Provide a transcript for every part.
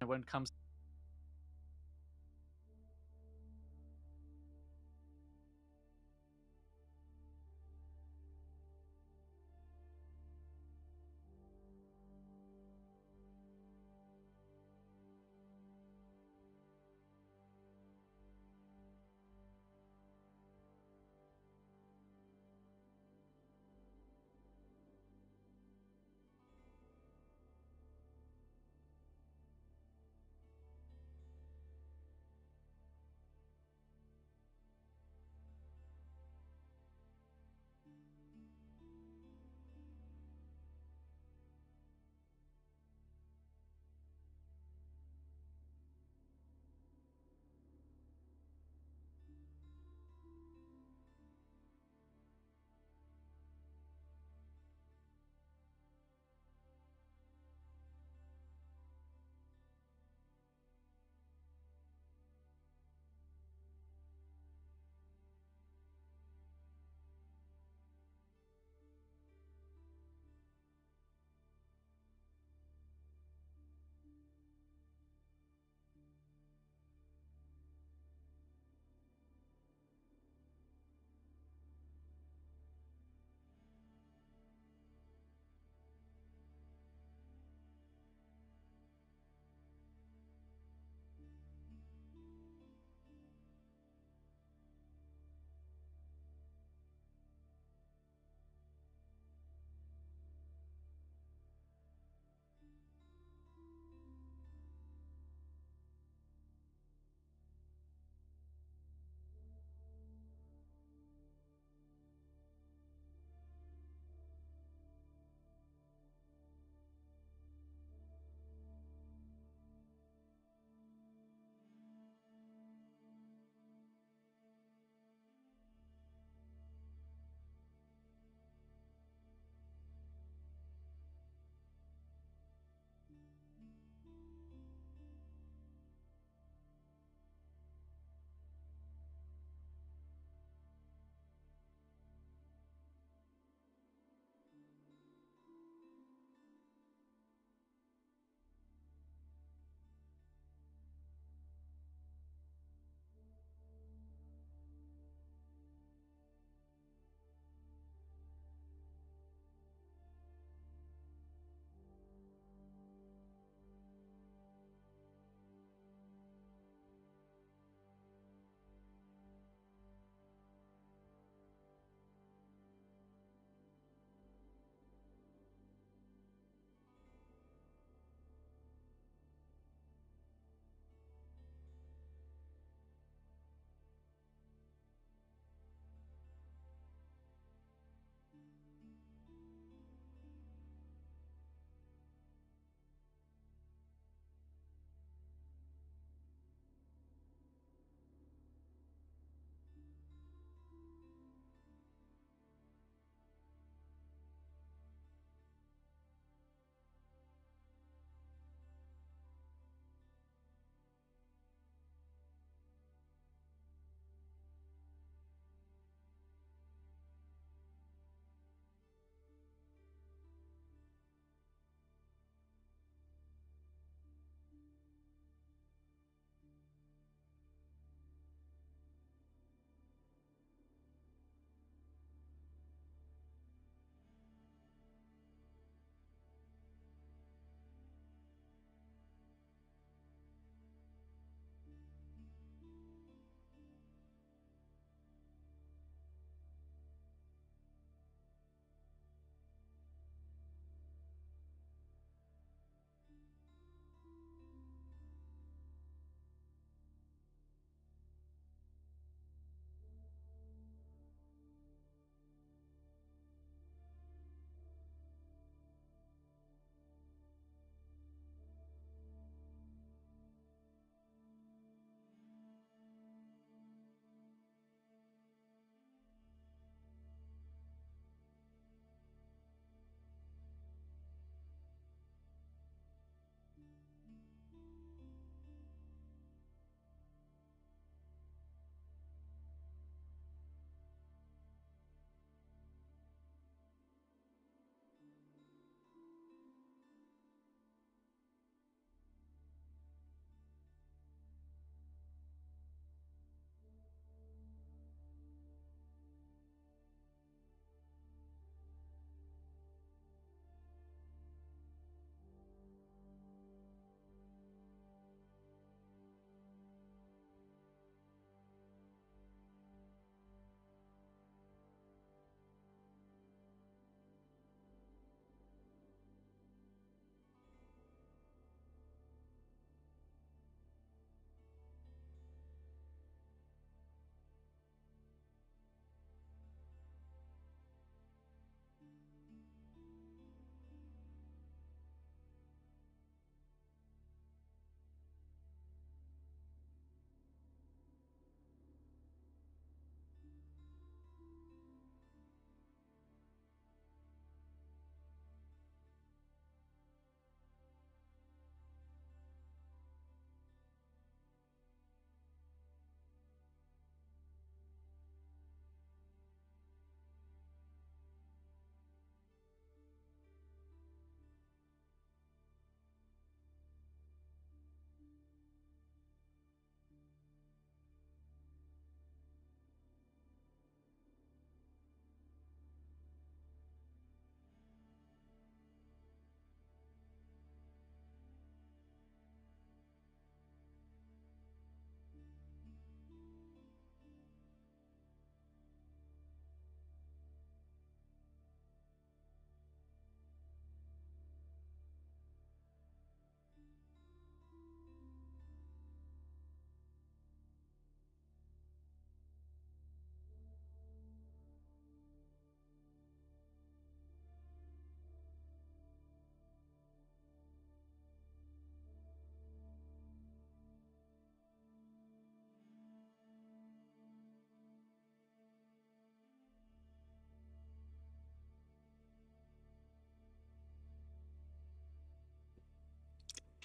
when it comes.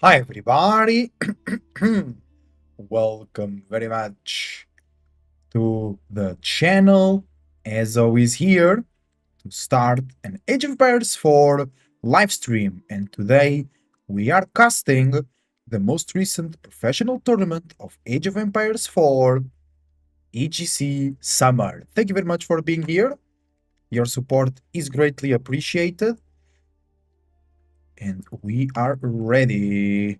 Hi everybody, welcome very much to the channel. As always here to start an Age of Empires 4 live stream, and today we are casting the most recent professional tournament of Age of Empires 4 EGC Summer. Thank you very much for being here. Your support is greatly appreciated. And we are ready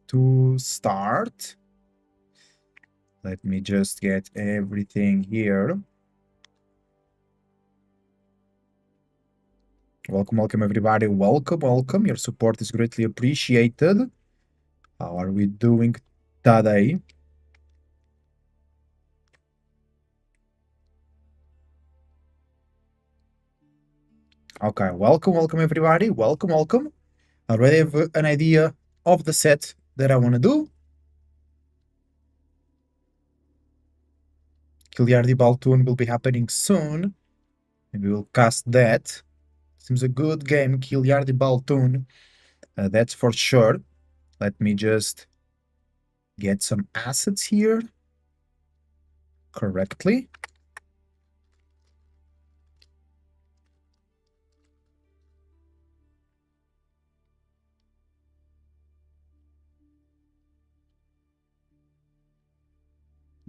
to start. Let me just get everything here. Welcome everybody. Welcome. Your support is greatly appreciated. How are we doing today? Okay, welcome everybody. Welcome. I already have an idea of the set that I want to do. Kiliardi Baltoon will be happening soon, and we will cast that. Seems a good game, Kiliardi Baltoon. That's for sure. Let me just get some assets here correctly.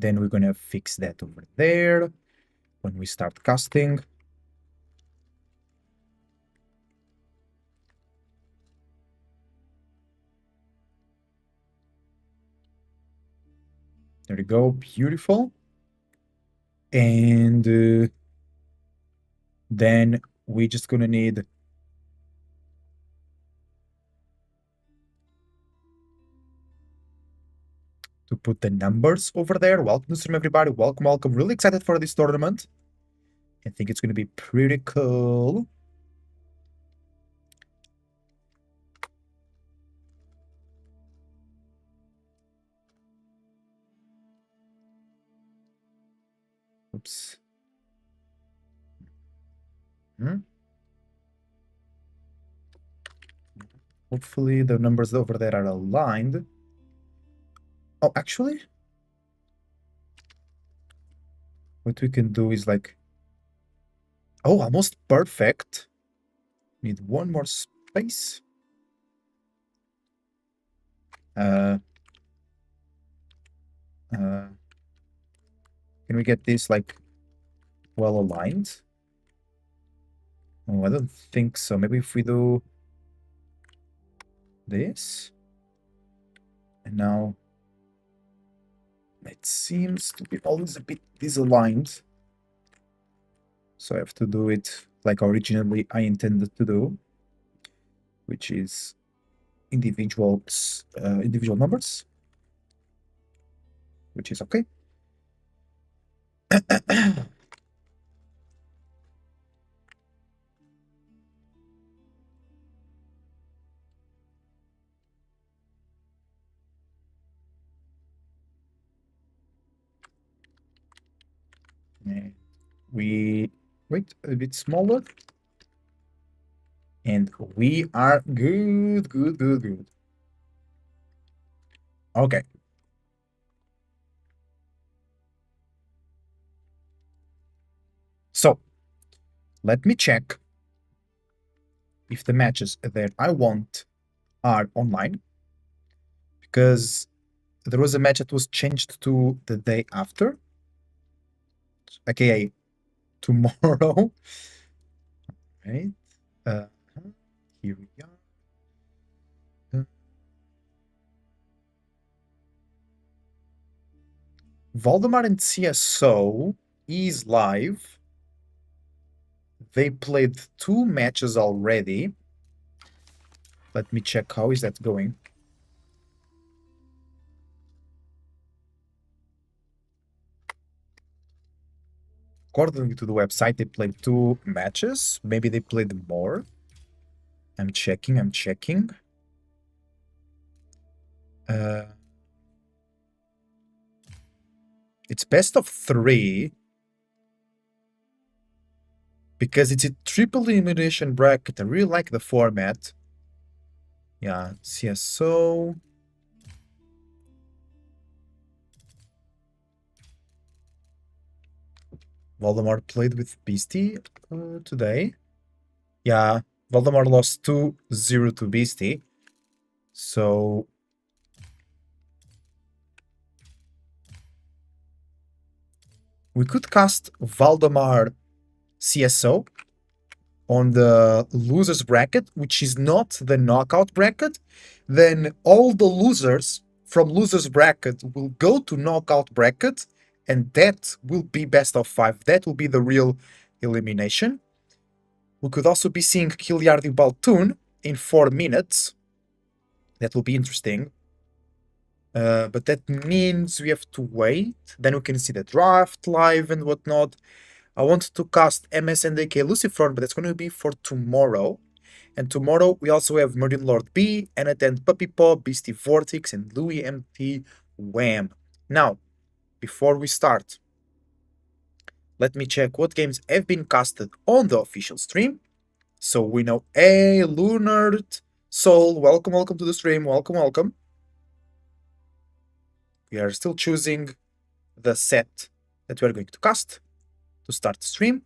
Then we're gonna fix that over there when we start casting. There we go, beautiful. And then we're just gonna need to put the numbers over there. Welcome to stream, everybody. Welcome. Really excited for this tournament. I think it's gonna be pretty cool. Oops. Hopefully the numbers over there are aligned. Oh, actually, what we can do is like, oh, almost perfect. Need one more space. Can we get this like well aligned? Oh, I don't think so. Maybe if we do this, and now it seems to be always a bit disaligned. So I have to do it like originally I intended to do, which is individual numbers, which is okay. And we wait a bit smaller, and we are good. Okay. So let me check if the matches that I want are online, because there was a match that was changed to the day after, aka tomorrow. Right? Uh, here we are. Valdemar and CSO is live. They played 2 matches already. Let me check how is that going. According to the website, they played 2 matches. Maybe they played more. I'm checking. It's best of 3 because it's a triple elimination bracket. I really like the format. Yeah, CSO. Voldemort played with Beastie today. Yeah, Voldemort lost 2-0 to Beastie. So we could cast Valdemar CSO on the losers bracket, which is not the knockout bracket. Then all the losers from losers bracket will go to knockout bracket, and that will be best of 5. That will be the real elimination. We could also be seeing Kiliardi Baltoon in 4 minutes. That will be interesting. But that means we have to wait. Then we can see the draft live and whatnot. I want to cast MSNDK Lucifron, but that's going to be for tomorrow. And tomorrow we also have Marine Lord B, and attend Puppy Paw, Beastie Vortex, and Louis MT Wham. Now, before we start, let me check what games have been casted on the official stream. So we know, hey, Lunard Soul, welcome to the stream, welcome. We are still choosing the set that we are going to cast to start the stream.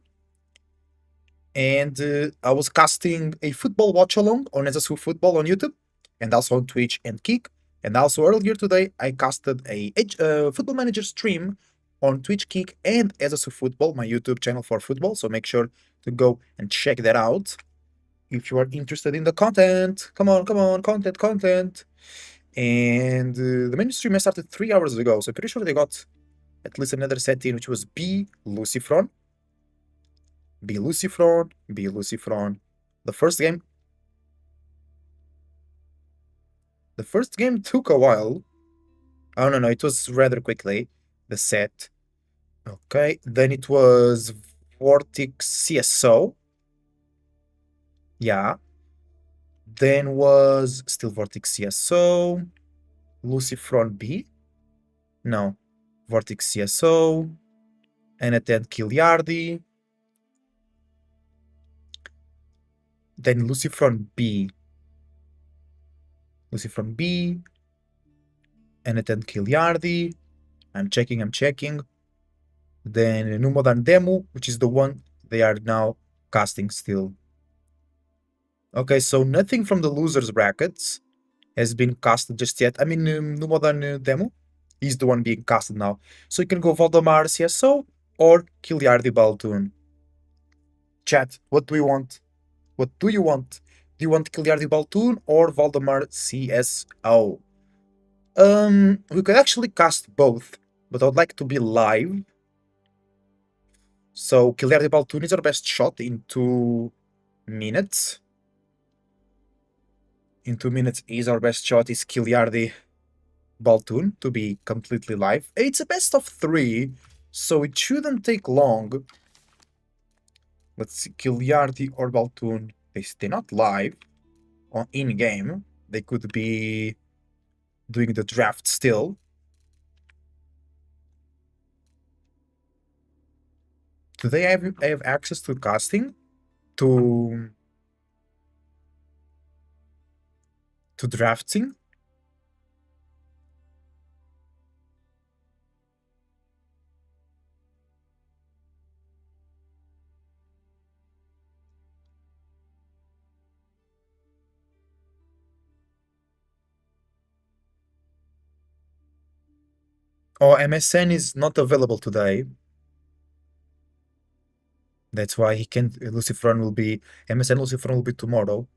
And I was casting a football watch along on SSU Football on YouTube, and also on Twitch and Kick. And also earlier today, I casted a Football Manager stream on Twitch, Kick, and SSU Football, my YouTube channel for football. So make sure to go and check that out if you are interested in the content. Come on, content. And the main stream I started 3 hours ago, so pretty sure they got at least another set in, which was B Lucifron. B Lucifron. The first game took a while. Oh no, it was rather quickly. The set. Okay, then it was Vortex CSO. Yeah. Then was still Vortex CSO. Lucifron B. No. Vortex CSO. And then Kiliardi. Then Lucifron B. And then Kiliardi. I'm checking. Then New Modern Demo, which is the one they are now casting still. Okay, so nothing from the losers brackets has been casted just yet. I mean, New Modern Demo is the one being casted now. So you can go Valdemar CSO or Kiliardi Baltoon. Chat, what do you want? What do you want? Do you want Kiliardi Baltoon or Valdemar CSO? We could actually cast both, but I would like to be live. So Kiliardi Baltoon is our best shot in 2 minutes. In 2 minutes is our best shot is Kiliardi Baltoon to be completely live. It's a best of 3, so it shouldn't take long. Let's see, Kiliardi or Baltoon, they're not live on in-game. They could be doing the draft still. Do they have access to casting? To drafting? Oh, MSN is not available today. That's why he can't. MSN Lucifron will be tomorrow.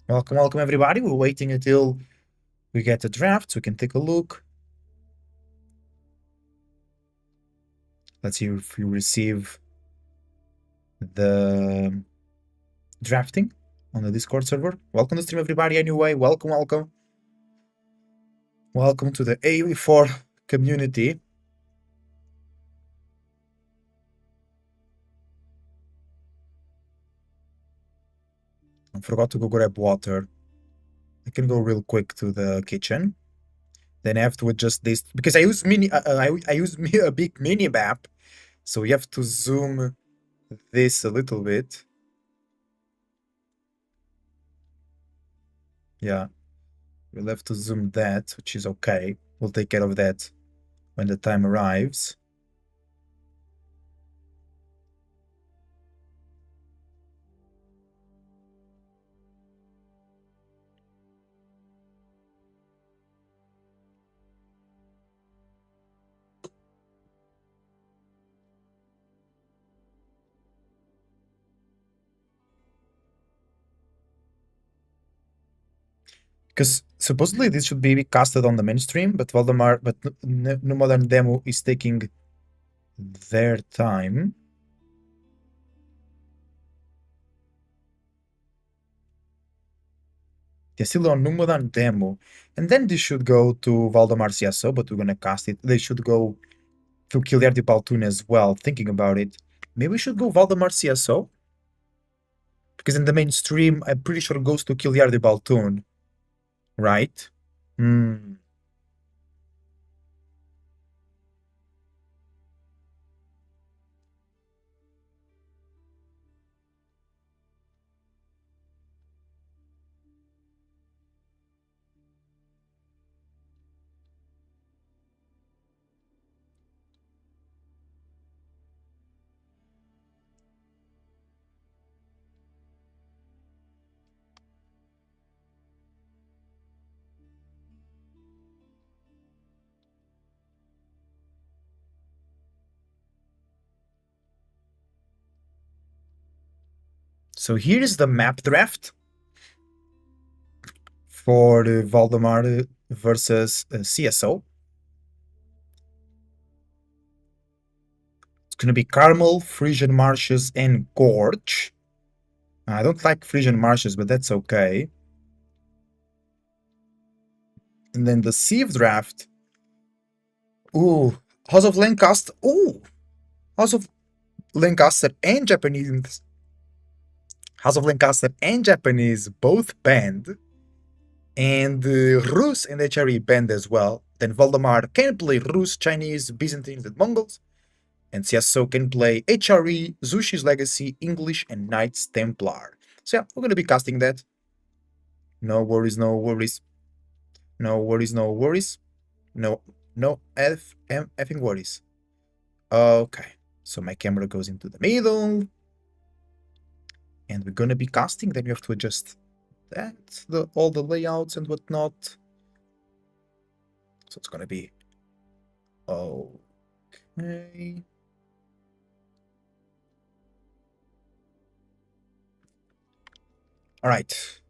Welcome everybody. We're waiting until we get the draft so we can take a look. Let's see if we receive the drafting on the Discord server. Welcome to stream, everybody. Anyway, welcome. Welcome to the AV4 community. I forgot to go grab water. I can go real quick to the kitchen. Then I have to adjust this because I use a big mini map, so we have to zoom this a little bit. Yeah, we'll have to zoom that, which is okay. We'll take care of that when the time arrives. Because supposedly this should be casted on the mainstream, but No Modern Demo is taking their time. They're still on No Modern Demo. And then this should go to Valdemar CSO, but we're gonna cast it. They should go to Kiliardi Baltoon as well, thinking about it. Maybe we should go Valdemar CSO? Because in the mainstream, I'm pretty sure it goes to Kiliardi Baltoon, right? Hmm. So here is the map draft for Valdemar versus CSO. It's gonna be Carmel, Frisian Marshes, and Gorge. I don't like Frisian Marshes, but that's okay. And then the Sieve draft. Ooh, House of Lancaster. Ooh, House of Lancaster and Japanese. House of Lancaster and Japanese both banned. And Rus and HRE banned as well. Then Valdemar can play Rus, Chinese, Byzantines, and Mongols. And CSO can play HRE, Zushi's Legacy, English, and Knights Templar. So yeah, we're gonna be casting that. No worries, no worries. No worries, no worries. No effing worries. Okay, so my camera goes into the middle. And we're gonna be casting, then we have to adjust that, all the layouts and whatnot. So it's gonna be okay. All right,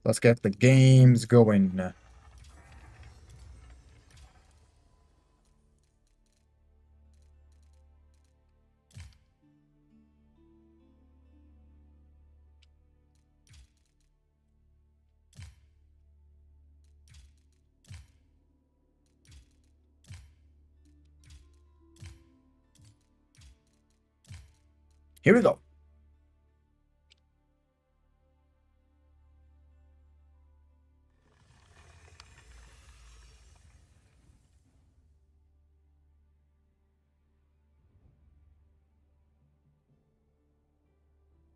let's get the games going. Here we go.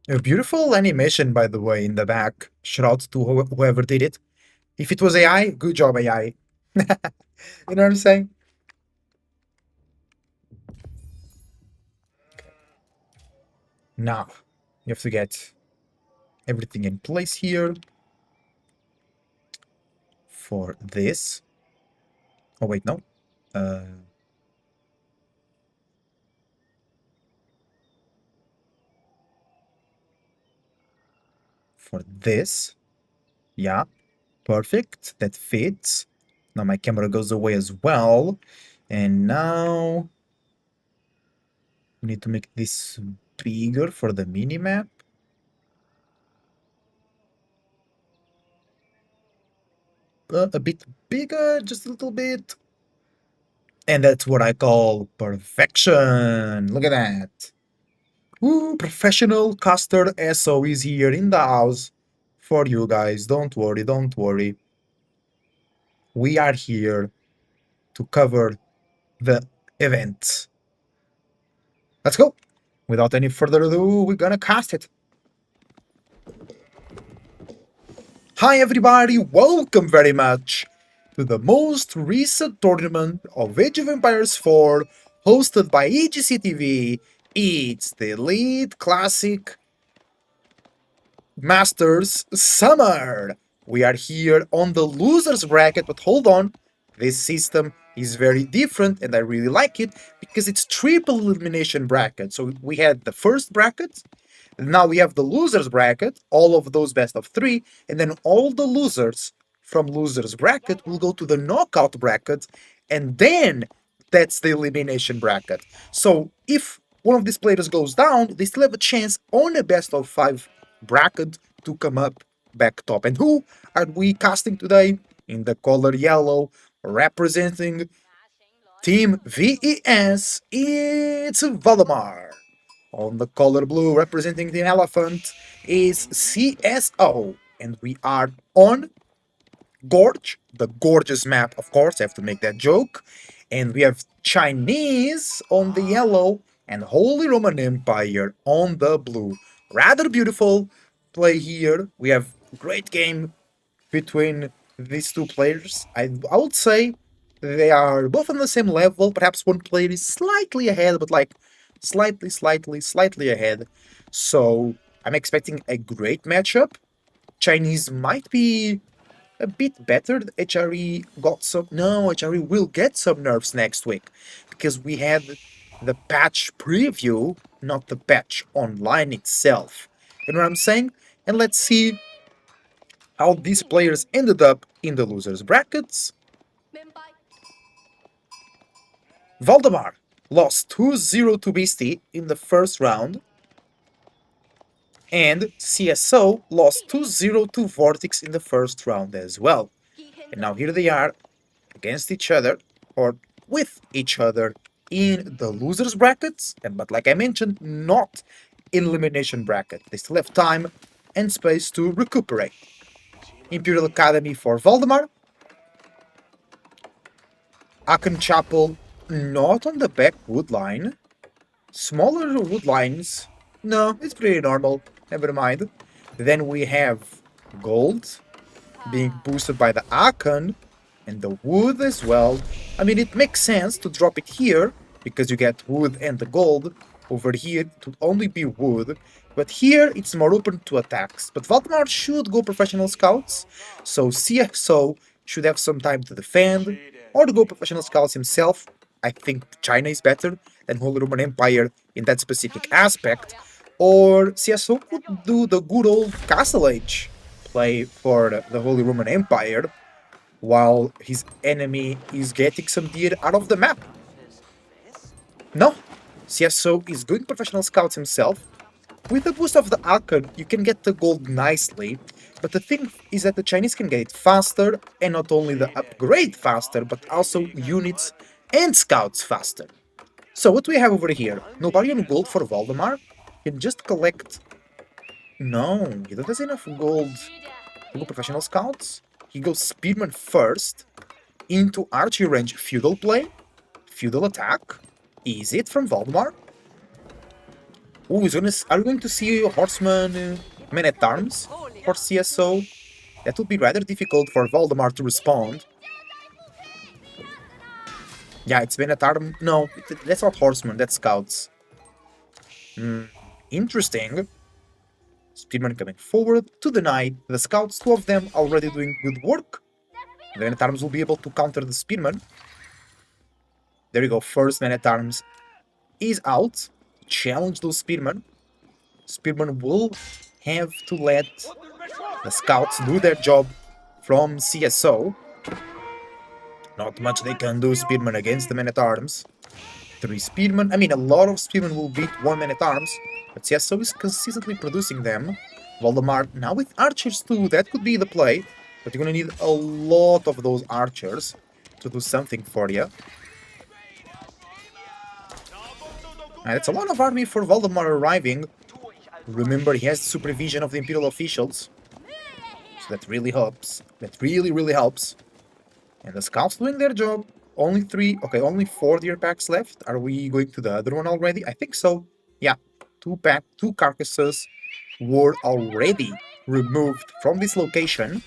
A beautiful animation, by the way, in the back. Shout out to whoever did it. If it was AI, good job, AI. You know what I'm saying? Now, you have to get everything in place here for this. Oh, wait, no. Uh, for this. Yeah, perfect. That fits. Now my camera goes away as well. And now we need to make this bigger for the minimap. A bit bigger, just a little bit. And that's what I call perfection. Look at that. Woo, professional caster SO is here in the house for you guys. Don't worry, don't worry. We are here to cover the event. Let's go. Without any further ado, we're gonna cast it. Hi everybody, welcome very much to the most recent tournament of Age of Empires 4 hosted by EGC TV. It's the Elite Classic Masters Summer. We are here on the losers bracket, but hold on, this system is very different and I really like it because it's triple elimination bracket. So we had the first bracket, now we have the losers bracket, all of those best of 3, and then all the losers from losers bracket will go to the knockout bracket, and then that's the elimination bracket. So if one of these players goes down, they still have a chance on a best of 5 bracket to come up back top. And who are we casting today? In the color yellow, representing Team VES, it's Valdemar. On the color blue, representing the elephant, is CSO. And we are on Gorge, the gorgeous map, of course, I have to make that joke. And we have Chinese on the yellow and Holy Roman Empire on the blue. Rather beautiful play here. We have great game between these two players. I would say they are both on the same level. Perhaps one player is slightly ahead, but like slightly ahead. So I'm expecting a great matchup. Chinese might be a bit better. HRE got some... No, HRE will get some nerfs next week. Because we had the patch preview, not the patch online itself. You know what I'm saying? And let's see how these players ended up in the losers brackets. Valdemar lost 2-0 to Beastie in the first round. And CSO lost 2-0 to Vortex in the first round as well. And now here they are against each other, or with each other, in the losers brackets. But like I mentioned, not in elimination bracket. They still have time and space to recuperate. Imperial Academy for Valdemar. Aken Chapel not on the back wood line. Smaller wood lines. No, it's pretty normal. Never mind. Then we have gold being boosted by the Aken and the wood as well. I mean, it makes sense to drop it here because you get wood and the gold. Over here, it would only be wood. But here, it's more open to attacks. But Valdemar should go professional scouts, so CSO should have some time to defend, or to go professional scouts himself. I think China is better than Holy Roman Empire in that specific aspect. Or CSO could do the good old Castle Age play for the Holy Roman Empire, while his enemy is getting some gear out of the map. No, CSO is doing professional scouts himself. With the boost of the Alcon, you can get the gold nicely, but the thing is that the Chinese can get it faster, and not only the upgrade faster, but also units and scouts faster. So what do we have over here? No Barbarian gold for Valdemar. He can just collect... No, he doesn't have enough gold to go professional scouts. He goes Spearman first, into archery range feudal play, feudal attack. Is it from Valdemar? Oh, are we going to see Horseman Men-at-Arms for CSO? That would be rather difficult for Valdemar to respond. Yeah, it's Men-at-Arms. No, that's not Horseman, that's Scouts. Interesting. Spearman coming forward to deny the Scouts, 2 of them already doing good work. The Men-at-Arms will be able to counter the Spearman. There we go, first Man-at-Arms is out. Challenge those Spearmen. Spearmen will have to let the Scouts do their job from CSO. Not much they can do, Spearmen against the Men-at-Arms. 3 Spearmen, I mean a lot of Spearmen will beat 1 Man-at-Arms, but CSO is consistently producing them. Valdemar now with Archers too, that could be the play, but you're gonna need a lot of those Archers to do something for you. That's a lot of army for Valdemar arriving. Remember, he has the supervision of the Imperial officials. So that really helps. That really helps. And the scouts doing their job. Only 3, okay, only 4 deer packs left. Are we going to the other one already? I think so. Yeah, 2 carcasses were already removed from this location.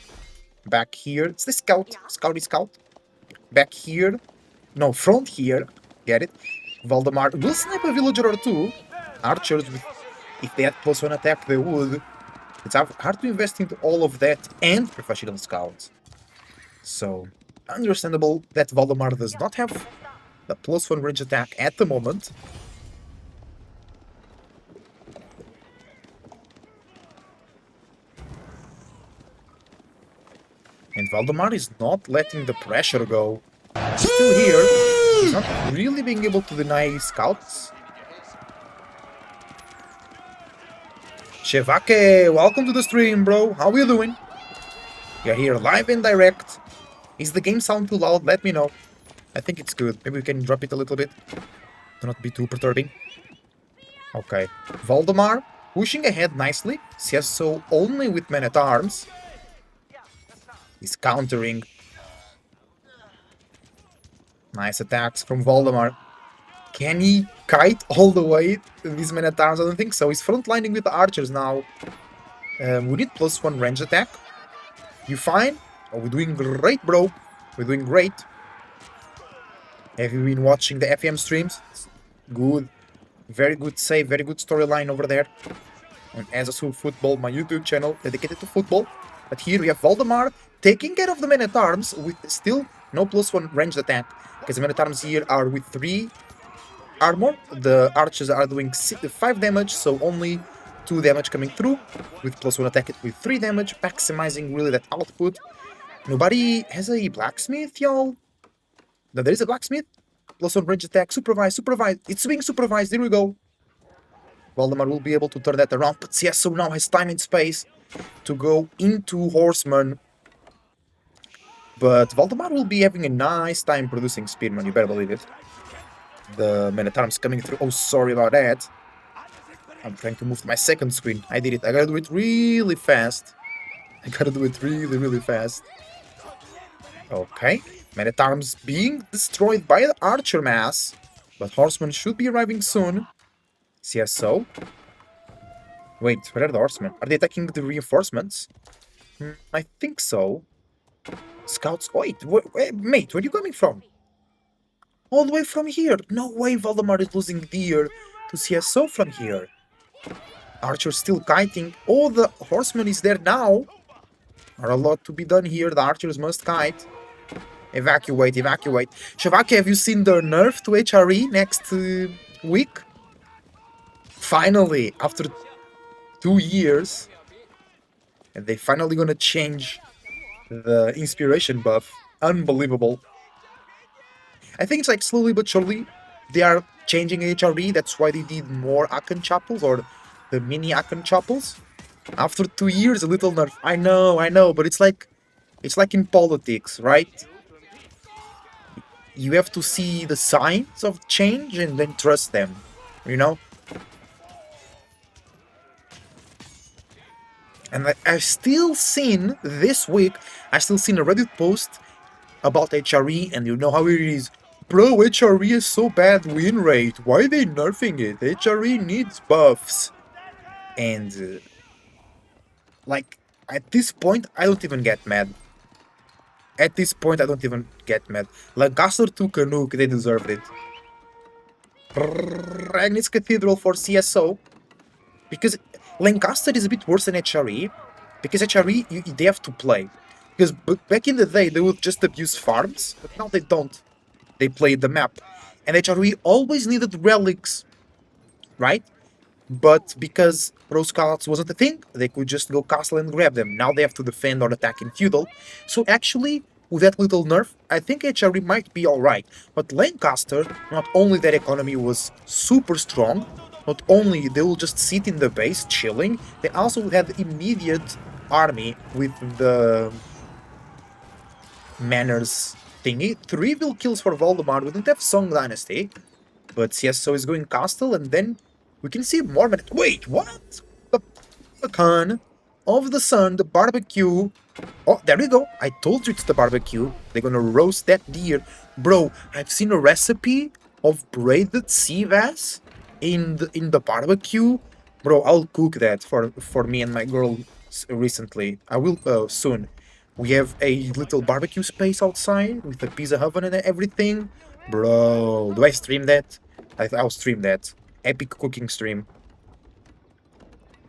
Back here, it's the scout. Back here, no, front here, get it? Valdemar will snipe a villager or 2. Archers, if they had +1 attack, they would. It's hard to invest into all of that and professional scouts. So, understandable that Valdemar does not have the +1 range attack at the moment. And Valdemar is not letting the pressure go. He's still here. He's not really being able to deny scouts. Chevake, welcome to the stream, bro. How are you doing? You're here live and direct. Is the game sound too loud? Let me know. I think it's good. Maybe we can drop it a little bit. Do not be too perturbing. Okay. Valdemar pushing ahead nicely. CSO only with men-at-arms. He's countering. Nice attacks from Valdemar. Can he kite all the way to these men-at-arms? I don't think so. He's frontlining with the archers now. We need +1 range attack. You fine? Oh, we're doing great, bro. We're doing great. Have you been watching the FEM streams? Good. Very good save, very good storyline over there. On As a Football, my YouTube channel dedicated to football. But here we have Valdemar taking care of the men-at-arms with still no +1 ranged attack. Because the men-at-arms here are with 3 armor. The archers are doing 5 damage, so only 2 damage coming through. With +1 attack with 3 damage, maximizing really that output. Nobody has a blacksmith, y'all. No, there is a blacksmith. +1 range attack, supervised. It's being supervised, here we go. Valdemar will be able to turn that around, but CSO now has time and space to go into Horseman. But Valdemar will be having a nice time producing Spearman, you better believe it. The men-at-arms coming through. Oh, sorry about that. I'm trying to move to my second screen. I did it. I gotta do it really fast. Really fast. Okay. Men-at-arms being destroyed by the archer mass. But horsemen should be arriving soon. CSO. Wait, where are the horsemen? Are they attacking the reinforcements? I think so. Scouts. Wait, mate, where are you coming from? All the way from here. No way Valdemar is losing deer to CSO from here. Archer still kiting. Oh, the horseman is there now. Are a lot to be done here. The archers must kite. Evacuate. Shavaki, have you seen the nerf to HRE next week? Finally, after 2 years. And they finally gonna change the inspiration buff. Unbelievable. I think it's like slowly but surely they are changing HRE. That's why they did more Akan Chapels or the mini Akan Chapels. After 2 years, a little nerf. I know, but it's like in politics, right? You have to see the signs of change and then trust them, you know? And I've still seen this week, a Reddit post about HRE, and you know how it is. Bro, HRE is so bad win rate. Why are they nerfing it? HRE needs buffs. And, like, at this point, I don't even get mad. Lancaster took a nuke, they deserved it. Ragnitz Cathedral for CSO. Because Lancaster is a bit worse than HRE. Because HRE, they have to play. Because back in the day, they would just abuse farms. But now they don't. They play the map. And HRE always needed relics. Right? But because Pro Scouts wasn't a thing, they could just go castle and grab them. Now they have to defend or attack in feudal. So actually, with that little nerf, I think HRE might be alright. But Lancaster, not only their economy was super strong, not only they will just sit in the base chilling, they also had immediate army with the manners thingy. 3 will kills for Valdemar. We don't have Song Dynasty, but CSO is going castle, and then we can see more. Wait, what? The con of the sun, the barbecue Oh, there we go. I told you it's the barbecue. They're gonna roast that deer. Bro, I've seen a recipe of braided sea bass in the barbecue. Bro, I'll cook that for me and my girl recently. I will soon. We have a little barbecue space outside with a pizza oven and everything. Bro, do I stream that? I'll stream that. Epic cooking stream.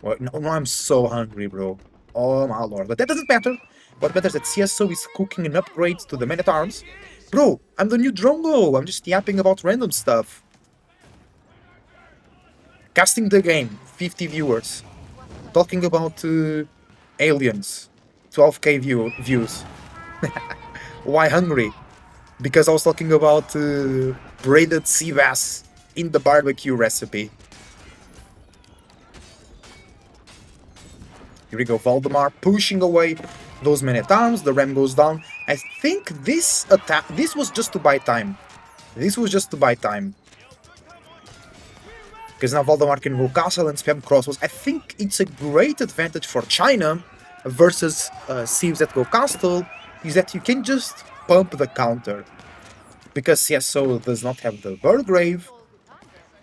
Well, no, I'm so hungry, bro. Oh my lord. But that doesn't matter. What matters is that CSO is cooking an upgrade to the man at arms. Bro, I'm the new Drongo. I'm just yapping about random stuff. Casting the game, 50 viewers. Talking about aliens, 12k views. Why hungry? Because I was talking about braided sea bass in the barbecue recipe. Here we go, Valdemar pushing away those men-at-arms. The ram goes down. I think this attack, this was just to buy time. This was just to buy time. Because now Valdemar can go castle and spam crossbows. I think it's a great advantage for China versus Cieves that go castle, is that you can just pump the counter. Because CSO does not have the Burgrave,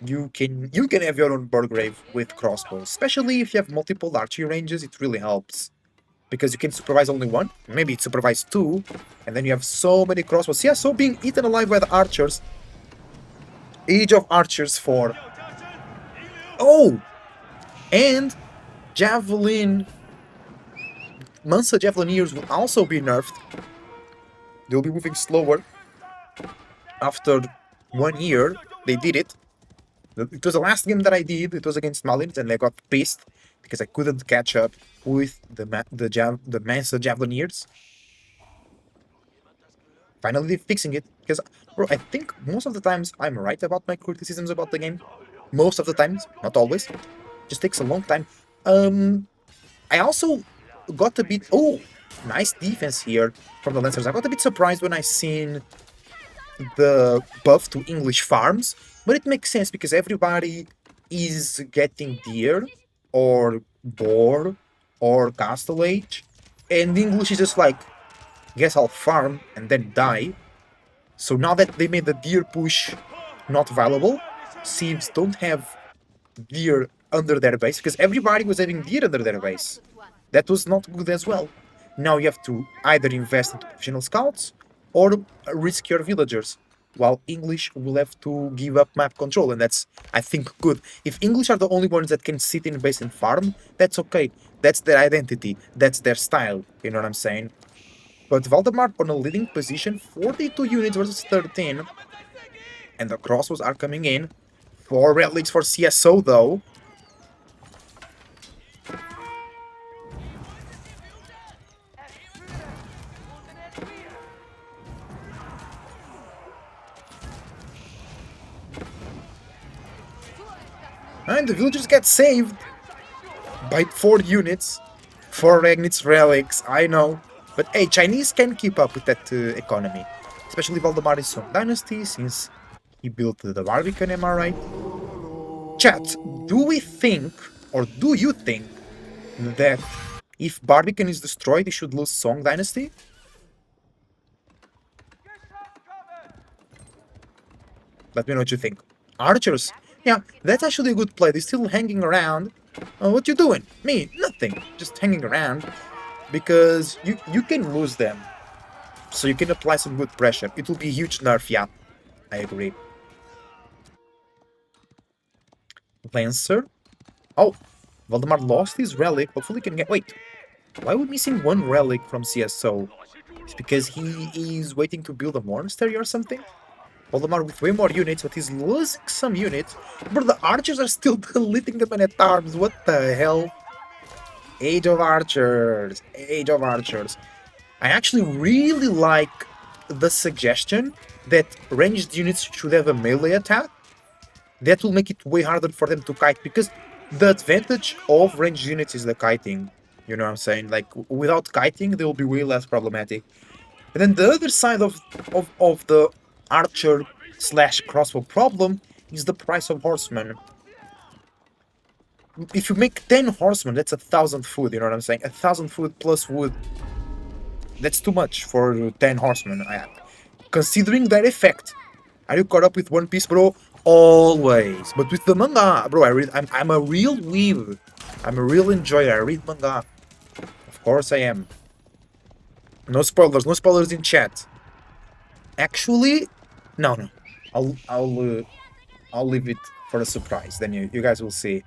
you can have your own Burgrave with crossbows. Especially if you have multiple archery ranges, it really helps. Because you can supervise only one, maybe it supervise two, and then you have so many crossbows. CSO being eaten alive by the archers. Age of Archers 4. Oh! And Javelin... Mansa Javelineers will also be nerfed. They'll be moving slower. After 1 year, they did it. It was the last game that I did. It was against Malins, and I got pissed because I couldn't catch up with the Mansa Javelineers. Finally, they're fixing it. Because, bro, I think most of the times I'm right about my criticisms about the game. Most of the times, not always. Just takes a long time. I also got a bit... Oh, nice defense here from the Lancers. I got a bit surprised when I seen the buff to English farms, but it makes sense because everybody is getting deer or boar or castle age, and English is just like, guess I'll farm and then die. So now that they made the deer push not valuable, Cieves don't have deer under their base because everybody was having deer under their base. That was not good as well. Now you have to either invest into professional scouts or risk your villagers, while English will have to give up map control, and that's, I think, good. If English are the only ones that can sit in base and farm, that's okay. That's their identity. That's their style. You know what I'm saying? But Valdemar on a leading position, 42 units versus 13. And the crossbows are coming in. 4 relics for CSO, though. And the villagers get saved by 4 units. 4 Ragnitz relics, I know. But hey, Chinese can keep up with that economy. Especially Valdemar's Song Dynasty, since he built the Barbican, am I right? Chat, do we think, or do you think, that if Barbican is destroyed, he should lose Song Dynasty? Let me know what you think. Archers? Yeah, that's actually a good play. They're still hanging around. What you doing? Me? Nothing. Just hanging around. Because you can lose them. So you can apply some good pressure. It will be a huge nerf, yeah. I agree. Lancer? Oh, Valdemar lost his relic. Hopefully he can get... Wait, why are we missing 1 relic from CSO? It's because he is waiting to build a monastery or something? Valdemar with way more units, but he's losing some units. But the archers are still deleting the men-at-arms. What the hell? Age of Archers. Age of Archers. I actually really like the suggestion that ranged units should have a melee attack. That will make it way harder for them to kite, because the advantage of ranged units is the kiting. You know what I'm saying? Like, without kiting, they will be way less problematic. And then the other side of the archer slash crossbow problem is the price of horsemen. If you make 10 horsemen, that's 1,000 food, you know what I'm saying? 1,000 food plus wood. That's too much for 10 horsemen. Considering that effect, are you caught up with One Piece, bro? Always. But with the manga, bro, I'm a real weeb. I'm a real enjoyer. I read manga. Of course I am. No spoilers. No spoilers in chat. Actually, no, no. I'll leave it for a surprise. Then you guys will see.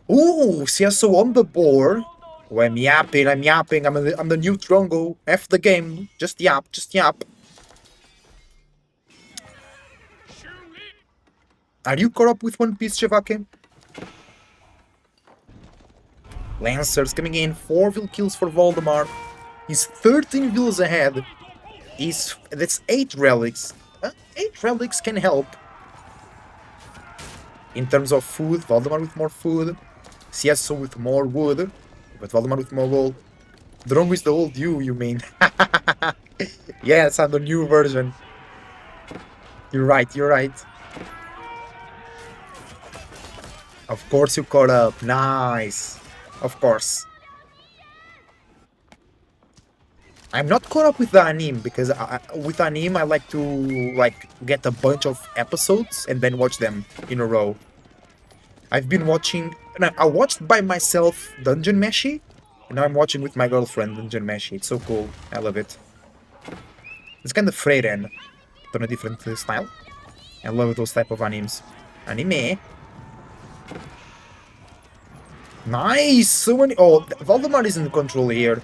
Ooh, CSO on the board. Oh, I'm yapping. I'm yapping. I'm the new Trongo. F the game. Just yap. Just yap. Are you caught up with One Piece, Shivake? Lancers coming in. 4 vill kills for Voldemort. He's 13 vills ahead. That's 8 relics. 8 relics can help. In terms of food, Voldemort with more food. CSO with more wood. But Voldemort with more gold. Drongo is the old you mean? Yes, I'm the new version. You're right, you're right. Of course you caught up. Nice. Of course. I'm not caught up with the anime because with anime I like to get a bunch of episodes and then watch them in a row. I've been watching. No, I watched by myself Dungeon Meshi, and now I'm watching with my girlfriend Dungeon Meshi. It's so cool. I love it. It's kind of Freyren, but on a different style. I love those type of animes. Anime. Nice! So many. Oh, Voldemort is in control here.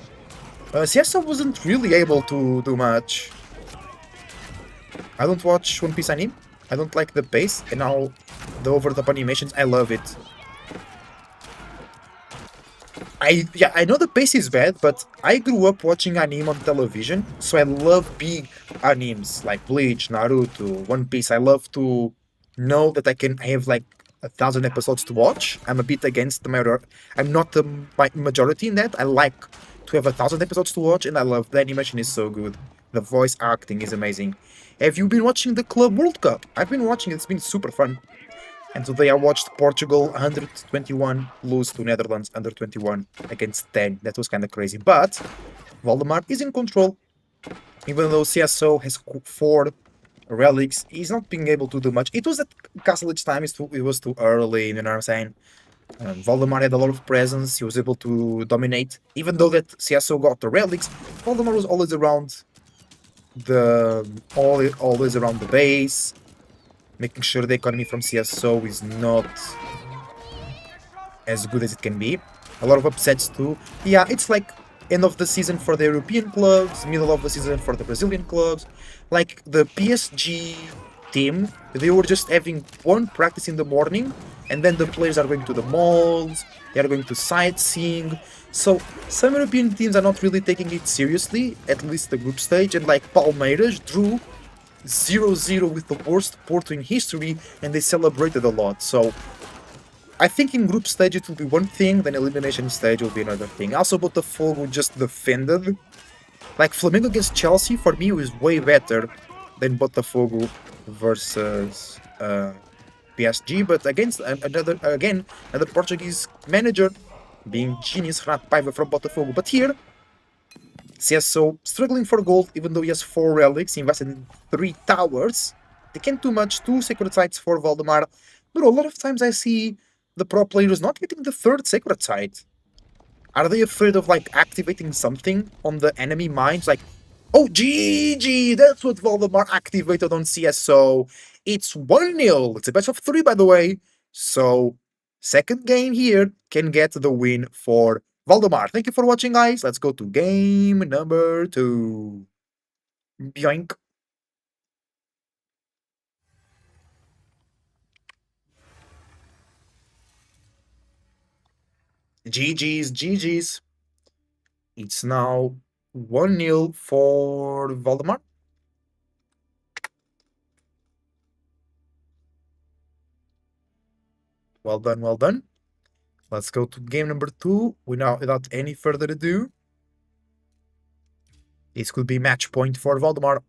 Siesta wasn't really able to do much. I don't watch One Piece anime. I don't like the pace, and now the over-the-top animations, I love it. I know the pace is bad, but I grew up watching anime on television, so I love big animes like Bleach, Naruto, One Piece. I love to know that I can have like 1,000 episodes to watch. I'm a bit against the majority. I'm not the majority in that. I like to have 1,000 episodes to watch, and I love the animation is so good. The voice acting is amazing. Have you been watching the Club World Cup? I've been watching. It's been super fun. And today I watched Portugal 121 lose to Netherlands under 21 against 10. That was kind of crazy. But Valdemar is in control. Even though CSO has 4 relics, he's not being able to do much. It was at Castle each time, it was too early, you know what I'm saying? Valdemar had a lot of presence, he was able to dominate. Even though that CSO got the relics, Valdemar was always around always around the base, making sure the economy from CSO is not as good as it can be. A lot of upsets too. Yeah, it's like end of the season for the European clubs, middle of the season for the Brazilian clubs. Like the PSG team, they were just having one practice in the morning, and then the players are going to the malls, they are going to sightseeing. So some European teams are not really taking it seriously, at least the group stage, and like Palmeiras drew 0-0 with the worst Porto in history, and they celebrated a lot. So I think in group stage it will be one thing, then elimination stage will be another thing. Also, Botafogo just defended. Like Flamengo against Chelsea for me was way better than Botafogo versus PSG, but against another Portuguese manager, being genius Rat Paiva from Botafogo. But here, CSO struggling for gold, even though he has 4 relics, he invested in 3 towers. They can't do much, 2 sacred sites for Valdemar. But a lot of times I see the pro players not getting the 3rd sacred site. Are they afraid of like activating something on the enemy minds? Like, oh, GG! That's what Valdemar activated on CSO. It's 1-0. It's a best of 3, by the way. So, second game here can get the win for Valdemar. Thank you for watching, guys. Let's go to game number 2. Byoink. GG's, GG's. It's now 1-0 for Valdemar. Well done, well done. Let's go to game number 2 without any further ado. This could be match point for Valdemar.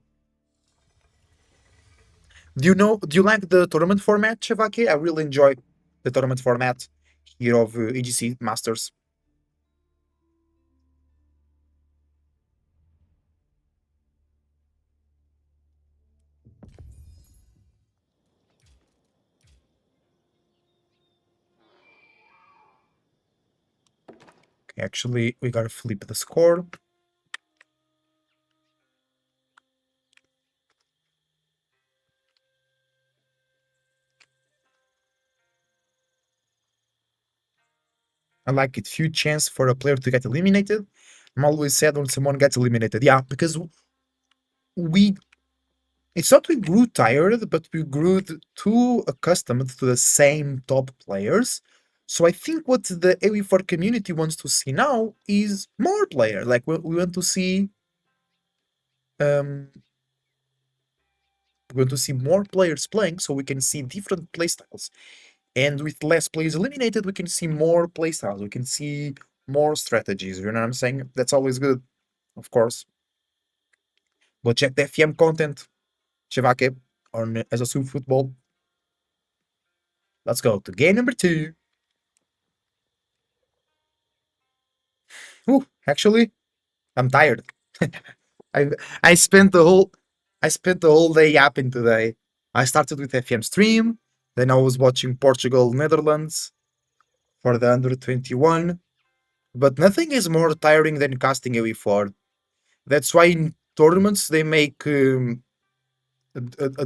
Do you like the tournament format, Chevake? I really enjoy the tournament format here of EGC Masters. Actually, we gotta flip the score. I like it. Few chance for a player to get eliminated. I'm always sad when someone gets eliminated. Yeah, because we it's not we grew tired, but we grew too accustomed to the same top players. So I think what the AE4 community wants to see now is more players. Like we want to see um we want to see more players playing so we can see different playstyles. And with less players eliminated, we can see more playstyles. We can see more strategies. You know what I'm saying? That's always good, of course. But check the FM content, Chevake, on as a Sub Football. Let's go to game number 2. Ooh, actually, I'm tired. I I spent the whole I spent the whole day yapping today. I started with FM stream, then I was watching Portugal Netherlands for the under 21. But nothing is more tiring than casting a 4. That's why in tournaments they make a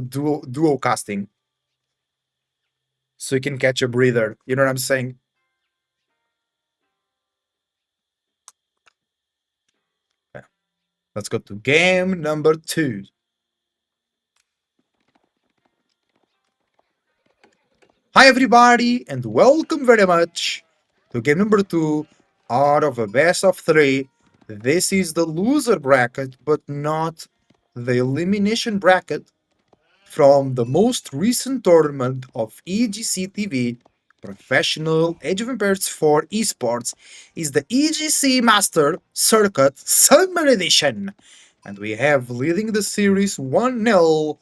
duo casting, so you can catch a breather. You know what I'm saying? Yeah. Let's go to game number 2. Hi everybody, and welcome very much to game number 2 out of a best of 3. This is the loser bracket, but not the elimination bracket from the most recent tournament of EGC TV Professional Age of Empires 4 Esports is the EGC Master Circuit Summer Edition. And we have leading the series 1-0.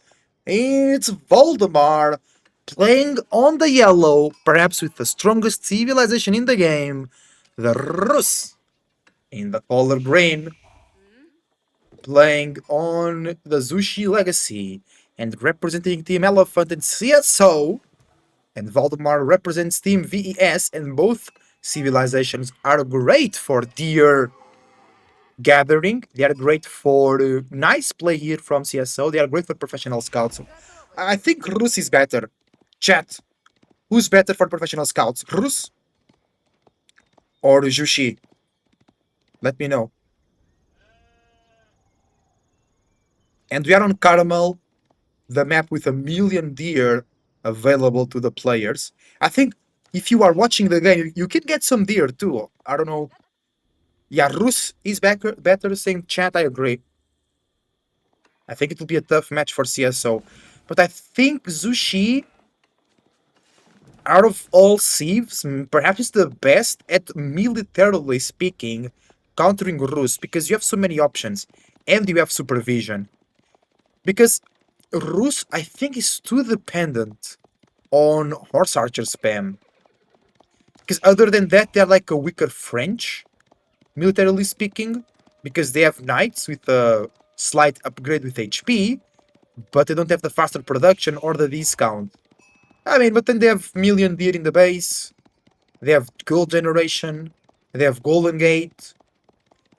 It's Voldemar playing on the yellow, perhaps with the strongest civilization in the game, the Rus. In the color green, playing on the Zushi Legacy and representing Team Elephant and CSO, and Valdemar represents Team VES, and both civilizations are great for deer gathering. They are great for nice play here from CSO. They are great for professional scouts. I think Rus is better. Chat, who's better for professional scouts, Rus or Jushi? Let me know. And we are on Caramel, the map with a million deer available to the players. I think if you are watching the game, you can get some deer too. I don't know. Yeah, Rus is better saying chat. I agree. I think it will be a tough match for CSO. But I think Zushi, out of all Civs, perhaps is the best at militarily speaking countering Rus because you have so many options and you have supervision. Because Rus, I think, is too dependent on horse archer spam. Because other than that, they're like a weaker French, militarily speaking, because they have knights with a slight upgrade with HP, but they don't have the faster production or the discount. I mean, but then they have million deer in the base, they have gold generation, they have golden gate,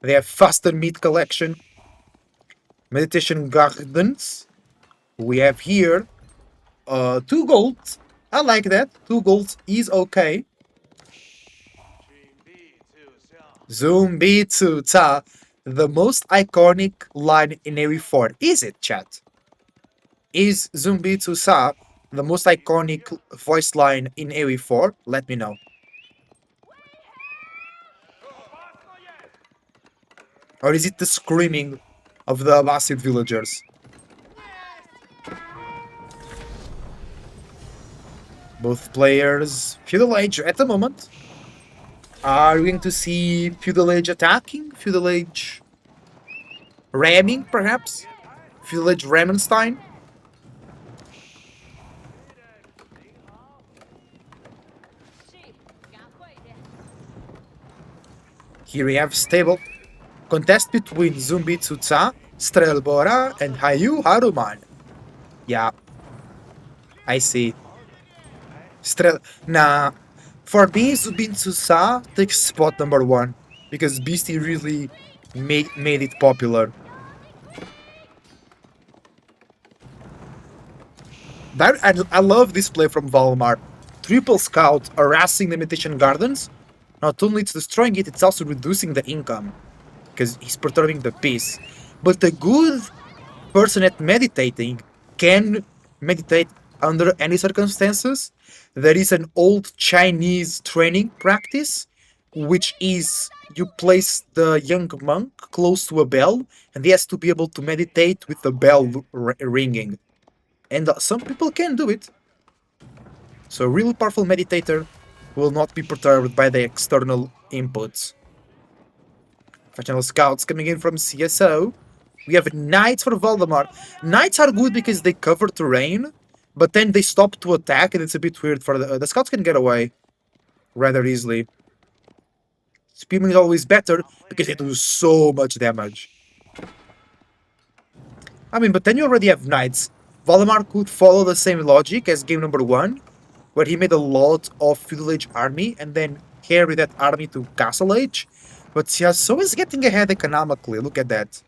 they have faster meat collection, meditation gardens. We have here 2 golds. I like that. 2 golds is okay. Zumbitsu ta, the most iconic line in AE4. Is it, chat? Is Zumbitsu sa the most iconic voice line in AE4? Let me know. Or is it the screaming of the Abbasid villagers? Both players feudal age at the moment. Are we going to see feudal age attacking? Feudal age ramming, perhaps? Feudal age Ramenstein? Here we have stable contest between Zumbitsu Tsa, Strelbora, and Hayu Haruman. Yeah, I see. Nah, for me, Zumbitsu Tsa takes spot number 1. because Beastie really made it popular. I love this play from Valmar. Triple Scout harassing the Meditation Gardens. Not only it's destroying it, it's also reducing the income, because he's perturbing the peace. But a good person at meditating can meditate under any circumstances. There is an old Chinese training practice, which is you place the young monk close to a bell, and he has to be able to meditate with the bell ringing. And some people can do it. So a really powerful meditator will not be perturbed by the external inputs. Professional scouts coming in from CSO. We have knights for Valdemar. Knights are good because they cover terrain, but then they stop to attack, and it's a bit weird for the scouts can get away rather easily. Spearman is always better because they do so much damage. I mean, but then you already have knights. Valdemar could follow the same logic as game number 1, where he made a lot of feudal age army and then carry that army to castle age. But CSO is getting ahead economically. Look at that.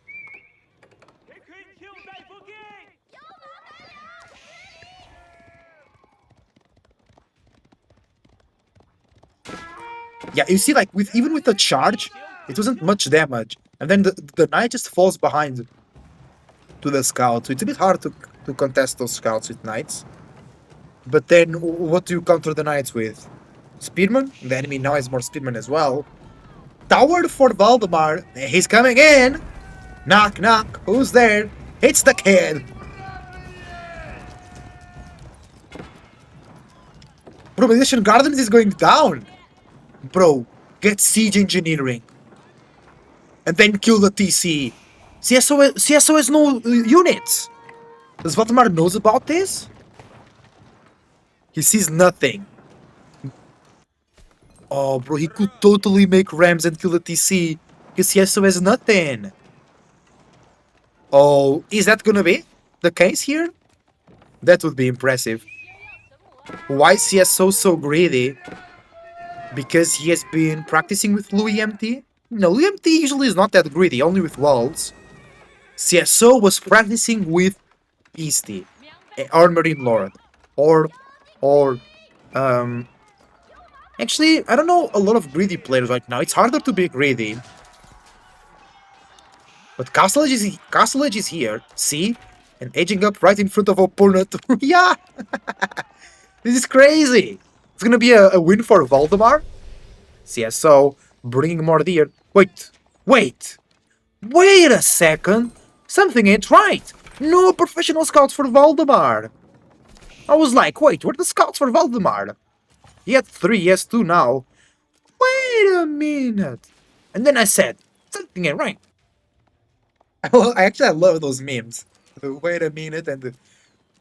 Yeah, you see, like, even with the charge, it wasn't much damage. And then the knight just falls behind to the scout. So it's a bit hard to contest those scouts with knights. But then, what do you counter the knights with? Spearman? The enemy now has more spearmen as well. Tower for Valdemar. He's coming in. Knock, knock. Who's there? It's the kid. Bro, Meditation Gardens is going down. Bro, get siege engineering. And then kill the TC. CSO has no units. Does Valdemar knows about this? He sees nothing. Oh, bro, he could totally make Rams and kill the TC. Because CSO has nothing. Oh, is that gonna be the case here? That would be impressive. Why is CSO so greedy? Because he has been practicing with Louis MT? No, Louis MT usually is not that greedy, only with walls. CSO was practicing with Beastie, or Marine Lord, or actually, I don't know a lot of greedy players right now. It's harder to be greedy. But Castle Edge is here, see? And edging up right in front of opponent. Yeah! This is crazy! It's gonna be a win for Valdemar. CSO bringing more deer. Wait! Wait a second! Something ain't right! No professional scouts for Valdemar! I was like, wait, where are the scouts for Valdemar? He had 3, he has 2 now. Wait a minute! And then I said, something ain't right. I love those memes. The wait a minute and the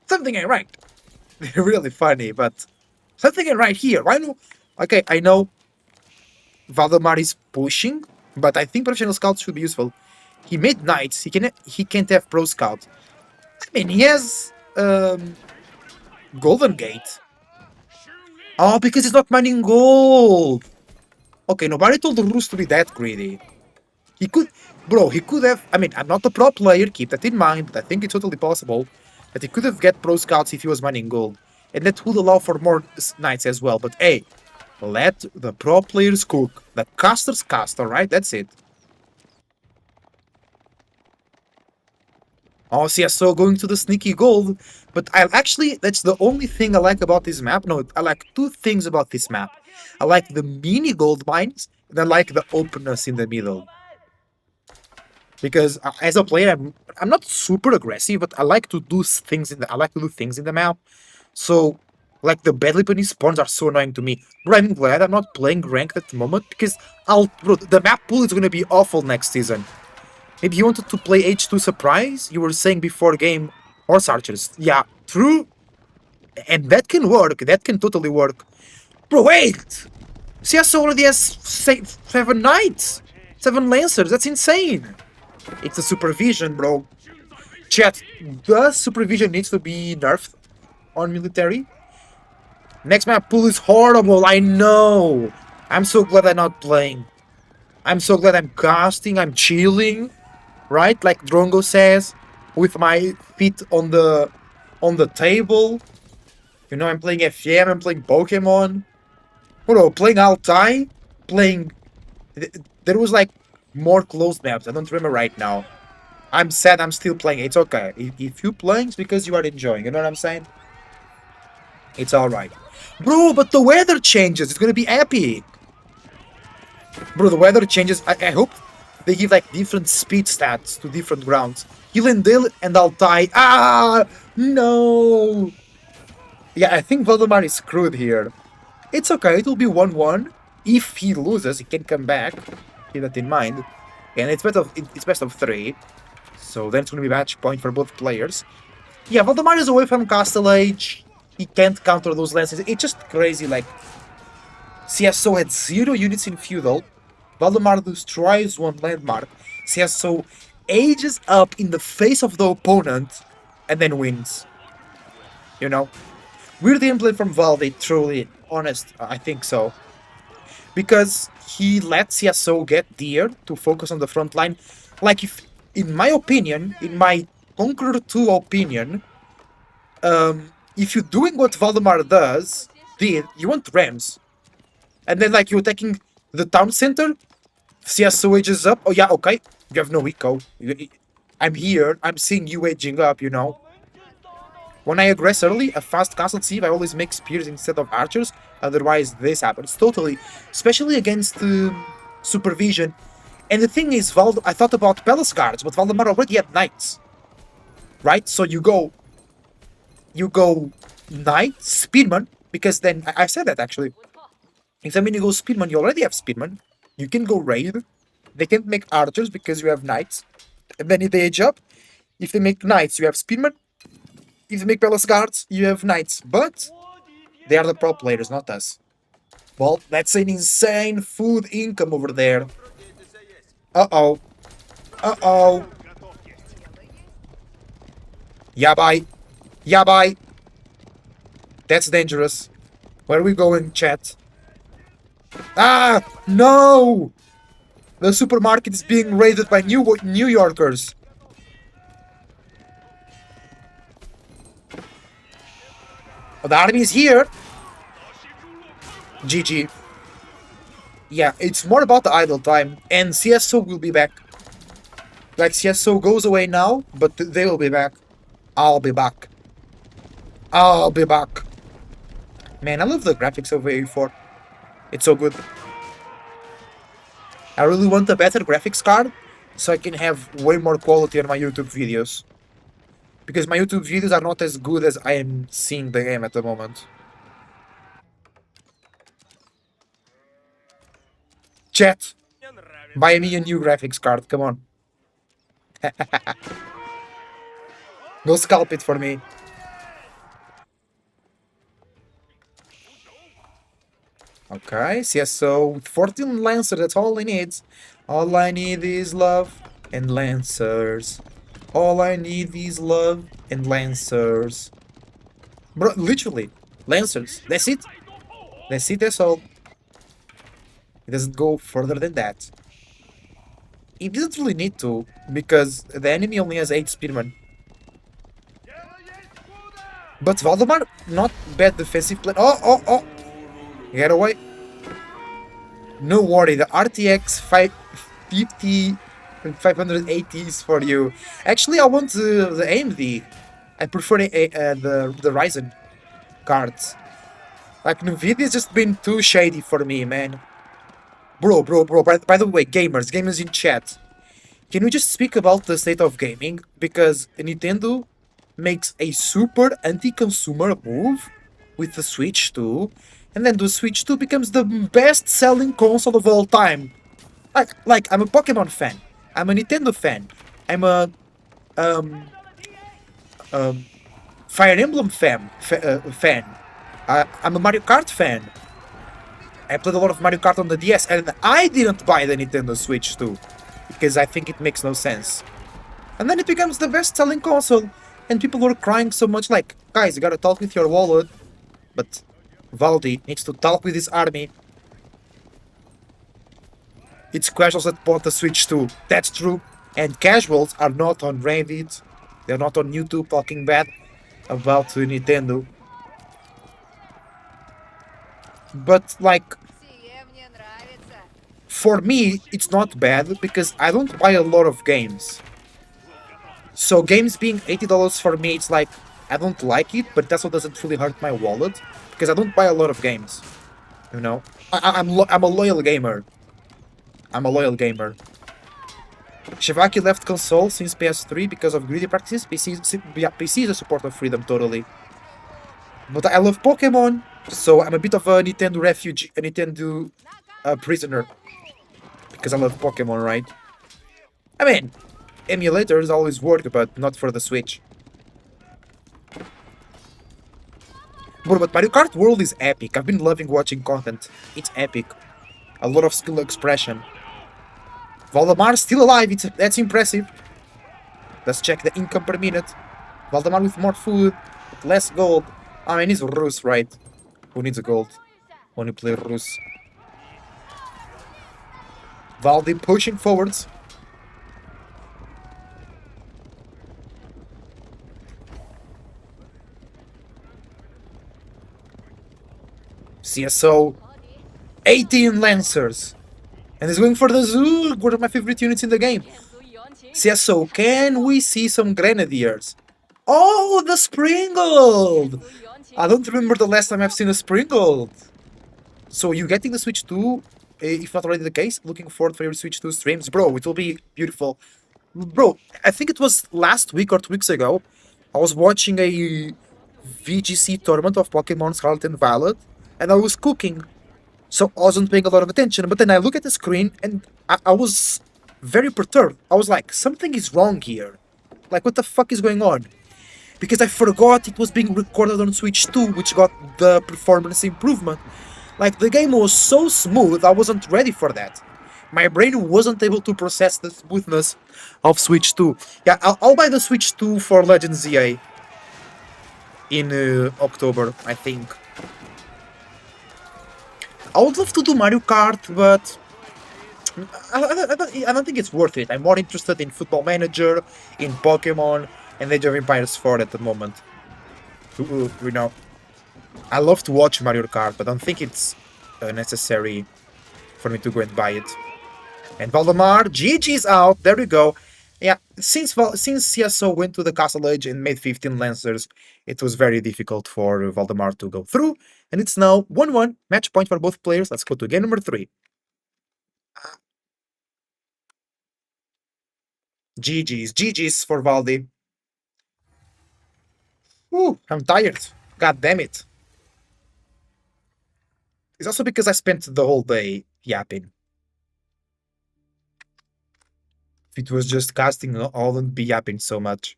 something ain't right. They're really funny, but something ain't right here. I know. Okay, I know Valdemar is pushing, but I think professional scouts should be useful. He made knights. He can't have pro scout. I mean, he has Golden Gate. Oh, because he's not mining gold. Okay, nobody told the Roos to be that greedy. He could, bro. He could have. I mean, I'm not a pro player. Keep that in mind. But I think it's totally possible that he could have get pro scouts if he was mining gold, and that would allow for more knights as well. But hey, let the pro players cook. The casters cast. All right, that's it. Oh, CSO going to the sneaky gold. But that's the only thing I like about this map. No, I like 2 things about this map. I like the mini gold mines, and I like the openness in the middle. Because as a player, I'm not super aggressive, but I like to do things in the map. So, like, the badly bunny spawns are so annoying to me. Bro, I'm glad I'm not playing ranked at the moment, because the map pool is gonna be awful next season. Maybe you wanted to play H2 Surprise? You were saying before game, Horse Archers. Yeah, true. And that can work. That can totally work. Bro, wait! CS already has 7 knights! 7 lancers, that's insane! It's a supervision, bro. Chat, the supervision needs to be nerfed on military. Next map pool is horrible, I know! I'm so glad I'm not playing. I'm so glad I'm casting, I'm chilling, right? Like Drongo says, with my feet on the table. You know, I'm playing FM, I'm playing Pokemon. Oh no, playing Altai, playing... There was like more closed maps, I don't remember right now. I'm sad I'm still playing, it's okay. If you playing, it's because you are enjoying, you know what I'm saying? It's alright. Bro, but the weather changes, it's gonna be epic! Bro, the weather changes, I hope they give like different speed stats to different grounds. Hilendale and Altai, no! Yeah, I think Valdemar is screwed here. It's okay, it will be 1-1. If he loses, he can come back. Keep that in mind. And it's best of 3. So then it's going to be match point for both players. Yeah, Valdemar is away from Castle Age. He can't counter those lances. It's just crazy, like... CSO had 0 units in Feudal. Valdemar destroys 1 landmark. CSO ages up in the face of the opponent and then wins. You know? Weird gameplay from Valde, truly honest, I think so. Because he let CSO get deer to focus on the front line. Like, if, in my opinion, in my Conqueror 2 opinion, if you're doing what Valdemar did, you want Rams. And then, like, you're attacking the town center, CSO ages up. Oh, yeah, okay. You have no eco. I'm here. I'm seeing you aging up, you know. When I aggress early, a fast castle sieve, I always make spears instead of archers. Otherwise, this happens. Totally. Especially against supervision. And the thing is, I thought about palace guards, but Valdemar already had knights. Right? So you go knight, speedman, because then, I said that actually. If I mean you go speedman, you already have speedman. You can go raid. They can't make archers because you have knights. And then if they age up, if they make knights, you have speedman. If you make palace guards, you have knights. But they are the pro players, not us. Well, that's an insane food income over there. Uh-oh. Uh-oh. Yeah, bye. Yeah, bye. That's dangerous. Where are we going, chat? Ah! No! The supermarket is being raided by New Yorkers. Oh, the army is here. GG. Yeah, it's more about the idle time. And CSO will be back. Like, CSO goes away now, but they will be back. I'll be back. I'll be back. Man, I love the graphics of A4. It's so good. I really want a better graphics card, so I can have way more quality on my YouTube videos. Because my YouTube videos are not as good as I am seeing the game at the moment. Chat, buy me a new graphics card, come on. Go scalp it for me. Okay, CSO with 14 Lancers, that's all he needs. All I need is love and Lancers. All I need is love and Lancers. Bro, literally, Lancers, that's it. That's it, that's all. It doesn't go further than that. It doesn't really need to, because the enemy only has 8 spearmen. But Valdemar, not bad defensive plan. Oh! Get away. No worry, the RTX 550 and 580 is for you. Actually, I want the AMD. I prefer the Ryzen cards. Like, Nvidia's just been too shady for me, man. Bro. By the way, gamers in chat. Can we just speak about the state of gaming? Because Nintendo makes a super anti-consumer move with the Switch 2. And then the Switch 2 becomes the best-selling console of all time. Like, I'm a Pokemon fan. I'm a Nintendo fan. I'm a Fire Emblem fan. I'm a Mario Kart fan. I played a lot of Mario Kart on the DS, and I didn't buy the Nintendo Switch 2 because I think it makes no sense. And then it becomes the best-selling console, and people were crying so much, like, guys, you gotta talk with your wallet. But Valdi needs to talk with his army. It's casuals that bought the Switch too. That's true. And casuals are not on Reddit. They're not on YouTube talking bad about Nintendo. But like, for me, it's not bad because I don't buy a lot of games. So games being $80 for me, it's like I don't like it, but that's what doesn't really hurt my wallet because I don't buy a lot of games. You know, I'm a loyal gamer. I'm a loyal gamer. Shivaki left console since PS3 because of greedy practices. PC is a support of freedom totally. But I love Pokemon, so I'm a bit of a Nintendo refugee, a Nintendo prisoner because I love Pokemon, right? I mean, emulators always work, but not for the Switch. But Mario Kart World is epic. I've been loving watching content. It's epic. A lot of skill expression. Valdemar's still alive. That's impressive. Let's check the income per minute. Valdemar with more food, with less gold. I mean, he's Rus, right? Who needs a gold when you play Rus? Valdi pushing forwards. CSO, 18 Lancers. And he's going for the Zoo, one of my favorite units in the game. CSO, can we see some Grenadiers? Oh, the Springled! I don't remember the last time I've seen a Springled. So you getting the Switch 2, if not already the case? Looking forward for your Switch 2 streams? Bro, it will be beautiful. Bro, I think it was last week or 2 weeks ago. I was watching a VGC tournament of Pokemon Scarlet and Violet, and I was cooking. So I wasn't paying a lot of attention, but then I look at the screen and I was very perturbed. I was like, something is wrong here. Like, what the fuck is going on? Because I forgot it was being recorded on Switch 2, which got the performance improvement. Like, the game was so smooth, I wasn't ready for that. My brain wasn't able to process the smoothness of Switch 2. Yeah, I'll buy the Switch 2 for Legends ZA in October, I think. I would love to do Mario Kart, but I don't think it's worth it. I'm more interested in Football Manager, in Pokemon, and Age of Empires 4 at the moment. You know, I love to watch Mario Kart, but I don't think it's necessary for me to go and buy it. And Valdemar, GG's out. There we go. Yeah, since CSO went to the Castle Age and made 15 Lancers, it was very difficult for Valdemar to go through. And it's now 1-1, match point for both players. Let's go to game number 3. GG's for Valdi. Ooh, I'm tired. God damn it. It's also because I spent the whole day yapping. If it was just casting, I wouldn't be yapping so much.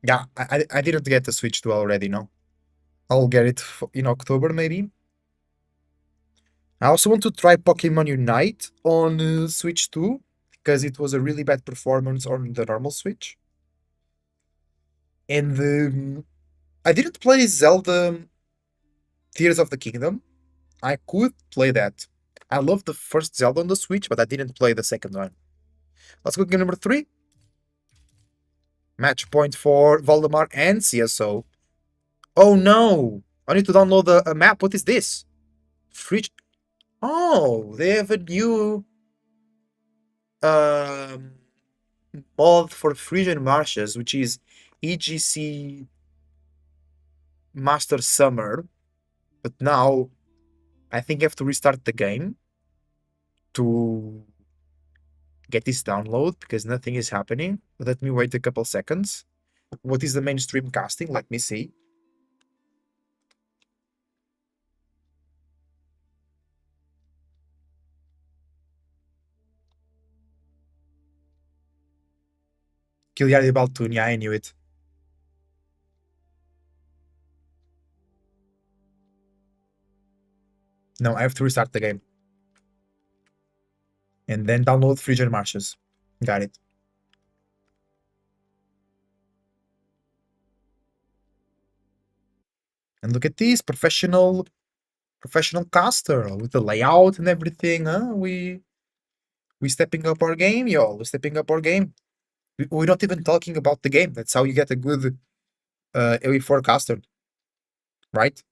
Yeah, I didn't get the Switch 2 already, no. I'll get it in October, maybe. I also want to try Pokemon Unite on Switch 2, because it was a really bad performance on the normal Switch. And I didn't play Zelda Tears of the Kingdom. I could play that. I love the first Zelda on the Switch, but I didn't play the second one. Let's go to game number 3. Match point for Valdemar and CSO. Oh no! I need to download a map. What is this? Fridge. Oh, they have a new um, mod for Frisian Marshes, which is EGC Summer. But now I think I have to restart the game to get this download because nothing is happening. Let me wait a couple seconds. What is the mainstream casting? Let me see. Kiliari Baltun, yeah, I knew it. No, I have to restart the game. And then download Frisian Marshes. Got it. And look at this, professional professional caster with the layout and everything. Huh? We stepping up our game, y'all. We're stepping up our game. We're not even talking about the game. That's how you get a good AoE4 caster, right?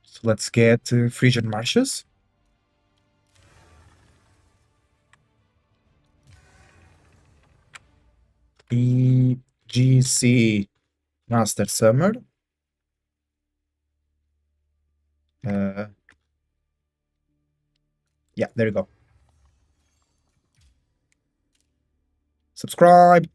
So let's get Frisian Marshes. EGC Master Summer. Uh, yeah, there you go. Subscribe.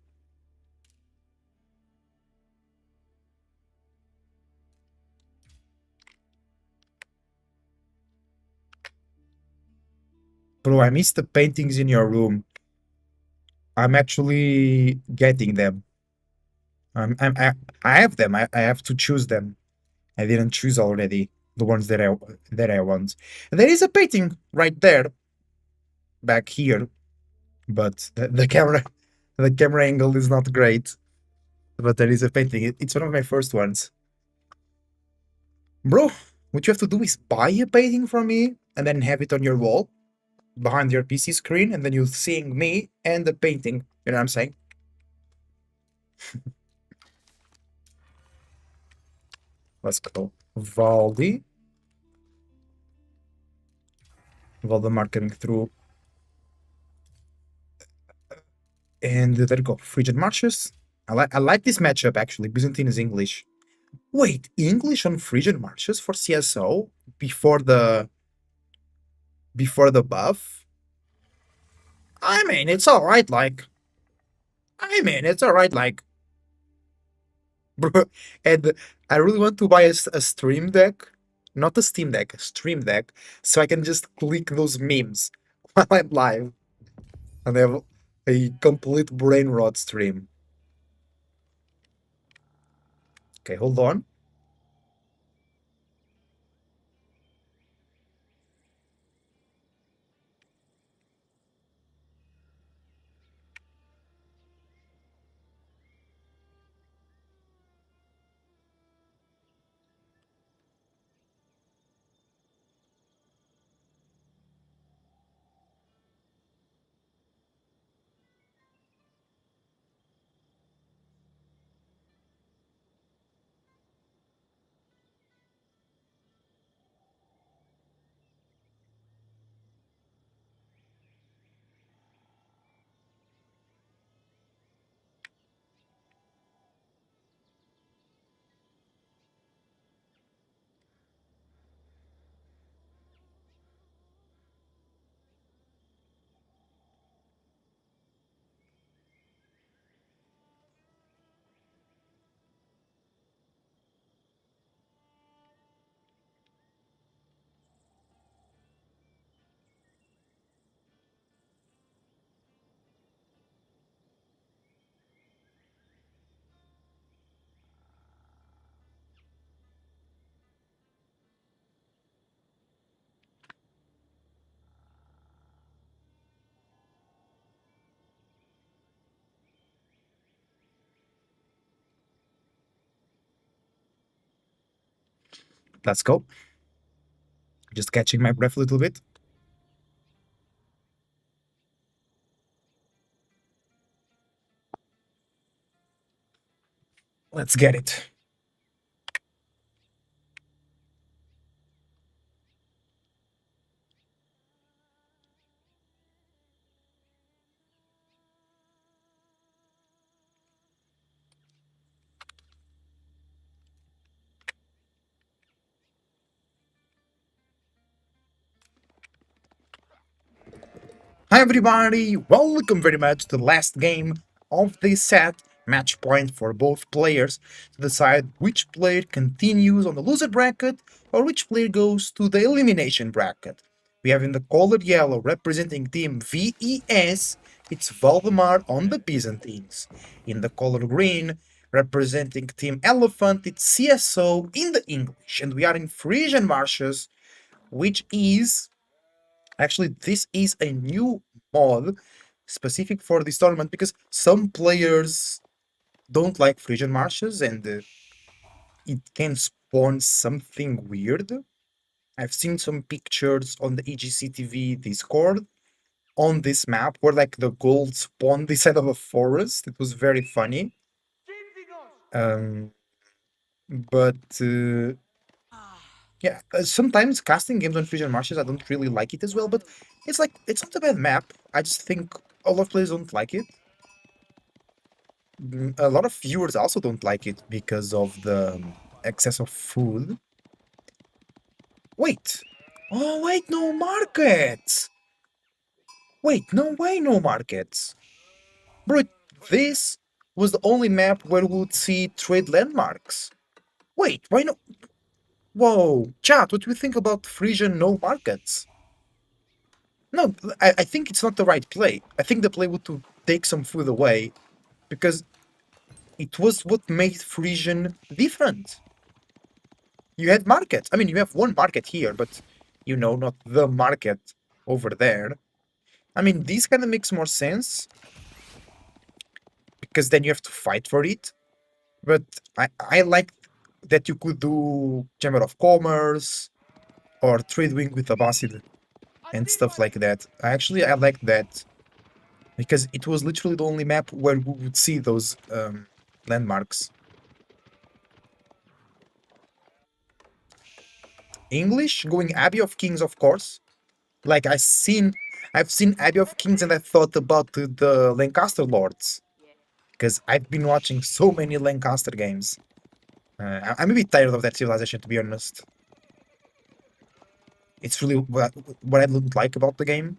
Bro, I missed the paintings in your room. I'm actually getting them. I have them. I have to choose them. I didn't choose already the ones that I want. There is a painting right there, back here, but the camera angle is not great. But there is a painting. It's one of my first ones. Bro, what you have to do is buy a painting from me and then have it on your wall behind your PC screen, and then you're seeing me and the painting. You know what I'm saying? Let's go. Valdi. Valdemar coming through. And there you go. Frigid Marches. I like this matchup actually. Byzantine is English. Wait, English on Frigid Marches for CSO before the buff? I mean, it's alright, it's alright, bro. And I really want to buy a stream deck, not a Steam Deck, a stream deck, so I can just click those memes while I'm live and have a complete brain rot stream. Okay, hold on. Let's go. Just catching my breath a little bit. Let's get it. Hi everybody, welcome very much to the last game of this set, match point for both players to decide which player continues on the loser bracket or which player goes to the elimination bracket. We have in the colored yellow representing team VES, it's Valdemar on the Byzantines. In the color green representing team Elephant, it's CSO in the English. And we are in Frisian Marshes, which is actually, this is a new mod specific for this tournament because some players don't like Frisian marshes and it can spawn something weird. I've seen some pictures on the EGC TV Discord on this map where like the gold spawned inside of a forest. It was very funny. Um, but yeah, sometimes casting games on Frisian Marshes, I don't really like it as well, but it's like, it's not a bad map. I just think a lot of players don't like it. A lot of viewers also don't like it because of the excess of food. Wait! Oh, wait, no markets! Wait, no way, no markets! Bro, this was the only map where we would see trade landmarks. Wait, why no? Whoa, chat, what do you think about Frisian no markets? No, I think it's not the right play. I think the play would to take some food away because it was what made Frisian different. You had markets. I mean, you have one market here, but you know, not the market over there. I mean, this kind of makes more sense because then you have to fight for it. But I like that you could do Chamber of Commerce or Trade Wing with Abbasid and stuff like that. I like that because it was literally the only map where we would see those landmarks. English going Abbey of Kings, of course. Like I've seen Abbey of Kings and I thought about the Lancaster Lords because I've been watching so many Lancaster games. I'm a bit tired of that civilization, to be honest. It's really what I don't like about the game,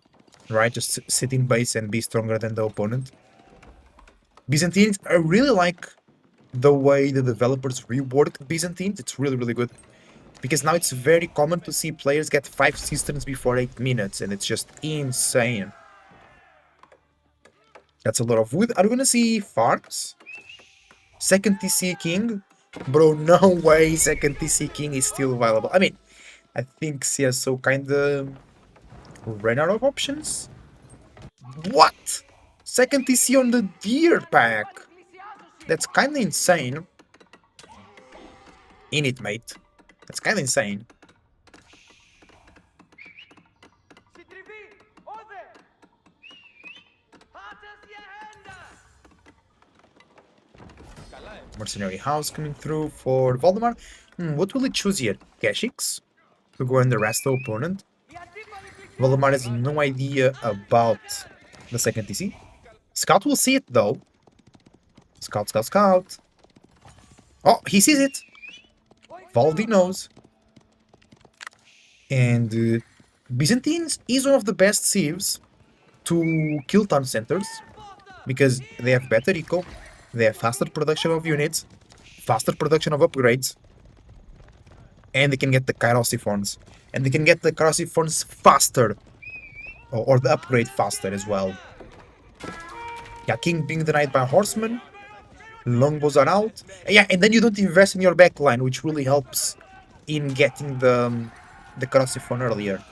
right? Just sit in base and be stronger than the opponent. Byzantines, I really like the way the developers reworked Byzantines. It's really, really good. Because now it's very common to see players get 5 cisterns before 8 minutes, and it's just insane. That's a lot of wood. Are we gonna see farms? Second TC King? Bro, no way second TC King is still available. I mean, I think CSO kinda ran out of options. What? Second TC on the deer pack? That's kinda insane. In it, mate. That's kinda insane. Mercenary house coming through for Voldemar. What will he choose here? Keshix? To go and arrest the opponent? Voldemar has no idea about the second TC. Scout will see it though. Scout, scout, scout. Oh, he sees it. Valdi knows. And Byzantines is one of the best civs to kill town centers because they have better eco, they have faster production of units, faster production of upgrades, and they can get the Kairos and they can get the Kairos faster, or the upgrade faster as well. Yeah, King being denied by Horseman, longbows are out, yeah, and then you don't invest in your backline, which really helps in getting the Kairos earlier.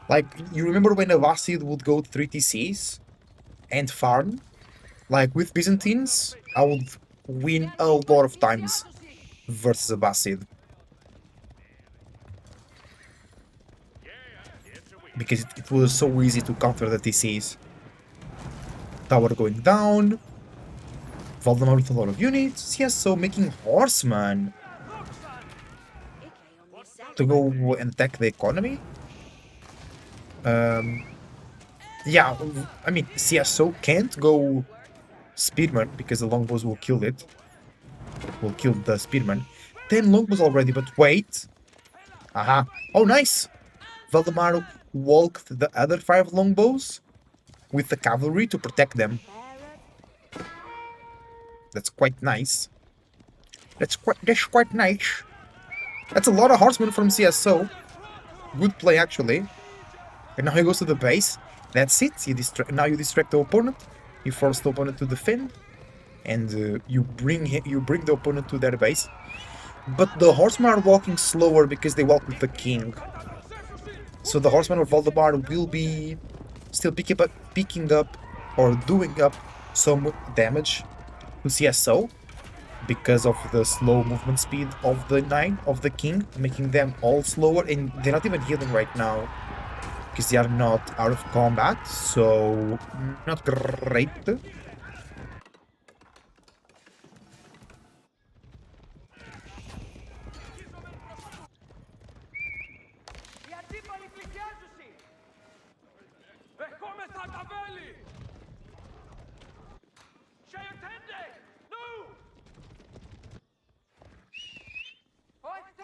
Like, you remember when Abbasid would go 3 TCs and farm? Like, with Byzantines, I would win a lot of times versus Abbasid. because it was so easy to counter the TCs. Tower going down. Valdemar with a lot of units. Yes, so making horsemen to go and attack the economy. Yeah, I mean, CSO can't go spearman because the longbows will kill it. Will kill the spearman. 10 longbows already, but wait. Aha. Oh, nice. Valdemar walked the other 5 longbows with the cavalry to protect them. That's quite nice. That's quite nice. That's a lot of horsemen from CSO. Good play, actually. And now he goes to the base. That's it. Now you distract the opponent. You force the opponent to defend, and you bring the opponent to their base. But the horsemen are walking slower because they walk with the king. So the horsemen of Valdemar will be still picking up or doing up some damage to CSO because of the slow movement speed of the king, making them all slower, and they're not even healing right now because they are not out of combat, so not great.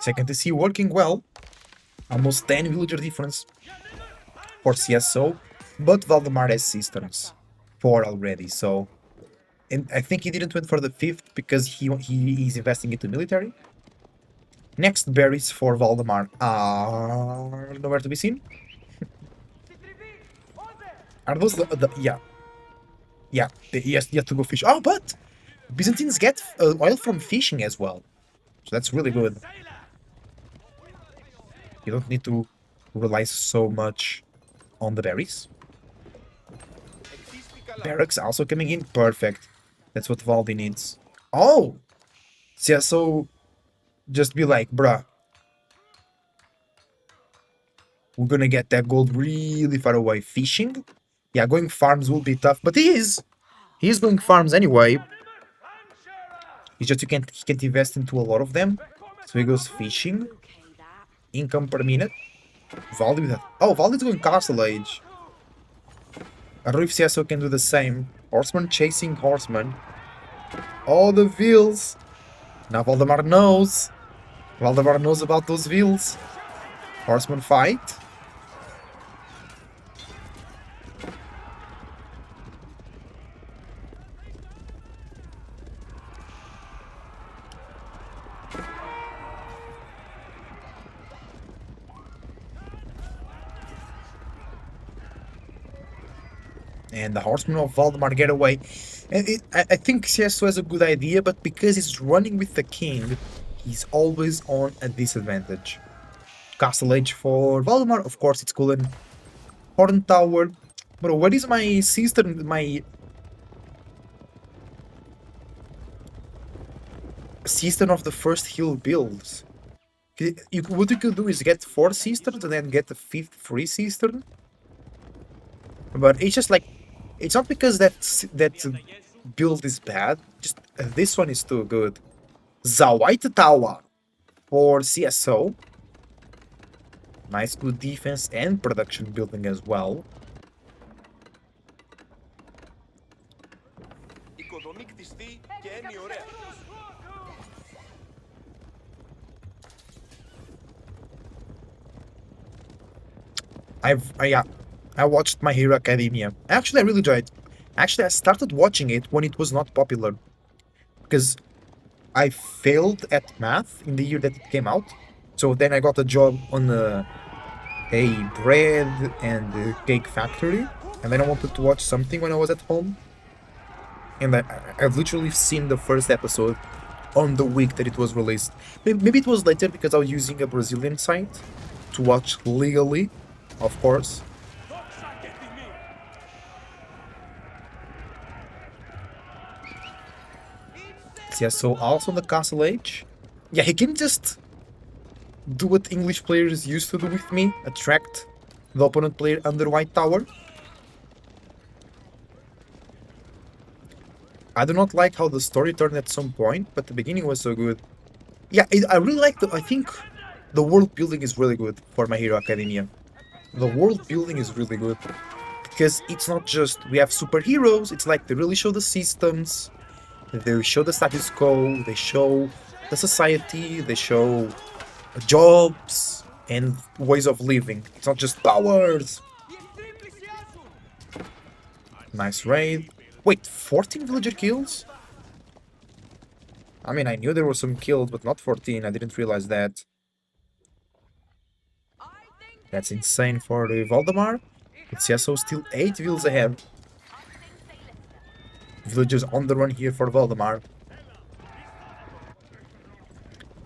Second TC working well. Almost 10 villager difference for CSO, but Valdemar has cisterns. 4 already, so... And I think he didn't went for the 5th because he is investing into military. Next berries for Valdemar are nowhere to be seen. Are those the yeah. Yeah, he has to go fish. Oh, but Byzantines get oil from fishing as well. So that's really good. You don't need to rely so much on the berries. Barracks also coming in. Perfect. That's what Valdi needs. Oh! Yeah, so just be like, bruh. We're gonna get that gold really far away. Fishing? Yeah, going farms will be tough, but he is. He is going farms anyway. It's just he can't invest into a lot of them. So he goes fishing. Income per minute. Valdi with that. Oh, Valdi's going Castle Age. I don't know if CSO can do the same. Horseman chasing horseman. Oh, the wheels. Now Valdemar knows. Valdemar knows about those wheels. Horseman fight. And the horsemen of Valdemar get away. And I think CSO has a good idea, but because he's running with the king, he's always on a disadvantage. Castle Age for Valdemar, of course it's cool. And Horn Tower. Bro, what is my sister, my sister of the first hill builds? What you could do is get 4 cisterns and then get the 5th free cistern. But it's just like, it's not because that build is bad, just this one is too good. The White Tower for CSO. Nice, good defense and production building as well. I watched My Hero Academia. Actually, I really enjoyed it. Actually, I started watching it when it was not popular. Because I failed at math in the year that it came out. So then I got a job on a bread and cake factory. And then I wanted to watch something when I was at home. And I've literally seen the first episode on the week that it was released. Maybe it was later because I was using a Brazilian site to watch legally, of course. Yeah, so also the Castle Age. Yeah, he can just do what English players used to do with me, attract the opponent player under white tower. I do not like how the story turned at some point, but the beginning was so good. Yeah, I really like I think the world building is really good for My Hero Academia. The world building is really good because it's not just we have superheroes, it's like they really show the systems, they show the status quo, they show the society, they show jobs and ways of living. It's not just powers. Nice raid. Wait, 14 villager kills? I mean, I knew there were some killed, but not 14. I didn't realize that. That's insane for Valdemar. It's also still 8 vills ahead. Villagers on the run here for Valdemar.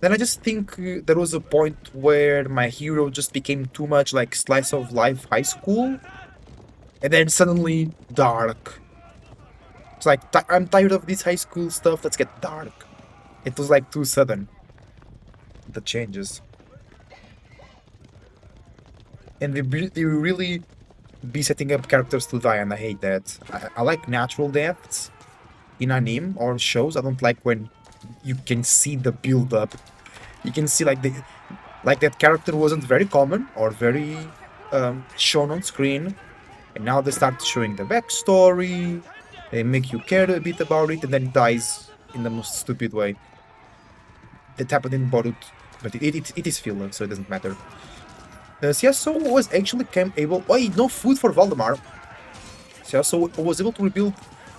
Then I just think there was a point where my hero just became too much like slice of life high school. And then suddenly dark. It's like, I'm tired of this high school stuff, let's get dark. It was like too sudden. The changes. And they really be setting up characters to die, and I hate that. I like natural deaths in anime or shows. I don't like when you can see the build up. You can see like that character wasn't very common or very shown on screen, and now they start showing the backstory. They make you care a bit about it, and then it dies in the most stupid way. That happened in Boruto, but it is filler, so it doesn't matter. CSO was actually able... Wait, no food for Valdemar. CSO was able to rebuild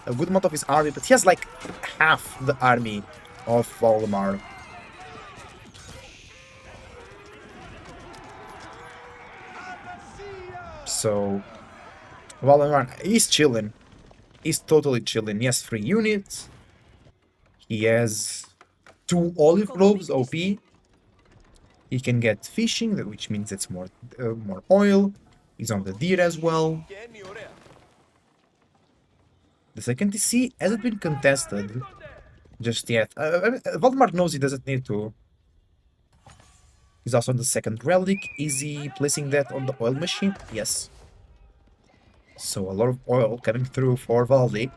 a good amount of his army, but he has like half the army of Valdemar. So, Valdemar, he's chilling. He's totally chilling. He has 3 units. He has 2 olive groves, OP. He can get fishing, which means it's more oil. He's on the deer as well. The second TC hasn't been contested just yet. Valdemar knows he doesn't need to. He's also on the second relic. Is he placing that on the oil machine? Yes. So a lot of oil coming through for Valdi.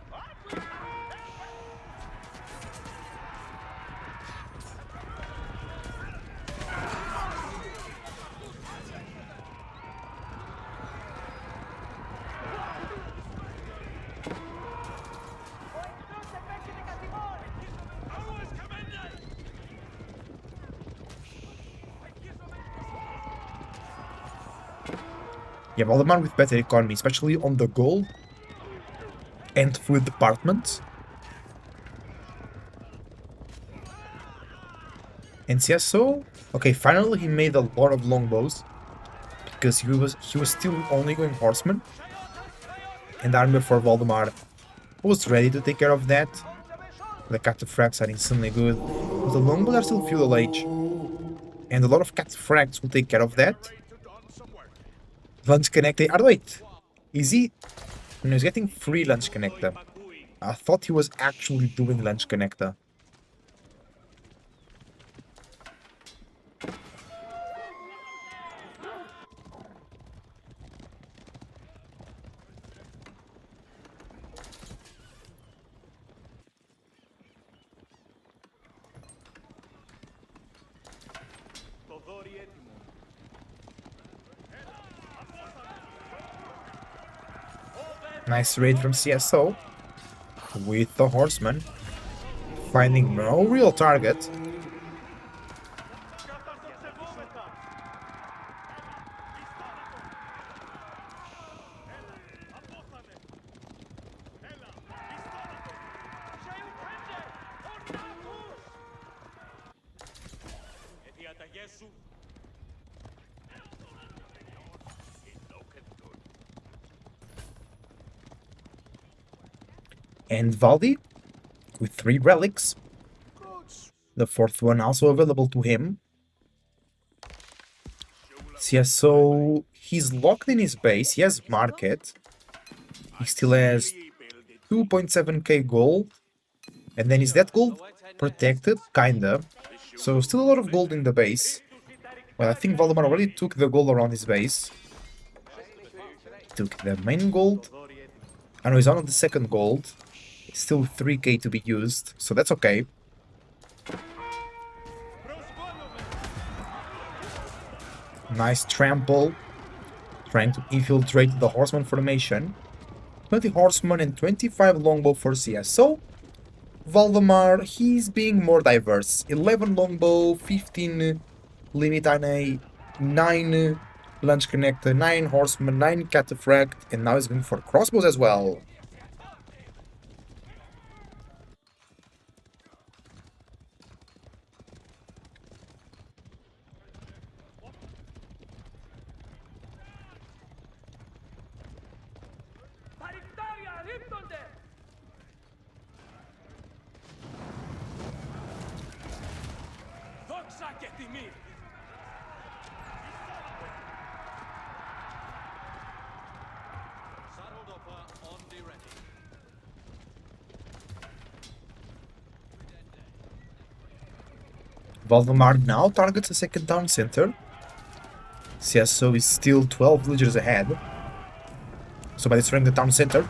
Yeah, Valdemar with better economy, especially on the gold and food department. And CSO, okay, finally he made a lot of longbows because he was still only going horsemen, and the army for Valdemar was ready to take care of that. The cataphracts are insanely good, but the longbows are still feudal age, and a lot of cataphracts will take care of that. Lunch connector. Wait, is he? No, he's getting free lunch connector. I thought he was actually doing lunch connector. Nice raid from CSO with the horseman, finding no real target. And Valdi with 3 relics. The 4th one also available to him. So he's locked in his base. He has market. He still has 2.7k gold. And then is that gold protected? Kinda. So still a lot of gold in the base. Well, I think Valdemar already took the gold around his base. took the main gold. I know he's on the second gold. Still 3k to be used, so that's okay. Nice trample. Trying to infiltrate the horseman formation. 20 horsemen and 25 longbow for CSO. Valdemar, he's being more diverse. 11 longbow, 15 limit NA, 9 lunge connector, 9 horsemen, 9 cataphract, and now he's going for crossbows as well. Valdemar now targets the second town center. CSO is still 12 villagers ahead. So by destroying the town center,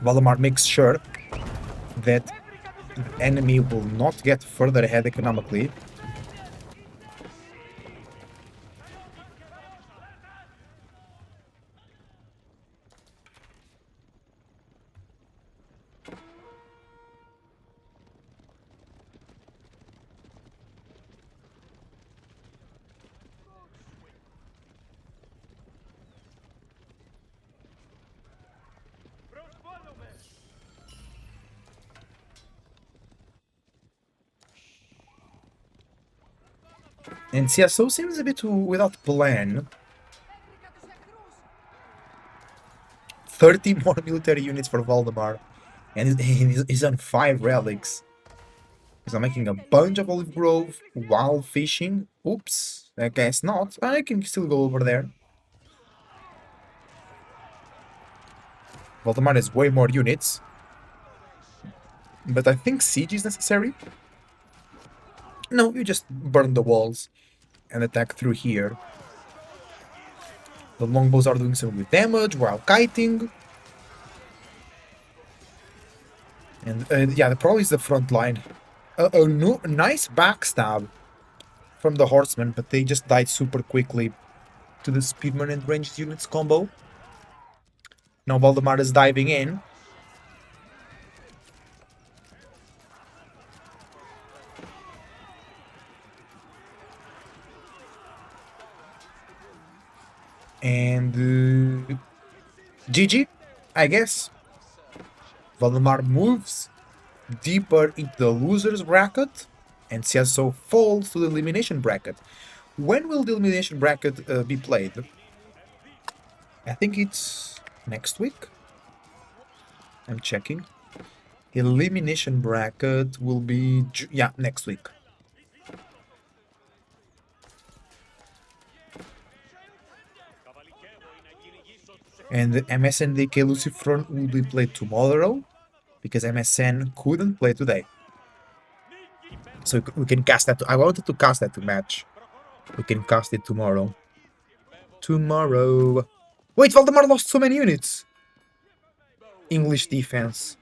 Valdemar makes sure that the enemy will not get further ahead economically. And CSO seems a bit without plan. 30 more military units for Valdemar. And he's on 5 relics. He's making a bunch of olive grove while fishing. Oops, I guess not. I can still go over there. Valdemar has way more units. But I think siege is necessary. No, you just burn the walls and attack through here. The longbows are doing some good damage while kiting. And yeah, the problem is the front line. A nice backstab from the horsemen, but they just died super quickly to the speedman and ranged units combo. Now Valdemar is diving in. And GG, I guess. Valdemar moves deeper into the losers bracket, and CSO falls to the elimination bracket. When will the elimination bracket be played? I think it's next week. I'm checking. Elimination bracket will be next week. And the MSNDK Lucifer will be played tomorrow, because MSN couldn't play today. So we can cast that. I wanted to cast that to match. We can cast it tomorrow. Tomorrow. Wait, Valdemar lost so many units. English defense.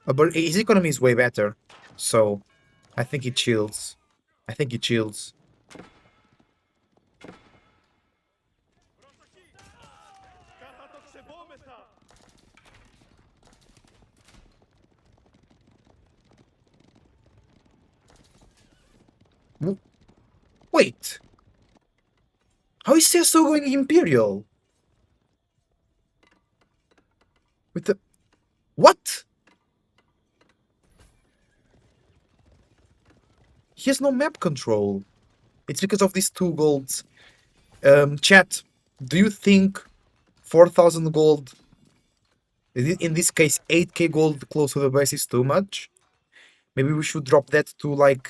But his economy is way better. So I think he chills. I think he chills. Wait. How is CSO going Imperial? With the... What? He has no map control. It's because of these 2 golds. Chat, do you think 4,000 gold, in this case 8k gold close to the base, is too much? Maybe we should drop that to like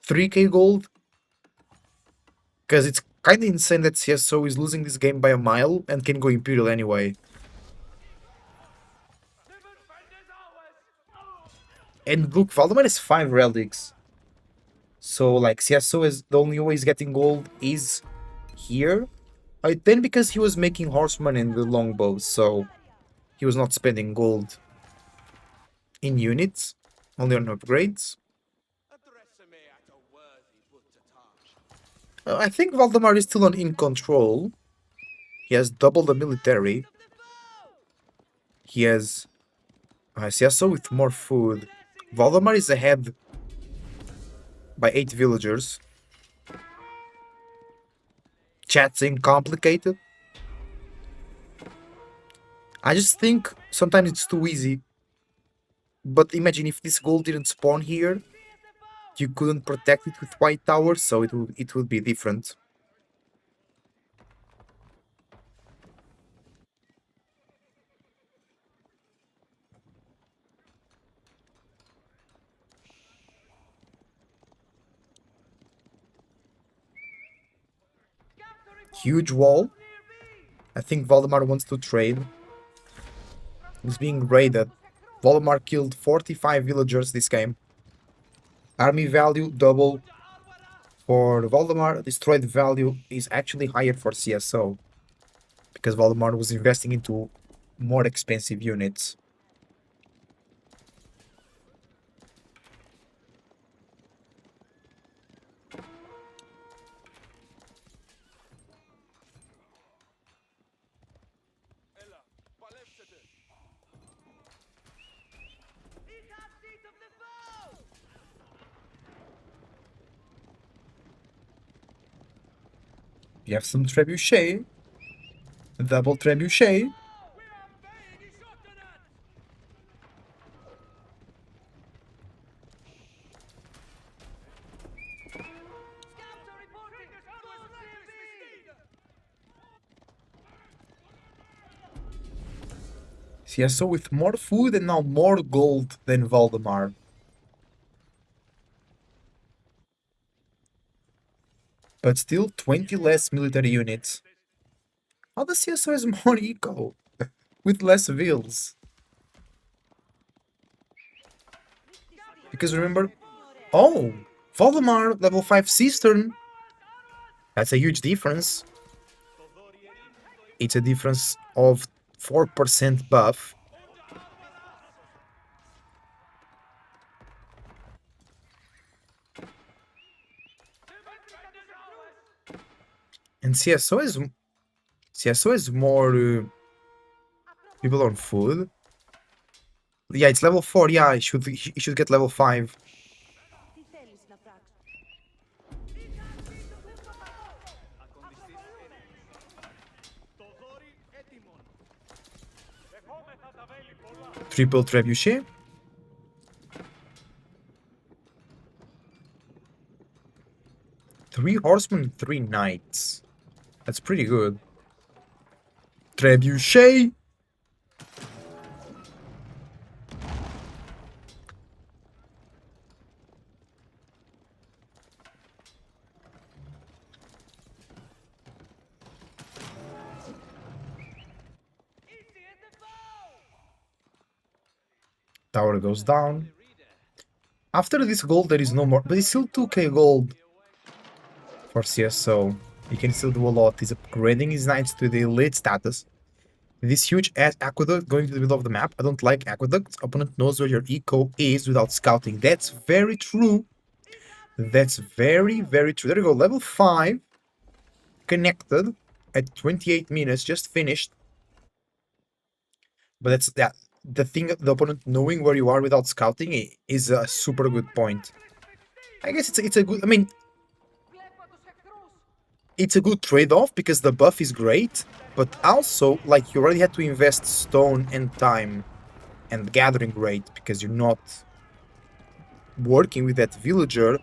3k gold? Because it's kind of insane that CSO is losing this game by a mile and can go Imperial anyway. And look, Valdemar has 5 relics. So like CSO is the only way he's getting gold is here. Then because he was making horsemen and the longbows, so he was not spending gold in units, only on upgrades. I think Valdemar is still in control. He has double the military. He has CSO with more food. Valdemar is ahead by 8 villagers. Chat seem complicated. I just think sometimes it's too easy. But imagine if this gold didn't spawn here, you couldn't protect it with white towers, so it would be different. Huge wall. I think Valdemar wants to trade. He's being raided. Valdemar killed 45 villagers this game. Army value double for Valdemar. Destroyed value is actually higher for CSO. Because Valdemar was investing into more expensive units. We have some trebuchet. Double trebuchet. CSO with more food and now more gold than Valdemar. But still 20 less military units. How the CSO is more eco? With less vills. Because remember... Oh! Valdemar, level 5 Cistern. That's a huge difference. It's a difference of 4% buff. And CSO is more people on food. Yeah, it's level 4. Yeah, he should get level 5. Triple trebuchet. Three horsemen, 3 knights. That's pretty good. Trebuchet. Tower goes down. After this gold, there is no more, but it's still 2k gold for CSO. He can still do a lot. He's upgrading his knights to the elite status. This huge ass aqueduct going to the middle of the map. I don't like aqueducts. Opponent knows where your eco is without scouting. That's very true. That's very, very true. There you go. Level 5. Connected at 28 minutes. Just finished. But that's that. The thing, the opponent knowing where you are without scouting is a super good point. I guess it's a good... I mean... It's a good trade-off because the buff is great, but also, like, you already had to invest stone and time and gathering rate because you're not working with that villager,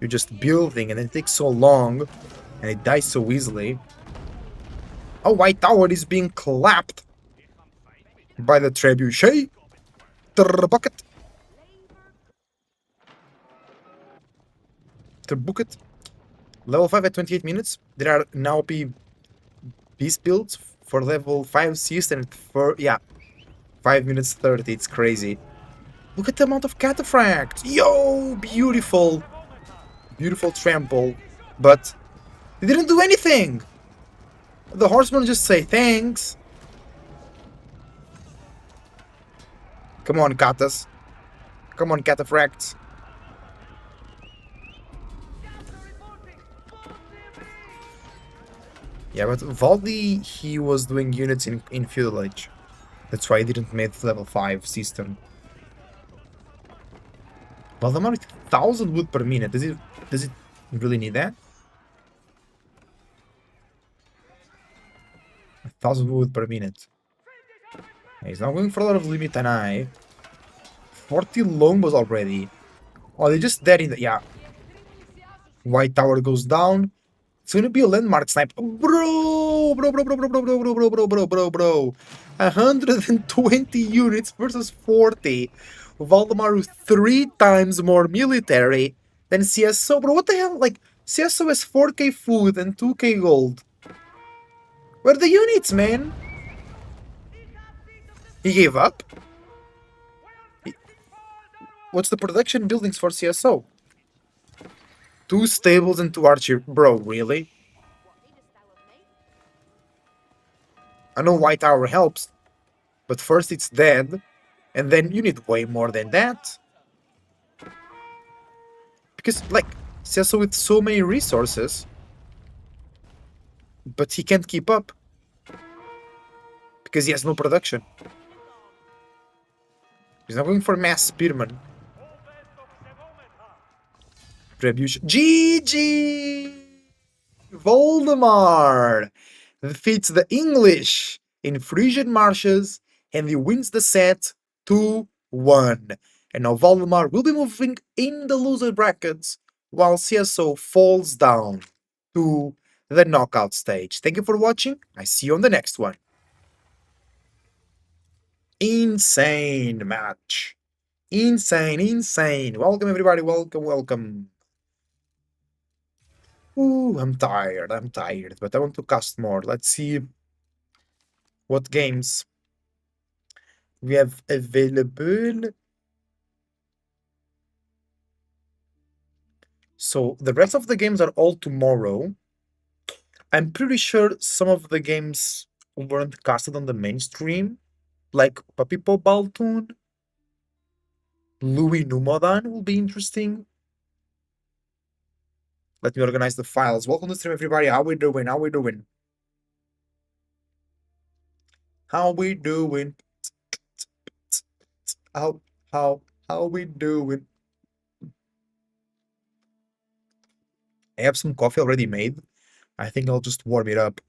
you're just building and it takes so long and it dies so easily. A white tower is being clapped by the trebuchet. Bucket. Bucket. Level 5 at 28 minutes. There are now beast builds for level 5 Cist and for, yeah, 5 minutes 30. It's crazy. Look at the amount of cataphracts. Yo, beautiful. Beautiful trample. But they didn't do anything. The horsemen just say thanks. Come on, Katas. Come on, cataphracts. Yeah, but Valdi, he was doing units in Feudal Age. That's why I didn't make level 5 system. Valdemar with 1000 wood per minute. Does it really need that? 1000 wood per minute. He's not going for a lot of limit and I. 40 longbows already. Oh, they just dead in the... Yeah. White tower goes down. It's gonna be a landmark snipe. Bro. 120 units versus 40. Valdemar with 3 times more military than CSO. Bro, what the hell? Like, CSO has 4k food and 2k gold. Where are the units, man? He gave up? What's the production buildings for CSO? 2 stables and 2 archer. Bro, really? I know White Tower helps, but first it's dead, and then you need way more than that. Because, like, CSO with so many resources, but he can't keep up. Because he has no production. He's not going for mass spearman. Retribution. GG! Voldemar defeats the English in Frisian marshes and he wins the set 2-1. And now Voldemar will be moving in the loser brackets while CSO falls down to the knockout stage. Thank you for watching. I see you on the next one. Insane match. Insane. Welcome everybody, welcome. Ooh, I'm tired, but I want to cast more. Let's see what games we have available. So the rest of the games are all tomorrow. I'm pretty sure some of the games weren't casted on the mainstream, like Papipo Baltoon, Louis Numodan will be interesting. Let me organize the files. Welcome to the stream, everybody. How we doing? How we doing? How we doing? How how we doing? I have some coffee already made. I think I'll just warm it up.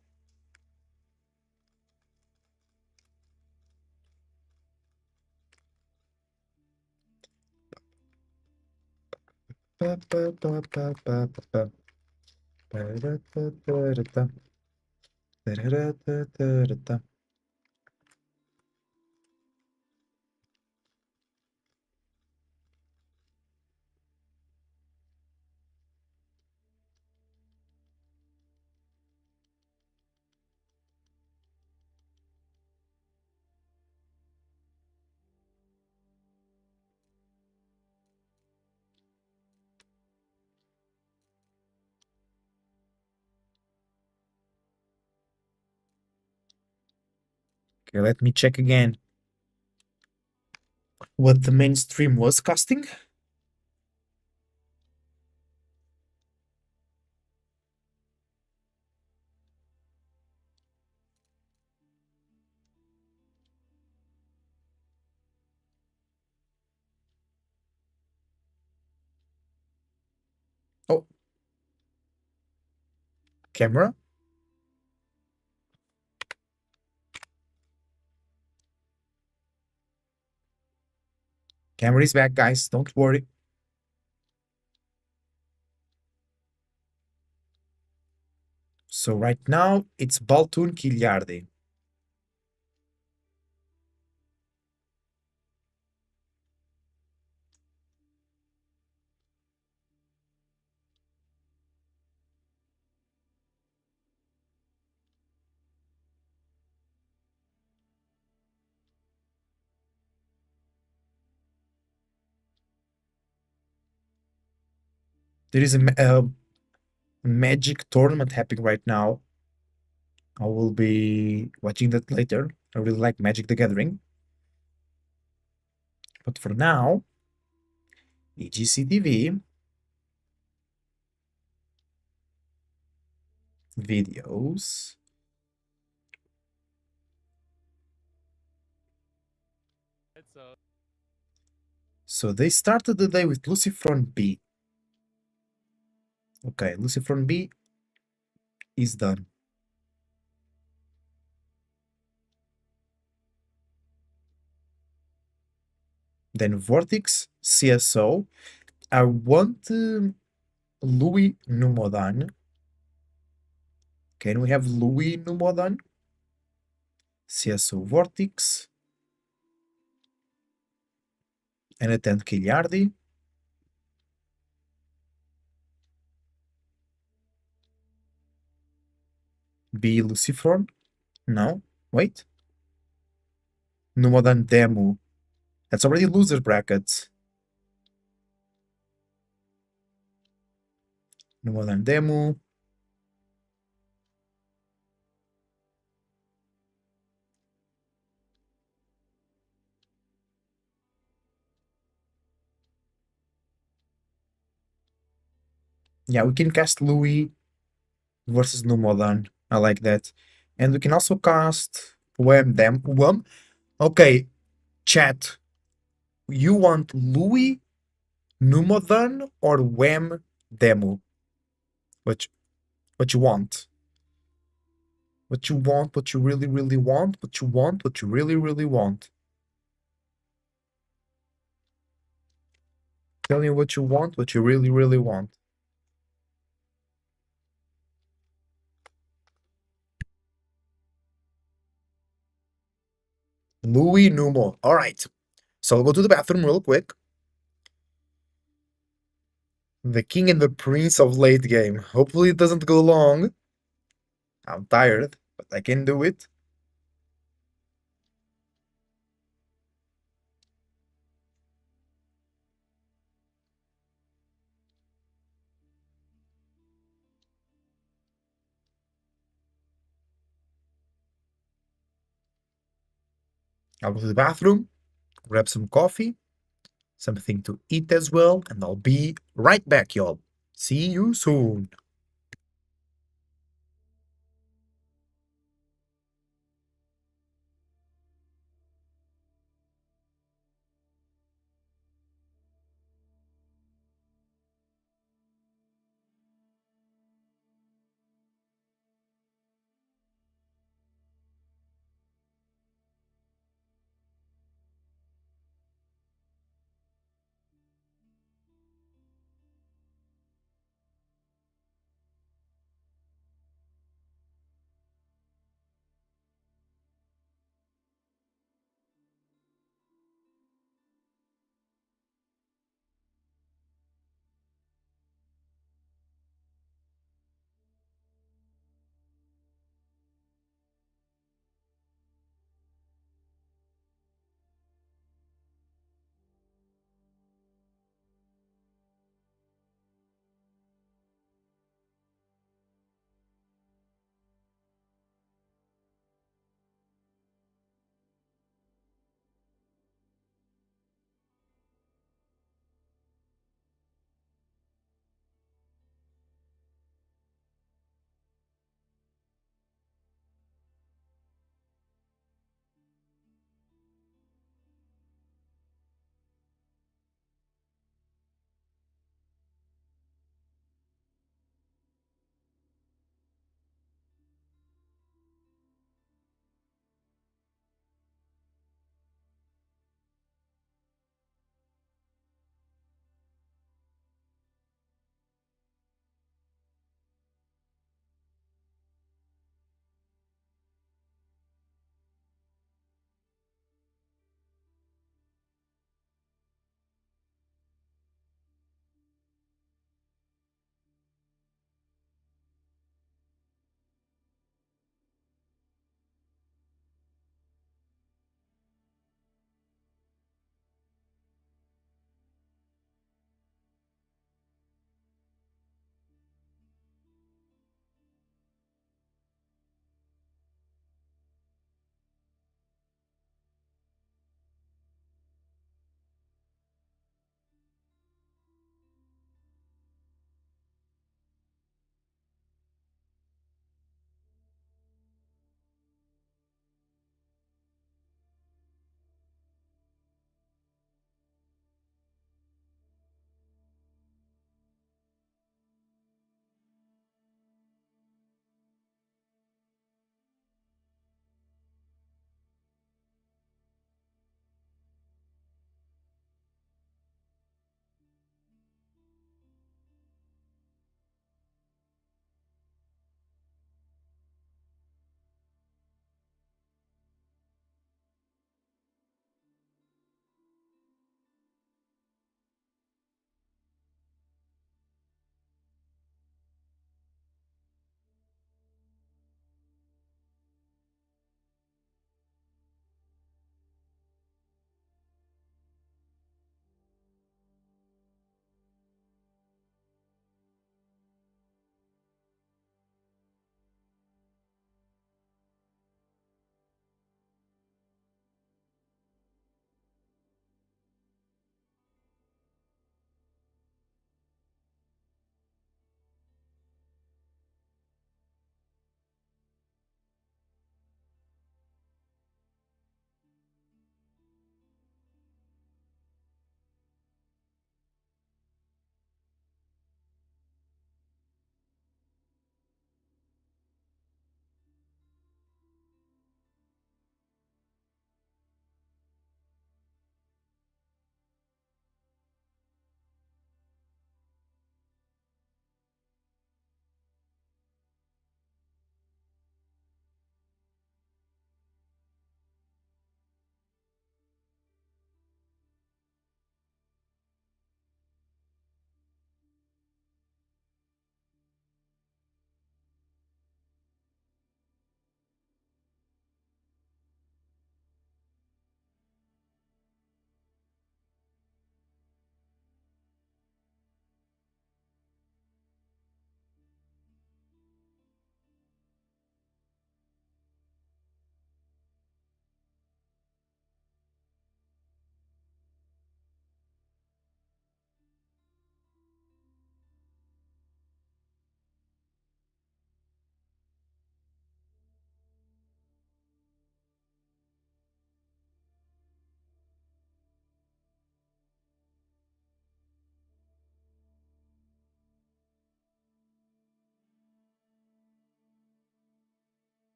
Okay, let me check again what the mainstream was casting. Oh, camera. Camera is back, guys. Don't worry. So right now it's Baltoon Kiliardi. There is a magic tournament happening right now. I will be watching that later. I really like Magic the Gathering. But for now, EGC TV, videos. So they started the day with Lucifron B. Okay, Lucifron B is done. Then Vortex CSO. I want Louis Numodan. Can we have Louis Numodan? CSO Vortex. And attend Kiliardi. B Lucifron. No, wait. Numodan Demo. That's already loser brackets. Numodan Demo. Yeah, we can cast Louis versus Numodan. I like that. And we can also cast Wham Dem. Wham. Okay, chat. You want Louis, Numodan, or Wham Demo? What what you want? What you want? What you really really want? What you want? What you really really want? Tell me what you want. What you really really want. Louis Numo. All right. So I'll go to the bathroom real quick. The king and the prince of late game. Hopefully it doesn't go long. I'm tired, but I can do it. I'll go to the bathroom, grab some coffee, something to eat as well, and I'll be right back, y'all. See you soon.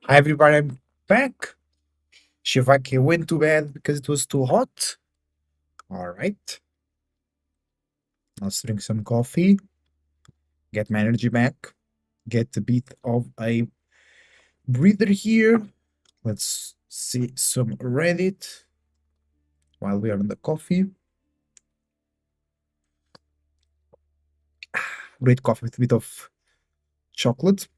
Hi everybody, I'm back. Shivaki went to bed because it was too hot. All right, let's drink some coffee, get my energy back, get a bit of a breather here. Let's see some Reddit while we are on the coffee. Great coffee with a bit of chocolate.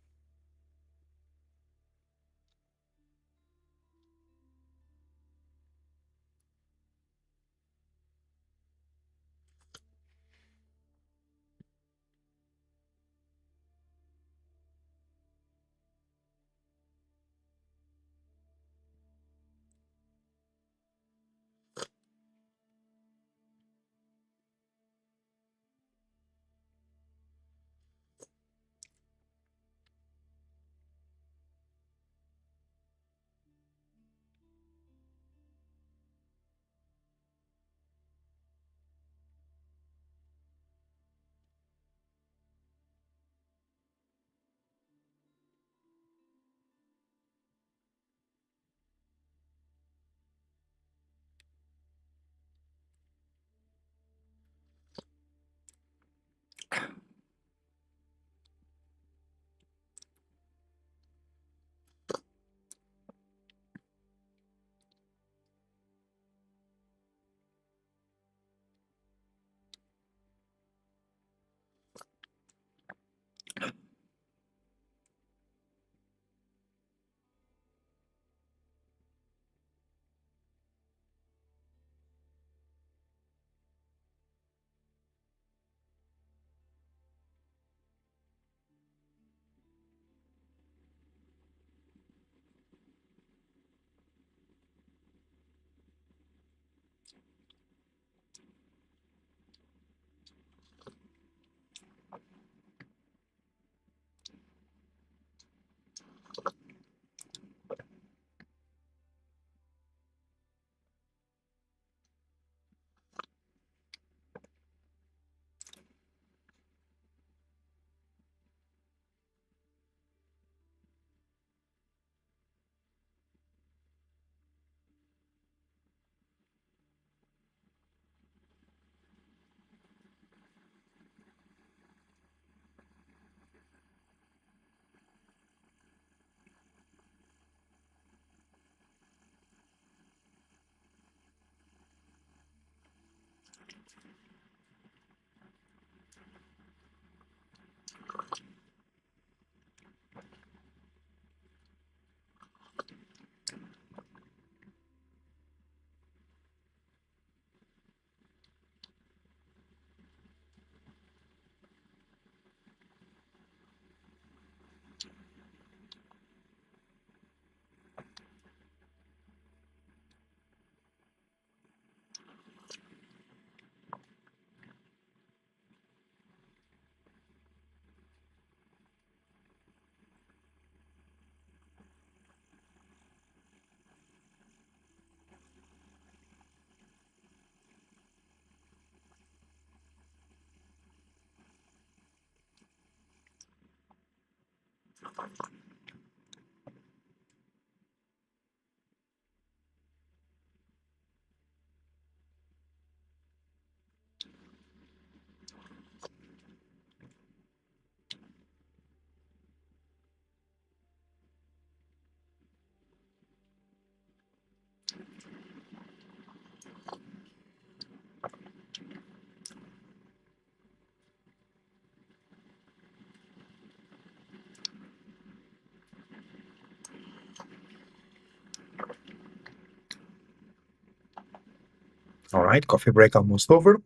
All right, coffee break almost over.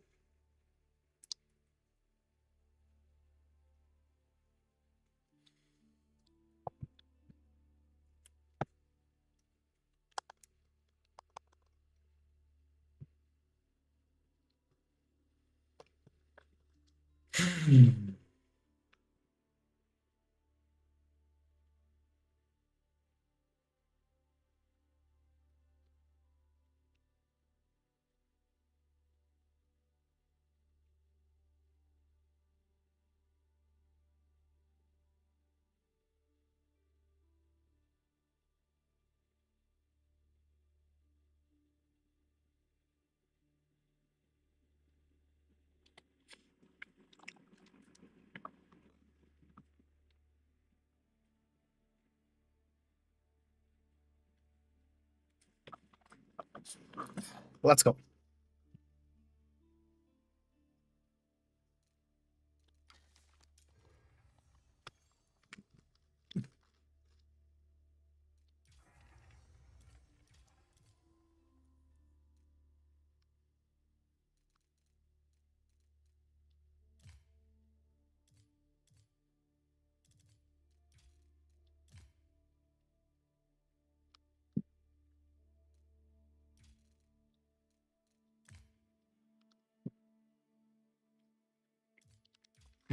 Let's go.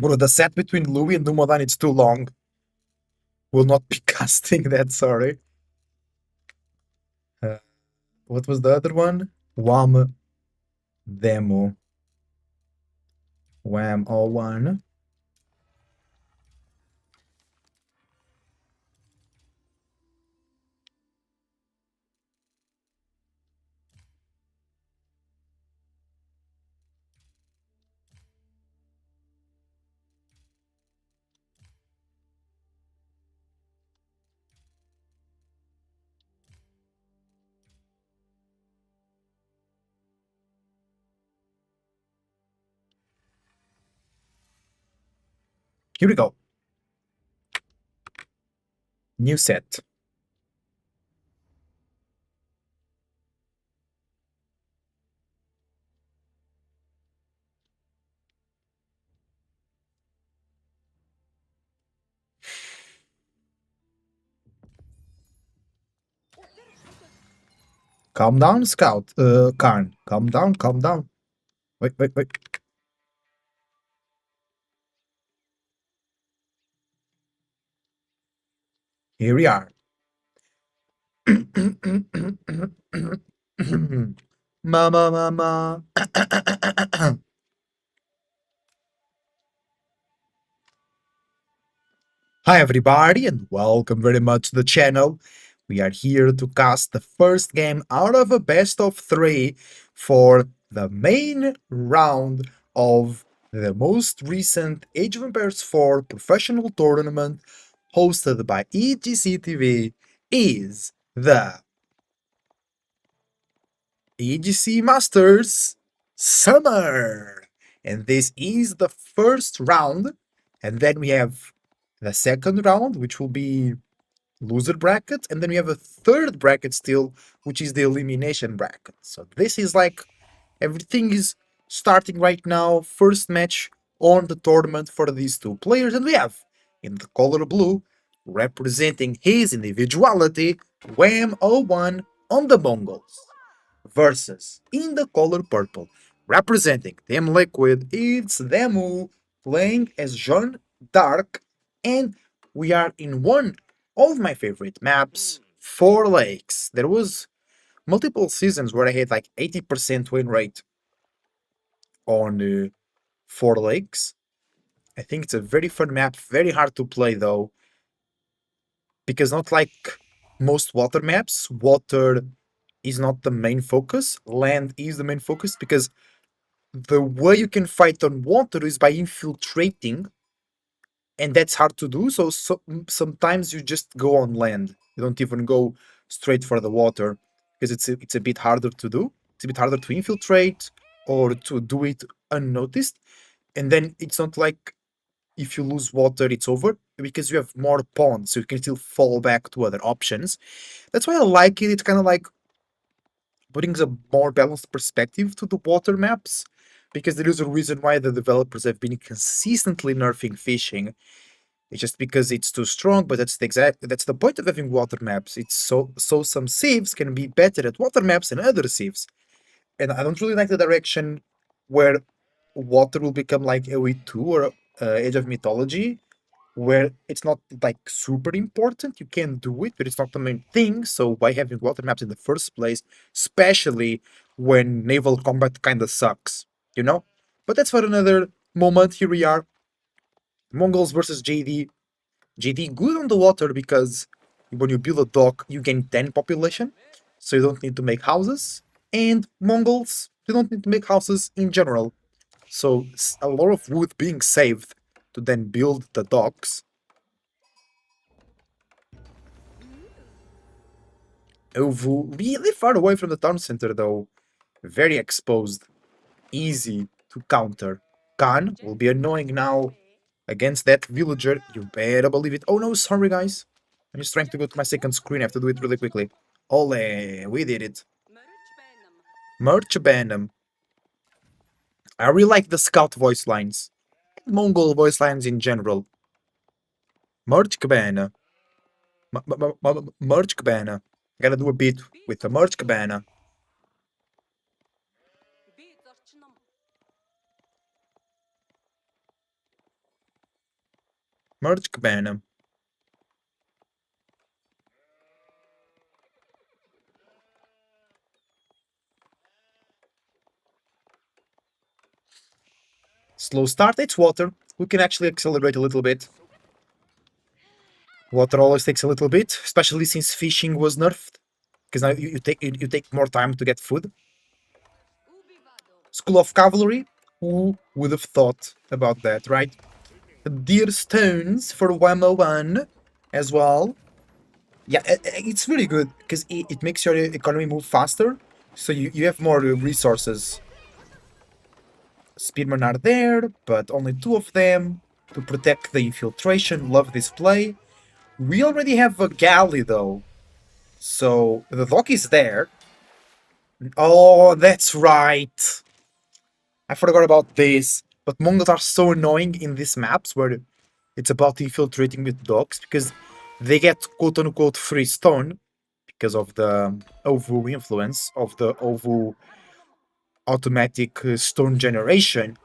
Bro, the set between Louis and Dumoulin, it's too long. Will not be casting that, sorry. Uh, what was the other one? Wham Demo. Wham O1. Here we go. New set. Calm down, Scout. Karn. Calm down, calm down. Wait, wait, wait. Here we are. Mama, mama. Hi, everybody, and welcome very much to the channel. We are here to cast the first game out of a best of three for the main round of the most recent Age of Empires 4 professional tournament hosted by EGC TV is the EGC Masters Summer. And this is the first round. And then we have the second round, which will be loser bracket. And then we have a third bracket still, which is the elimination bracket. So this is like everything is starting right now. First match on the tournament for these two players. And we have in the color blue, representing his individuality, Wham O1 on the Mongols versus in the color purple, representing Team Liquid, it's Demu playing as Jean Dark, and we are in one of my favorite maps, Four Lakes. There was multiple seasons where I had like 80% win rate on Four Lakes. I think it's a very fun map, very hard to play though, because not like most water maps, water is not the main focus, land is the main focus because the way you can fight on water is by infiltrating, and that's hard to do. So sometimes you just go on land. You don't even go straight for the water because it's a bit harder to do. It's a bit harder to infiltrate or to do it unnoticed. And then it's not like if you lose water, it's over because you have more pawns, so you can still fall back to other options. That's why I like it. It's kind of like brings a more balanced perspective to the water maps because there is a reason why the developers have been consistently nerfing fishing. It's just because it's too strong, but that's the point of having water maps. It's so some civs can be better at water maps than other civs. And I don't really like the direction where water will become like AoE2 or Age of Mythology, where it's not like super important. You can do it, but it's not the main thing. So why having water maps in the first place, especially when naval combat kind of sucks, you know? But that's for another moment. Here we are, Mongols versus JD. JD good on the water because when you build a dock, you gain 10 population, so you don't need to make houses. And Mongols, you don't need to make houses in general. So a lot of wood being saved to then build the docks. Ovu, really far away from the town center though. Very exposed. Easy to counter. Khan will be annoying now against that villager. You better believe it. Oh no, sorry guys. I'm just trying to go to my second screen. I have to do it really quickly. Ole, we did it. Merch Banam. I really like the scout voice lines. Mongol voice lines in general. Merch Cabana. Merch Cabana. I gotta do a bit with the Merch Cabana. Merch Cabana. Slow start, it's water. We can actually accelerate a little bit. Water always takes a little bit, especially since fishing was nerfed. Because now you take more time to get food. School of Cavalry? Who would have thought about that, right? Deer Stones for 101 as well. Yeah, it's really good because it makes your economy move faster. So you have more resources. Spearmen are there, but only 2 of them to protect the infiltration. Love this play. We already have a galley though. So the dock is there. Oh, that's right. I forgot about this. But Mongols are so annoying in these maps where it's about infiltrating with docks because they get quote-unquote free stone because of the OVU influence of the OVU automatic stone generation.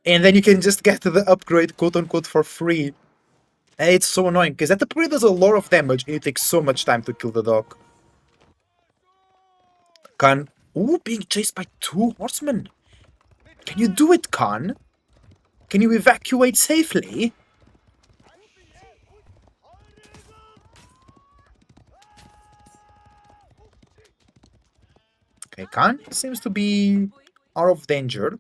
And then you can just get the upgrade quote-unquote for free. And it's so annoying because that upgrade does a lot of damage and it takes so much time to kill the dog. Khan. Ooh, being chased by 2 horsemen. Can you do it, Khan? Can you evacuate safely? Okay, Khan seems to be out of danger.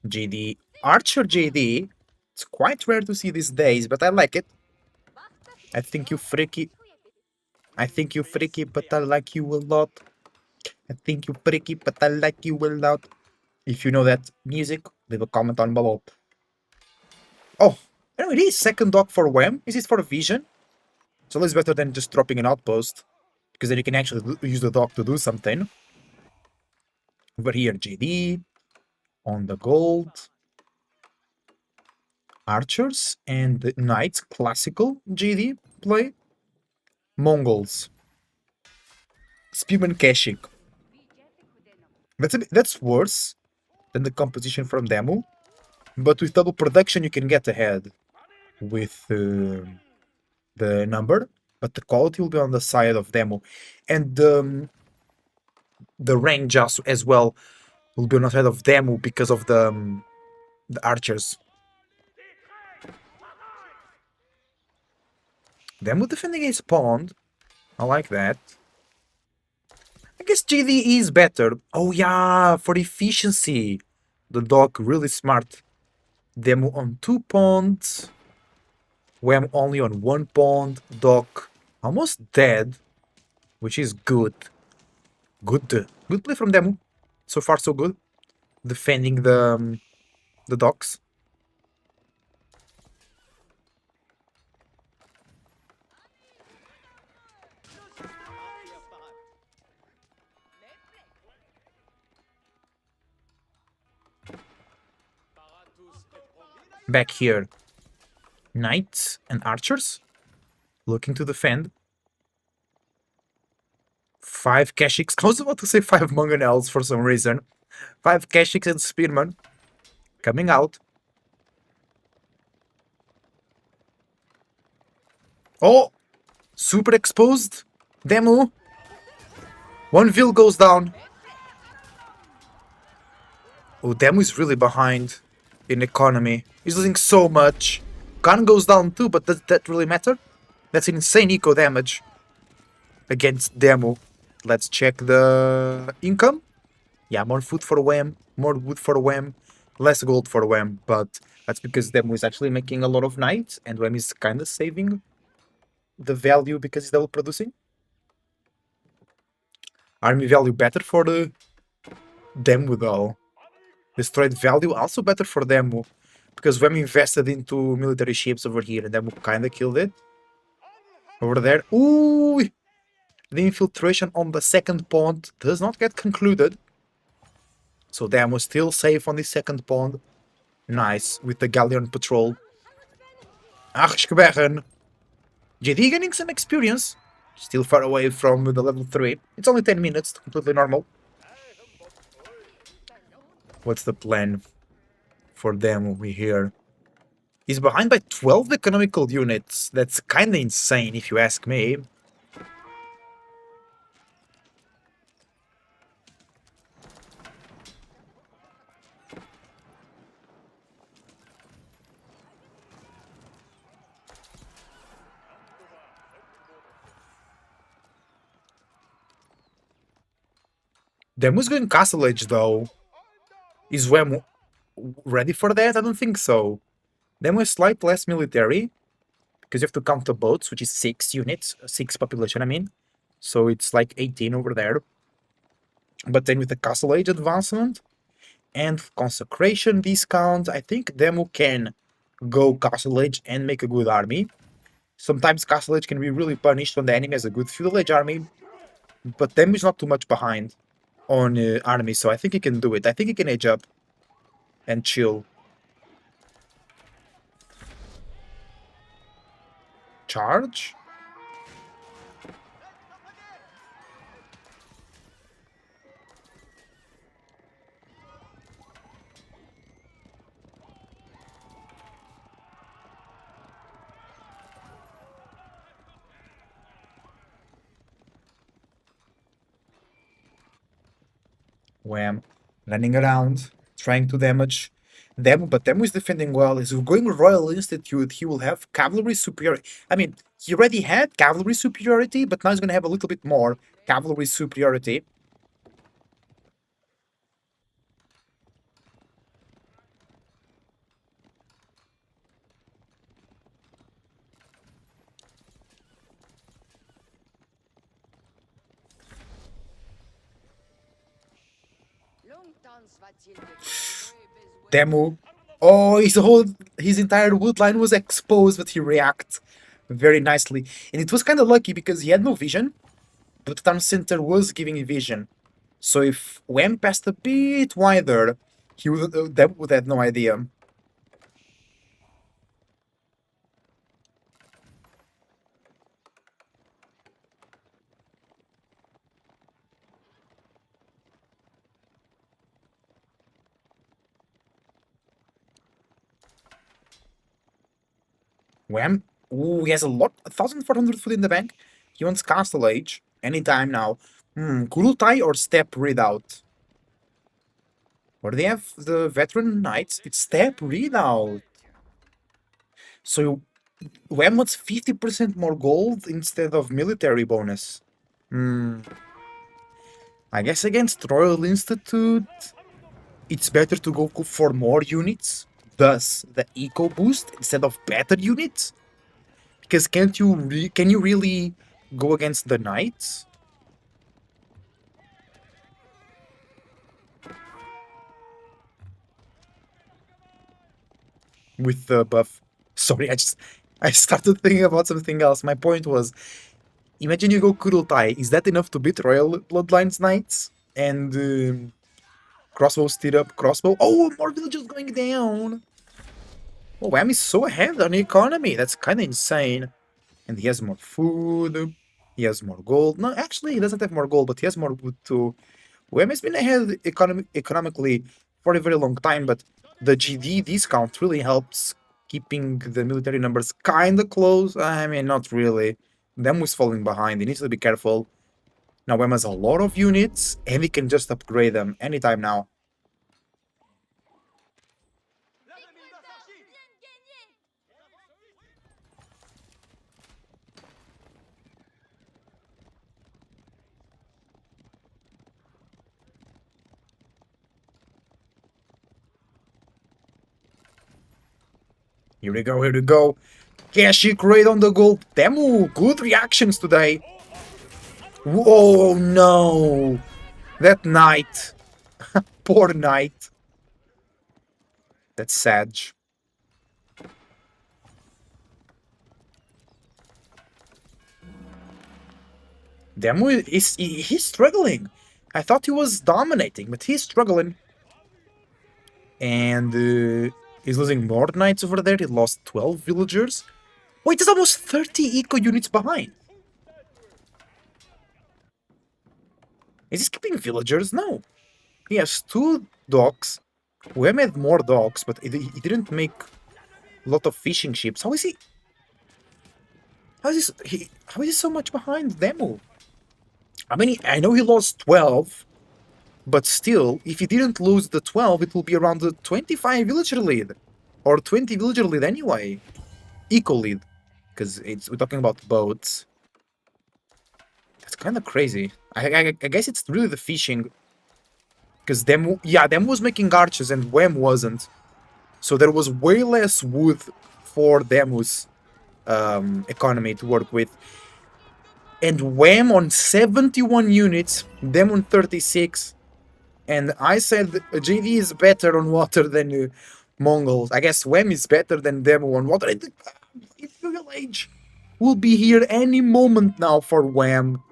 JD. Archer JD. It's quite rare to see these days, but I like it. I think you freaky. I think you freaky, but I like you a lot. I think you freaky, but I like you a lot. If you know that music, leave a comment on below. Oh, no, it is second dock for Wham. Is it for Vision? It's always better than just dropping an outpost, because then you can actually use the dock to do something. Over here, JD, on the gold. Archers and the Knights, classical JD play. Mongols. Spearman Keshik. That's worse than the composition from Demu, but with double production you can get ahead with the number, but the quality will be on the side of Demu, and the range as well will be on the side of Demu because of the archers. Demu defending his pond. I like that. I guess GD is better. Oh yeah, for efficiency. The dog really smart. Demo on 2 ponds. Wham only on 1 pond. Dog almost dead, which is good. Good play from Demo. So far so good. Defending the docks. Back here. Knights and archers. Looking to defend. 5 Kashyyyks. I was about to say 5 Mangonels for some reason. 5 Kashyyyks and Spearman. Coming out. Oh! Super exposed. Demo. 1 Vil goes down. Oh, Demo is really behind in economy. He's losing so much. Khan goes down too, but does that really matter? That's an insane eco damage against Demo. Let's check the income. Yeah, more food for Wham, more wood for Wham, less gold for Wham, but that's because Demo is actually making a lot of knights and Wham is kind of saving the value because it's double producing. Army value better for the demo though. Destroyed value also better for demo. Because when we invested into military ships over here and demo kinda killed it. Over there. Ooh! The infiltration on the second pond does not get concluded. So demo still safe on the second pond. Nice. With the galleon patrol. Achschgebergen. JD gaining some experience. Still far away from the level 3. It's only 10 minutes, completely normal. What's the plan for them over here? He's behind by 12 economical units. That's kinda insane if you ask me. Demu's going Castle Age though. Is Wemu ready for that? I don't think so. Demo is slightly less military, because you have to count the boats, which is 6 units, 6 population, I mean. So it's like 18 over there. But then with the Castle Age advancement and consecration discount, I think Demo can go Castle Age and make a good army. Sometimes Castle Age can be really punished when the enemy has a good Feudal Age army, but Demo is not too much behind on army, so I think he can do it. I think he can age up and chill. Charge? Wham. Running around, trying to damage Demo, but Demo is defending well. He's going Royal Institute, he will have cavalry superiority. I mean, he already had cavalry superiority, but now he's going to have a little bit more cavalry superiority. Demo. Oh, his entire wood line was exposed, but he reacted very nicely. And it was kind of lucky because he had no vision, but the town center was giving him vision. So if Wham passed a bit wider, Demo would have no idea. Wham. Ooh, he has a lot, 1,400 food in the bank. He wants Castle Age anytime now. Kurultai or Step Readout? Or they have the Veteran Knights? It's Step Readout. So Wham wants 50% more gold instead of military bonus. I guess against Royal Institute, it's better to go for more units, thus the eco boost instead of better units. Because can you really go against the knights? With the buff. Sorry, I started thinking about something else. My point was, imagine you go Kurultai. Is that enough to beat Royal Bloodlines Knights? And crossbow steer up crossbow. Oh, more villagers going down. Oh, Wham is so ahead on the economy. That's kind of insane. And he has more food. He has more gold. No, actually, he doesn't have more gold, but he has more wood too. Wham has been ahead economically for a very long time, but the GD discount really helps keeping the military numbers kind of close. I mean, not really. Them was falling behind. He needs to be careful. Now, Wham has a lot of units, and he can just upgrade them anytime now. Here we go, here we go. Cashy crate on the goal. Demu, good reactions today. Oh no! That knight. Poor knight. That's sad. Demu is he's struggling. I thought he was dominating, but he's struggling. And he's losing more knights over there. He lost 12 villagers. Wait, he's almost 30 eco units behind. Is he skipping villagers? No. He has 2 docks. We made more docks, but he didn't make a lot of fishing ships. How is he? How is he so much behind Demo? I mean, I know he lost 12, but still, if he didn't lose the 12, it will be around the 25 villager lead. Or 20 villager lead anyway. Eco lead. Because we're talking about boats. That's kind of crazy. I guess it's really the fishing. Because Dem was making arches and Wem wasn't. So there was way less wood for Demu's economy to work with. And Wem on 71 units, Dem on 36. And I said JD is better on water than Mongols. I guess Wem is better than Demo on water. Village will be here any moment now for Wem.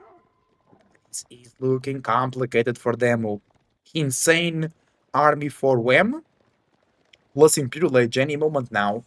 It's looking complicated for Demo. Insane army for Wem. Plus Imperial Age any moment now.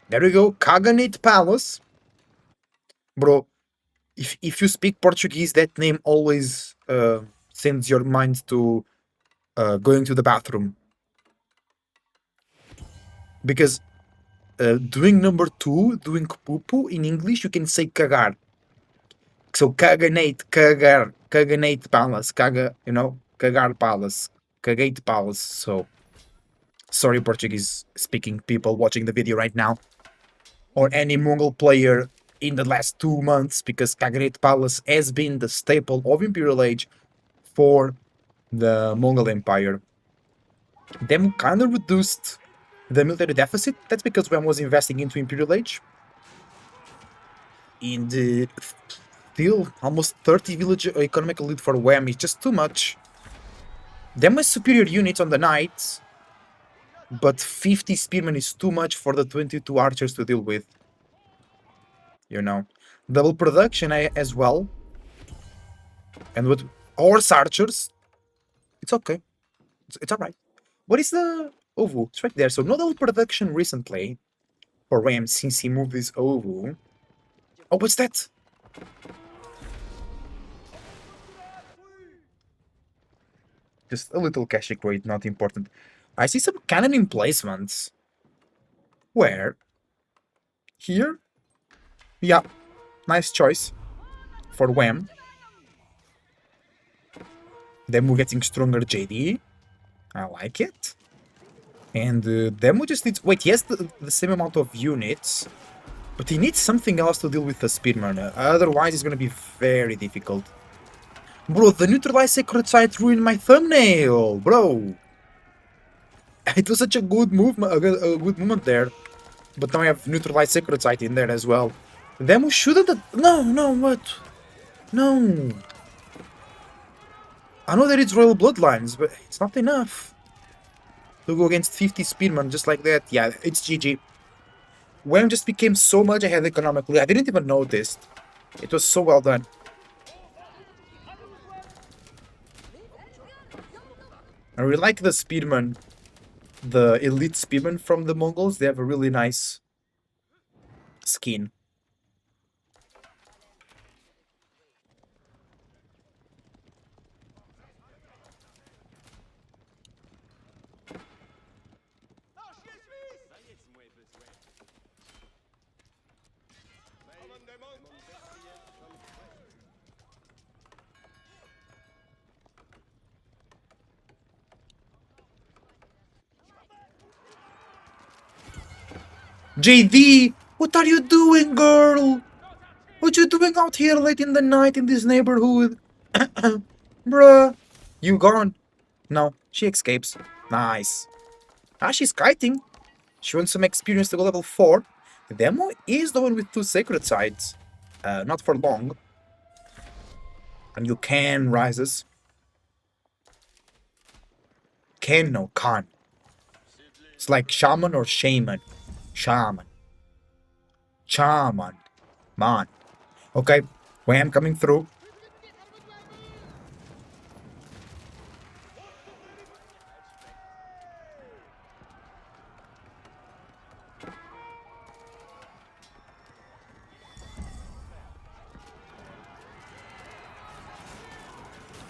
There we go, Khaganate Palace. Bro, if you speak Portuguese, that name always sends your mind to going to the bathroom. Because doing number 2, doing poo in English, you can say cagar. So Khaganate Palace, cagar palace, Kagate Palace. So sorry, Portuguese speaking people watching the video right now, or any Mongol player in the last 2 months, because Khaganate Palace has been the staple of Imperial Age for the Mongol Empire. Them kind of reduced the military deficit. That's because Wem was investing into Imperial Age. In the still almost 30 village economical lead for Wem is just too much. Them with superior units on the knights, but 50 spearmen is too much for the 22 archers to deal with. You know, double production as well, and with horse archers, it's okay. It's alright. What is the Ovu? It's right there. So no double production recently for Ram since he moved this Ovu. Oh, what's that? Just a little cash equate, not important. I see some cannon emplacements. Where? Here? Yeah, nice choice for Wham. Demu getting stronger JD. I like it. And Demu just needs... Wait, he has the same amount of units, but he needs something else to deal with the Spearman. Otherwise, it's going to be very difficult. Bro, the neutralized sacred site ruined my thumbnail, bro. It was such a good movement, a good moment there. But now I have neutralized sacred site in there as well. Demu shouldn't have... No, what? No. I know that it's royal bloodlines, but it's not enough to go against 50 spearmen just like that. Yeah, it's GG. Wham just became so much ahead economically. I didn't even notice. It was so well done. I really like the spearmen, the elite spearmen from the Mongols. They have a really nice skin. JD, what are you doing, girl? What you doing out here late in the night in this neighborhood? Bruh, you gone? No, she escapes. Nice. Ah, she's kiting. She wants some experience to go level 4. The demo is the one with 2 sacred sites. Not for long. And you can rises. Can, no, can. It's like shaman or shaman. Shaman. Shaman. Man. Okay, Wham coming through.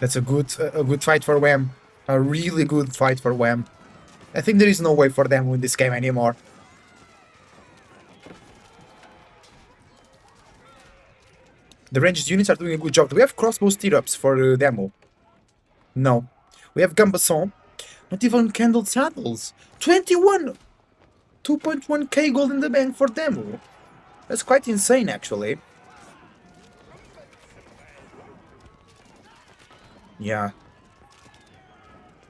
That's a good fight for Wham. A really good fight for Wham. I think there is no way for them to win this game anymore. The ranged units are doing a good job. Do we have crossbow stirrups for demo? No. We have Gambasson. Not even candled saddles. 21! 2.1k gold in the bank for demo. That's quite insane, actually. Yeah.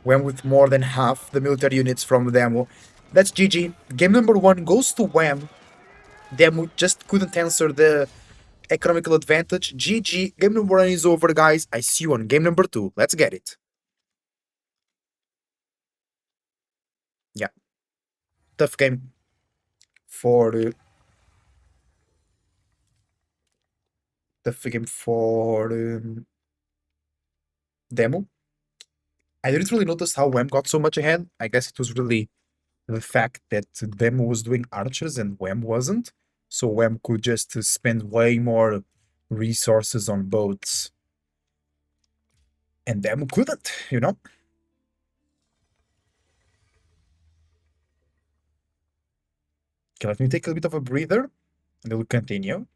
Wham with more than half the military units from the demo. That's GG. Game number 1 goes to Wham. Demo just couldn't answer the economical advantage. GG. Game number 1 is over, guys. I see you on game number 2. Let's get it. Yeah. Tough game for demo. I didn't really notice how Wham got so much ahead. I guess it was really the fact that demo was doing archers and Wham wasn't. So Wham could just spend way more resources on boats. And demo couldn't, you know? Okay, let me take a bit of a breather and then we'll continue.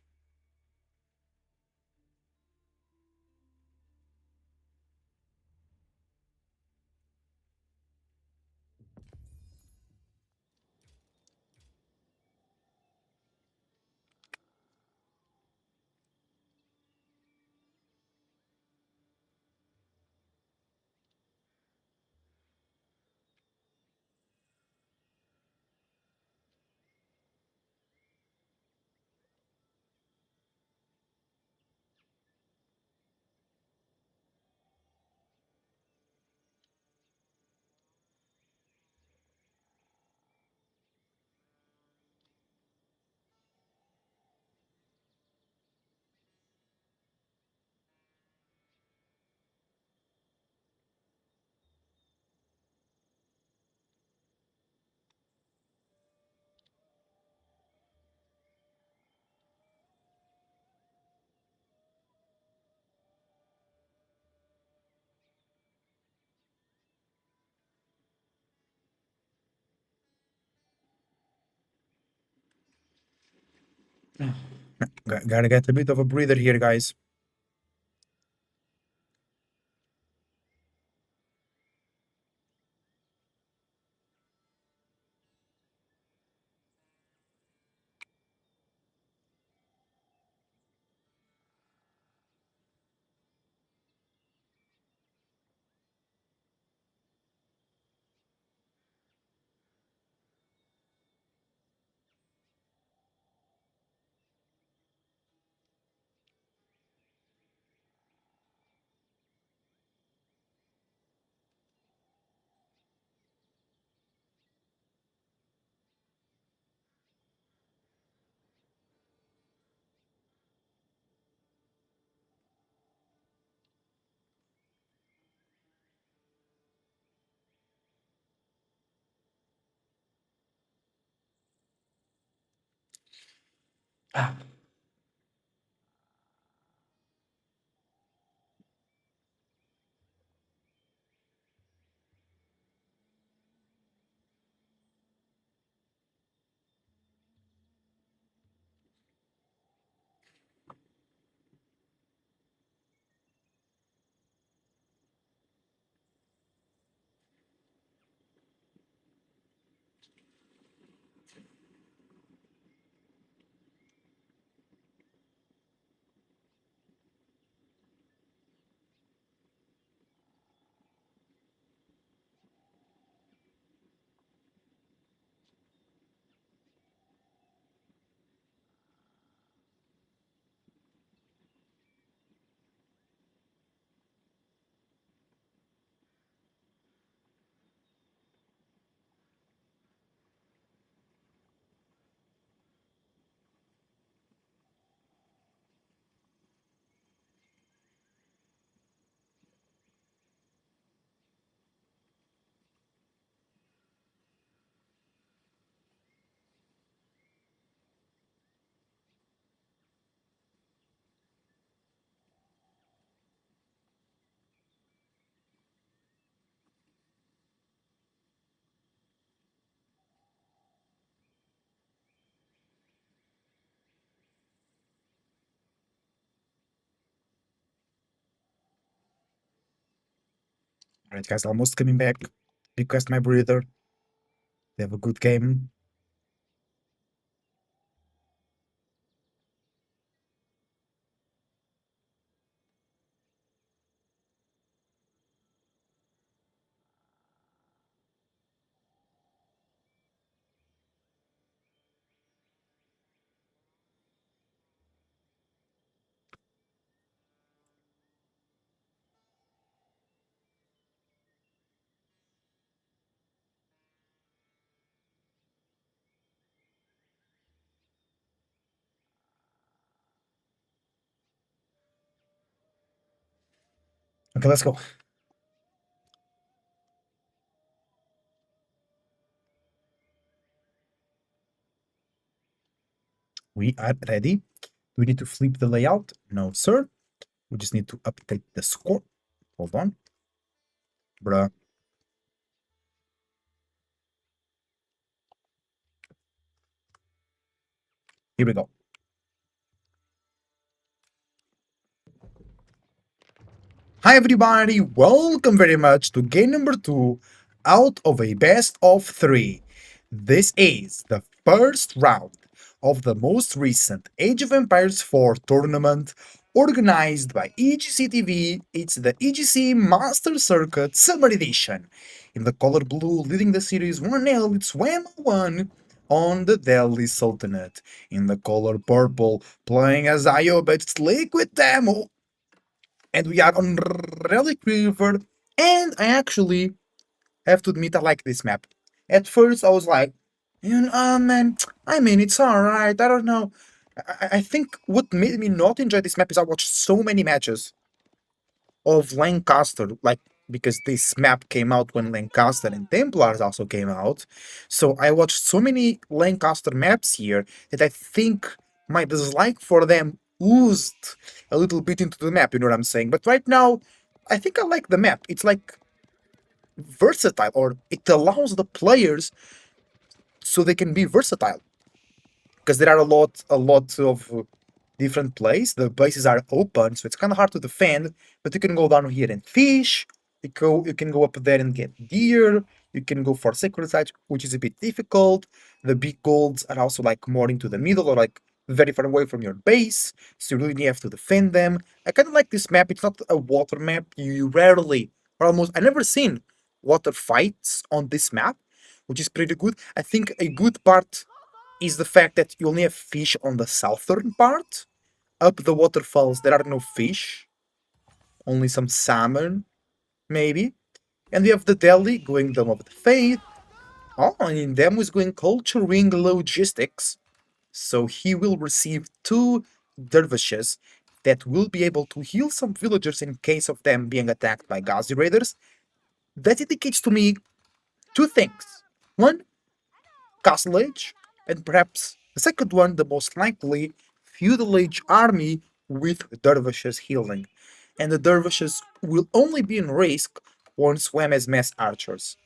Gotta get a bit of a breather here, guys. Ah. Alright, guys, almost coming back. Request my breather. They have a good game. Okay, let's go. We are ready. Do we need to flip the layout? No, sir. We just need to update the score. Hold on. Bruh. Here we go. Hi everybody, welcome very much to game number 2 out of a best of 3. This is the first round of the most recent Age of Empires 4 tournament organized by EGC TV. It's the EGC Master Circuit Summer Edition. In the color blue, leading the series 1-0, it's Wham1 on the Delhi Sultanate. In the color purple, playing as Ayob, it's Liquid Demo and we are on Relic River, and I actually have to admit I like this map. At first I was like, man, I mean, it's alright, I don't know. I think what made me not enjoy this map is I watched so many matches of Lancaster, like, because this map came out when Lancaster and Templars also came out. So I watched so many Lancaster maps here that I think my dislike for them oozed a little bit into the map, you know what I'm saying? But right now, I think I like the map. It's like versatile, or it allows the players so they can be versatile. Because there are a lot of different plays. The bases are open, so it's kind of hard to defend. But you can go down here and fish. You can go up there and get deer. You can go for sacred sites, which is a bit difficult. The big golds are also like more into the middle or like very far away from your base, so you really have to defend them. I kind of like this map. It's not a water map. You rarely, or almost, I never seen water fights on this map, which is pretty good. I think a good part is the fact that you only have fish on the southern part. Up the waterfalls, there are no fish, only some salmon, maybe. And we have the Delhi going Dome of the Faith. Oh, and in them is going Culture Ring Logistics. So he will receive 2 dervishes that will be able to heal some villagers in case of them being attacked by Ghazi raiders. That indicates to me 2 things. One, Castle Age, and perhaps the second one, the most likely, Feudal Age army with dervishes healing. And the dervishes will only be in risk once swam as mass archers.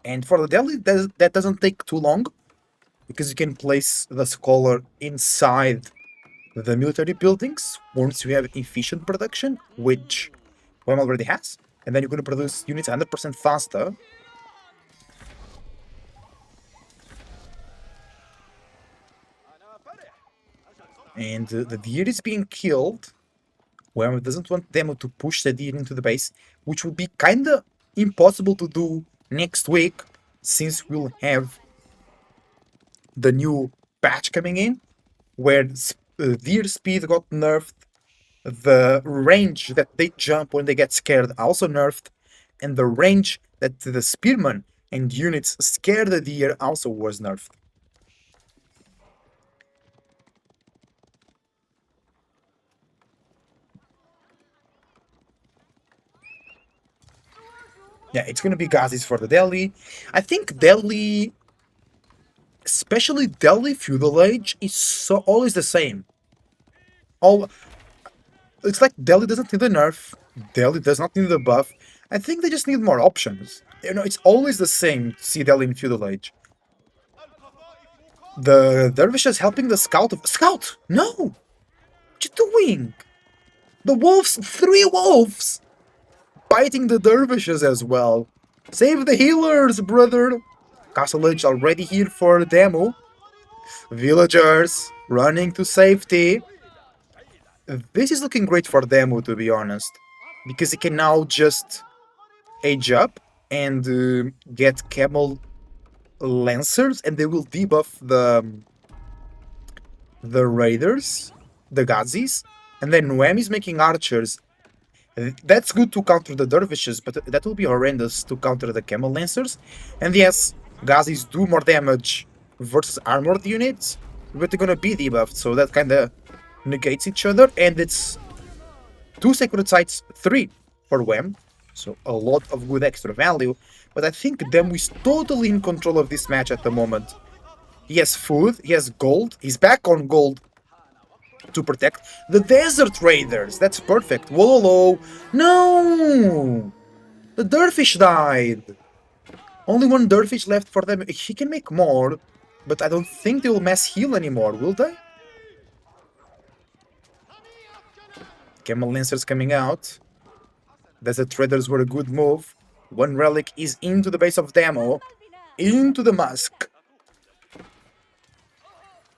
And for the Delhi, that doesn't take too long, because you can place the scholar inside the military buildings once you have efficient production, which one already has, and then you're going to produce units 100% faster. And the deer is being killed. Whoever doesn't want demo to push the deer into the base, which will be kinda impossible to do next week, since we'll have the new patch coming in, where deer speed got nerfed, the range that they jump when they get scared also nerfed, and the range that the spearmen and units scare the deer also was nerfed. Yeah, it's gonna be Ghazis for the Delhi. I think Delhi, especially Delhi Feudal Age, is so always the same. All it's like Delhi doesn't need a nerf. Delhi does not need a buff. I think they just need more options. You know, it's always the same. See Delhi in Feudal Age. The dervishes helping the scout. Scout! No! What you doing? The wolves! 3 wolves! biting the dervishes as well. Save the healers, brother! Castlage already here for demo. Villagers running to safety. This is looking great for demo, to be honest. Because he can now just age up and get camel lancers, and they will debuff the raiders, the Gazis, and then Noem is making archers. That's good to counter the dervishes, but that will be horrendous to counter the camel lancers. And yes, Gazis do more damage versus armored units, but they're gonna be debuffed, so that kinda negates each other, and it's 2 sacred sites, 3 for Wham, so a lot of good extra value, but I think Demo is totally in control of this match at the moment. He has food, he has gold, he's back on gold to protect the Desert Raiders. That's perfect. Wololo. No! The Dervish died. Only one Dervish left for them. He can make more, but I don't think they will mass heal anymore, will they? Camel Lancers coming out. Desert Raiders were a good move. One relic is into the base of Demo. Into the Musk.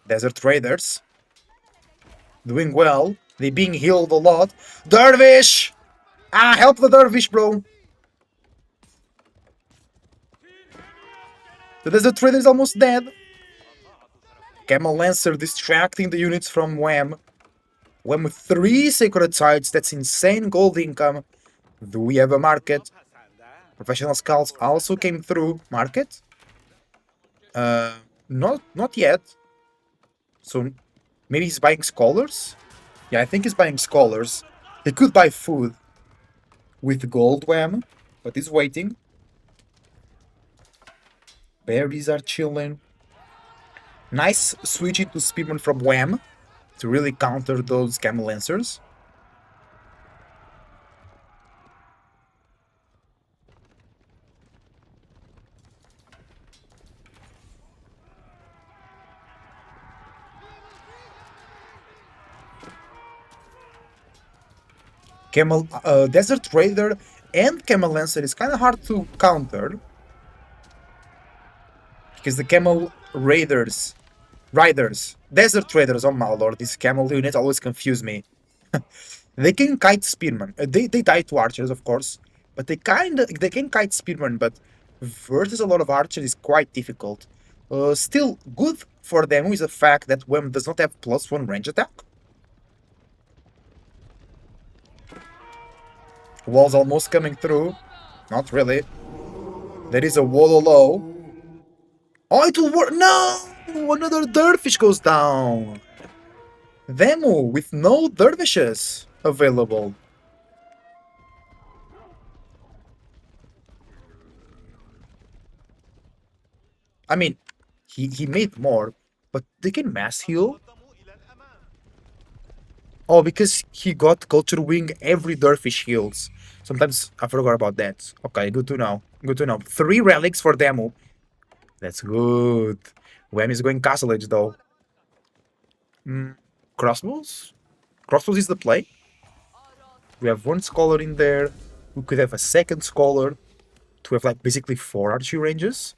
Desert Raiders. Doing well. They being healed a lot. Dervish! Ah, help the Dervish, bro. The Desert Raider is almost dead. Camel Lancer distracting the units from Wham. Wham with 3 sacred sites. That's insane gold income. Do we have a market? Professional Scouts also came through. Market? Not yet. So maybe he's buying scholars? Yeah, I think he's buying scholars. He could buy food with gold Wham, but he's waiting. Berries are chilling. Nice switching to Spearman from Wham to really counter those Camel Lancers. Desert Raider and Camel Lancer is kind of hard to counter because the Camel Riders, Desert Raiders, oh my lord, these Camel units always confuse me. They can kite Spearman. They die to archers, of course, but they can kite Spearman, but versus a lot of archers is quite difficult. Still, good for them is the fact that Wem does not have +1 range attack. Wall's almost coming through. Not really. There is a wall low. Oh, it will work. No! Another dervish goes down. Demo with no dervishes available. I mean, he made more, but they can mass heal. Oh, because he got Culture Wing, every dervish heals. Sometimes I forgot about that. Okay, good to know. Good to know. 3 relics for Demo. That's good. Wham is going Castle Edge though. Crossbows? Crossbows is the play. We have 1 scholar in there. We could have a 2nd scholar to have like basically 4 archery ranges.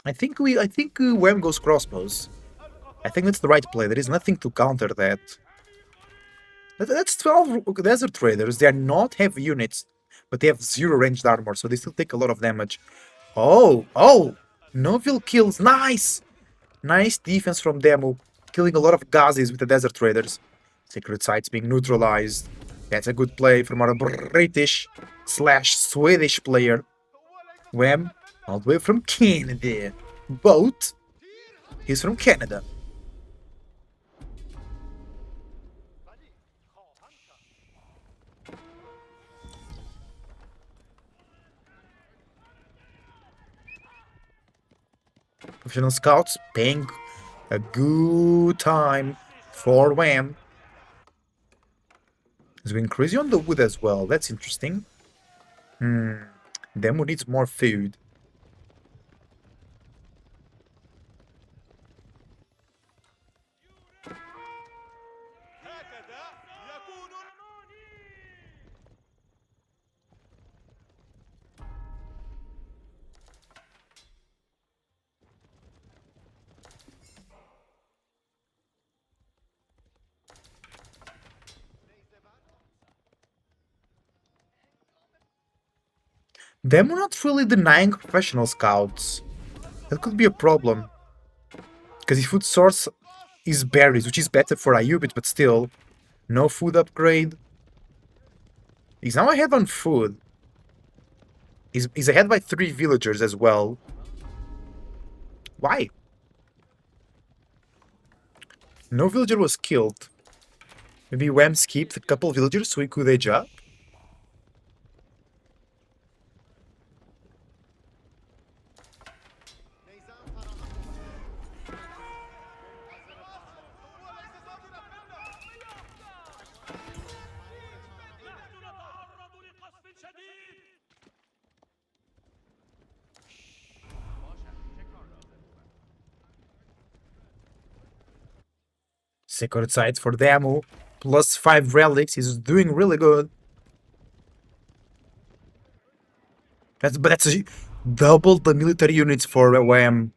I think Wham goes crossbows. I think that's the right play. There is nothing to counter that. That's 12 Desert Raiders. They are not heavy units, but they have 0 ranged armor, so they still take a lot of damage. Oh! Noville kills. Nice! Nice defense from Demo, killing a lot of Gazis with the Desert Raiders. Sacred Sites being neutralized. That's a good play from our British/Swedish player. Wham, all the way from Canada. Boat, he's from Canada. Professional Scouts paying a good time for Wham. He's going crazy on the wood as well. That's interesting. Demo needs more food. Them not really denying professional scouts. That could be a problem. Because his food source is berries, which is better for Ayubit, but still. No food upgrade. He's now ahead on food. He's ahead by 3 villagers as well. Why? No villager was killed. Maybe Wham skipped a couple villagers so he could age up? Sacred Sites for Demo, plus 5 relics, he's doing really good. That's double the military units for Wham.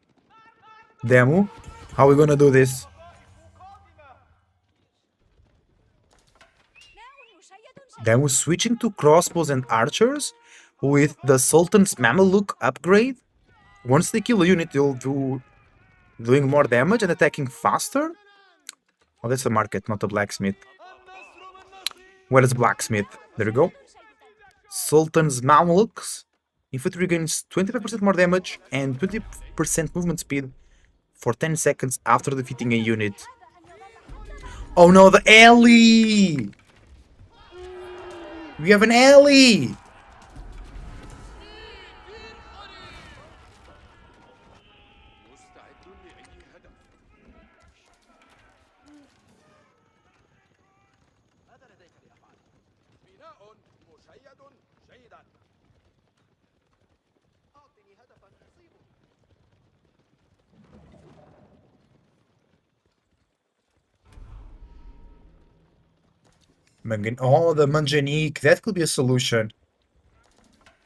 Demo, how are we gonna do this? Demo switching to crossbows and archers with the Sultan's Mameluke upgrade. Once they kill a unit, they'll do doing more damage and attacking faster. Oh, that's a market, not a blacksmith. Where is blacksmith? There we go. Sultan's Mamelukes. Infantry gains 25% more damage and 20% movement speed for 10 seconds after defeating a unit. Oh no, the alley! We have an alley! Oh, the Manjanique, that could be a solution.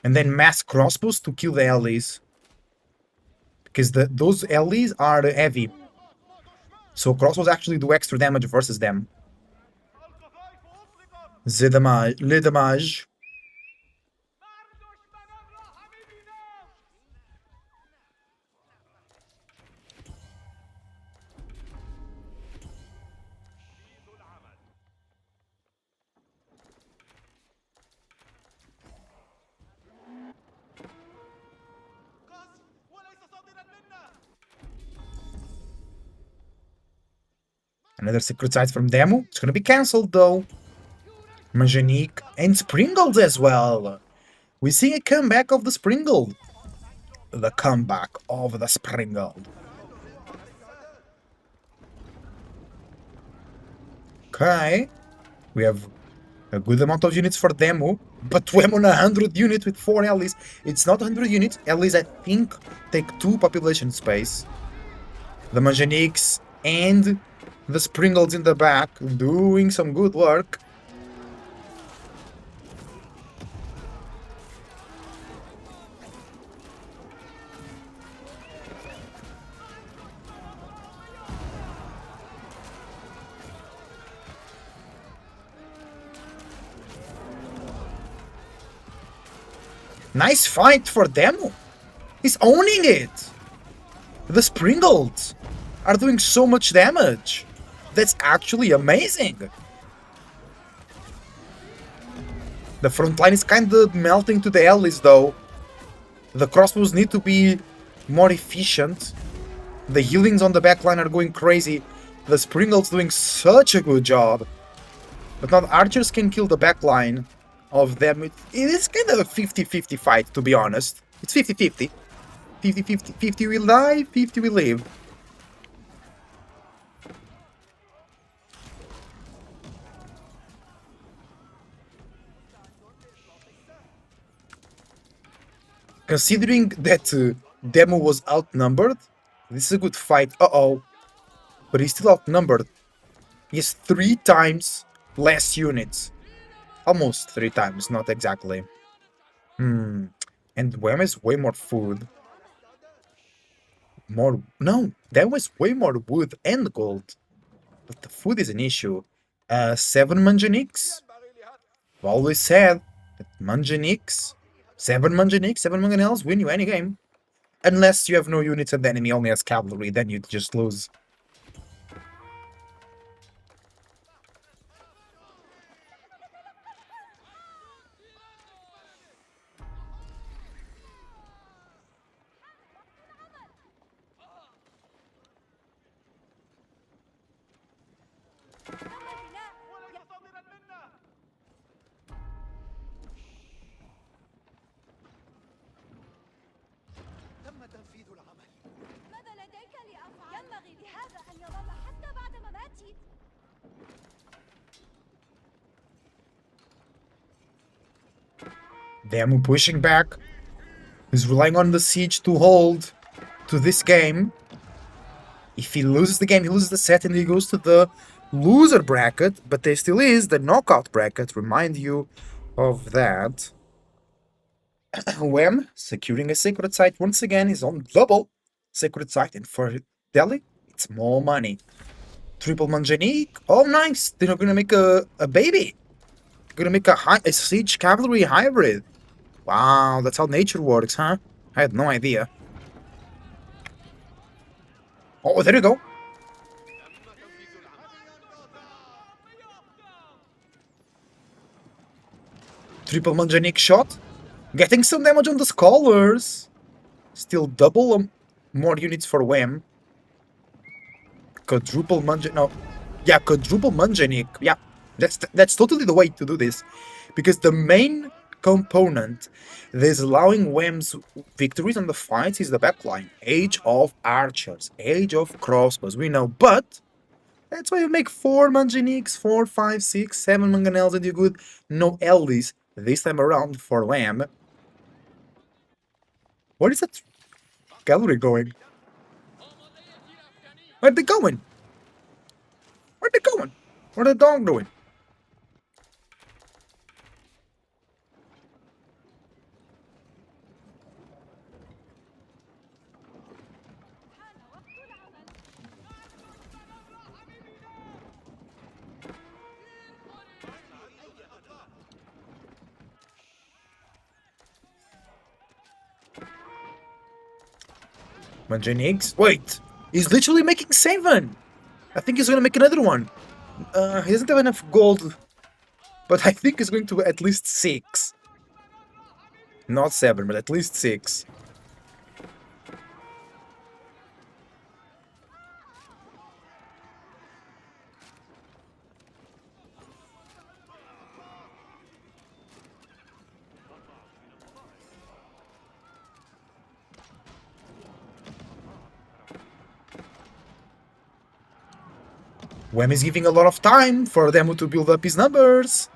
And then mass crossbows to kill the allies. Because those allies are heavy. So crossbows actually do extra damage versus them. Le damage. Another secret site from Demo. It's gonna be cancelled though. Manjanique and Springald as well. We see a comeback of the Springald. The comeback of the Springald. Okay. We have a good amount of units for Demo, but we're on 100 units with 4 allies. It's not 100 units. Allies, I think, take 2 population space. The Manjaniques and the Springalds in the back doing some good work. Nice fight for Demo. He's owning it. The Springalds are doing so much damage. That's actually amazing. The front line is kind of melting to the allies though. The crossbows need to be more efficient. The healings on the back line are going crazy. The Springalds doing such a good job. But now the archers can kill the back line of them. It is kind of a 50-50 fight, to be honest. It's 50-50. 50-50. 50 will die, 50 will live. Considering that Demo was outnumbered, this is a good fight. Uh-oh. But he's still outnumbered. He has 3 times less units. Almost 3 times, not exactly. And Wham has way more food. No, there was way more wood and gold. But the food is an issue. 7 Manjaniques? I've always said that Manjaniques 7 Manjanik, 7 Mangonels win you any game. Unless you have no units and the enemy only has cavalry, then you just lose. Damn, pushing back. He's relying on the siege to hold to this game. If he loses the game, he loses the set and he goes to the loser bracket. But there still is the knockout bracket. Remind you of that. Wem, securing a sacred site once again, is on double sacred site. And for Delhi, it's more money. Triple Manjanik. Oh, nice. They're gonna make a baby. They're gonna make a siege cavalry hybrid. Wow, that's how nature works, huh? I had no idea. Oh, there you go. Triple Manjanik shot. Getting some damage on the scholars. Still double more units for Wem. Quadruple Manjanik. No. Yeah, quadruple Manjanik. Yeah, that's totally the way to do this. Because the main component that is allowing Wem's victories on the fights is the backline. Age of Archers. Age of Crossbows. We know, but that's why you make 4 Manjaniks, 4, 5, 6, 7 Mangonels, and you good. No Eldies this time around for Wem. Where is that cavalry going? Where'd they going? Where'd they going? What are the dog doing? Manjaniks? Wait! He's literally making 7! I think he's gonna make another one. He doesn't have enough gold. But I think he's going to at least 6. Not 7, but at least 6. Wem is giving a lot of time for them to build up his numbers.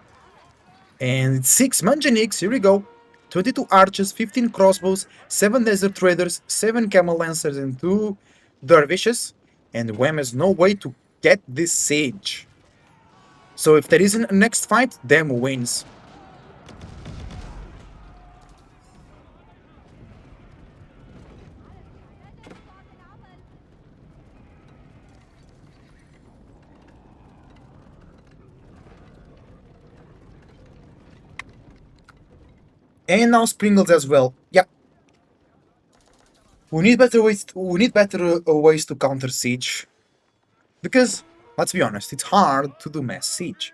And 6 Manjaniks, here we go. 22 archers, 15 crossbows, 7 desert traders, 7 camel lancers, and 2 dervishes. And Wem has no way to get this siege. So if there isn't a next fight, Dem wins. And now Sprinkles as well. Yeah. We need better ways. We need better ways to counter siege. Because let's be honest, it's hard to do mass siege.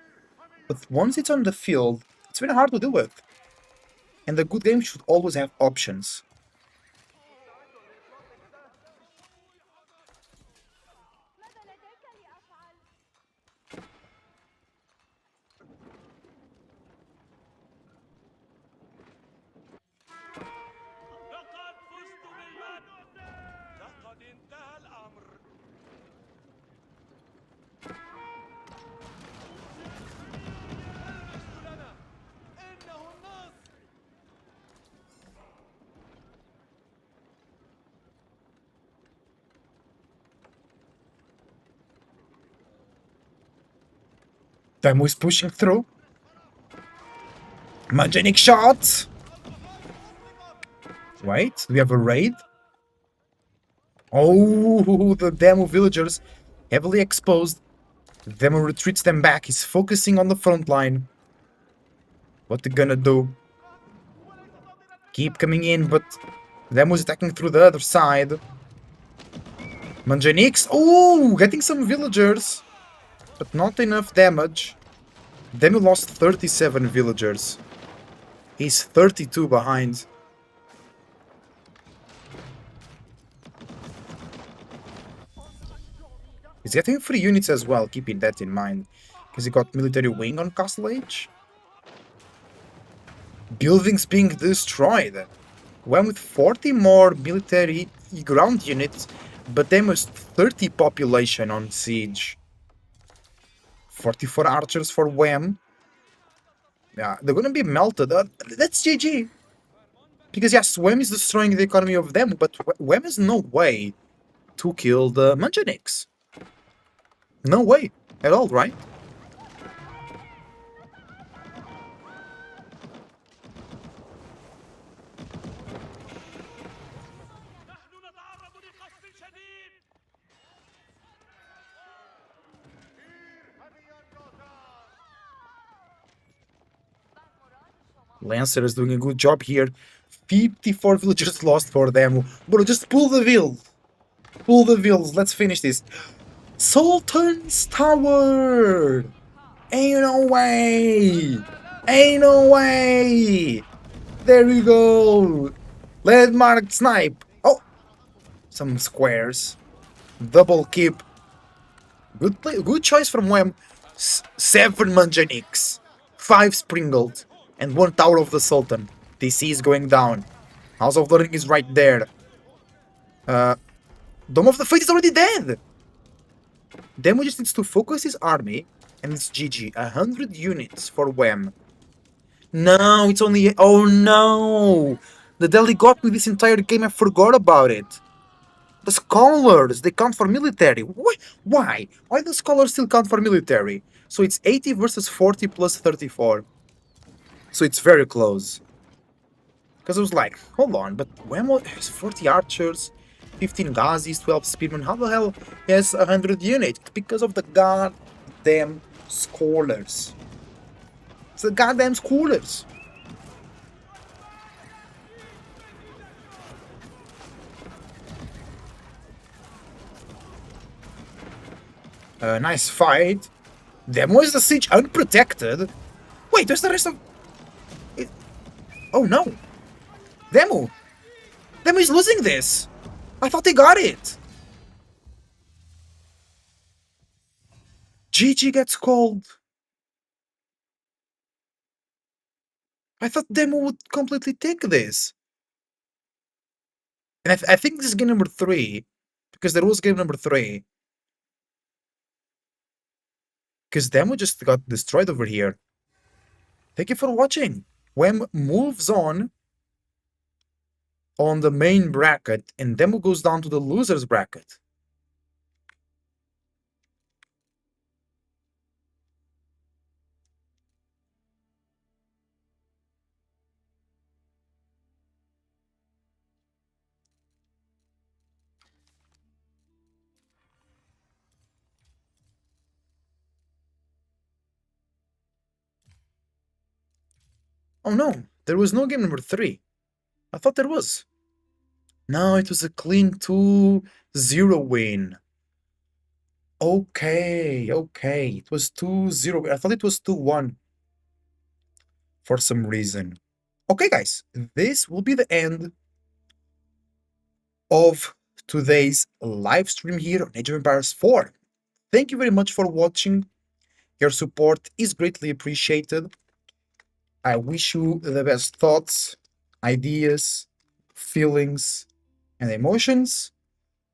But once it's on the field, it's very hard to deal with. And a good game should always have options. Demo is pushing through. Manjanik shot! Wait, do we have a raid? Oh, the Demo villagers heavily exposed. Demo retreats them back. He's focusing on the front line. What they gonna do? Keep coming in, but them was attacking through the other side. Manjanix, oh, getting some villagers, but not enough damage. Demu lost 37 villagers. He's 32 behind. He's getting free units as well, keeping that in mind. Because he got military wing on Castle Age. Buildings being destroyed. Went with 40 more military ground units, but they must 30 population on siege. 44 archers for Wham. Yeah, they're gonna be melted. That's GG. Because yes, Wham is destroying the economy of them, but Wham has no way to kill the Manjanix. No way at all, right? Lancer is doing a good job here. 54 villagers lost for them. Bro, just pull the wheel. Pull the wheels. Let's finish this. Sultan's Tower! Ain't no way! Ain't no way! There we go! Landmark snipe! Oh! Some squares. Double keep. Good choice from Wham. 7 Manjanix. 5 Springled. And 1 Tower of the Sultan. DC is going down. House of Learning is right there. Dome of the Fate is already dead! Demo just needs to focus his army, and it's GG. 100 units for Wham. No, it's only... Oh no! The Delhi got me this entire game, I forgot about it. The scholars, they count for military. Why? Why do scholars still count for military? So it's 80 versus 40 plus 34. So it's very close. Because I was like, hold on, but Wham has 40 archers, 15 Ghazis, 12 spearmen. How the hell he has 100 units? Because of the goddamn scholars. It's the goddamn scholars. Nice fight. Demo is the siege unprotected. Wait, there's the rest of... Oh no. Demo. Demo is losing this. I thought they got it. GG gets called. I thought Demo would completely take this. And I think this is game number 3. Because there was game number 3. Because Demo just got destroyed over here. Thank you for watching. Wham moves on the main bracket, and Demo goes down to the losers bracket. Oh no, there was no game number 3. I thought there was. No, it was a clean 2-0 win. Okay. It was 2-0. I thought it was 2-1 for some reason. Okay, guys, this will be the end of today's live stream here on Age of Empires 4. Thank you very much for watching. Your support is greatly appreciated. I wish you the best thoughts, ideas, feelings, and emotions.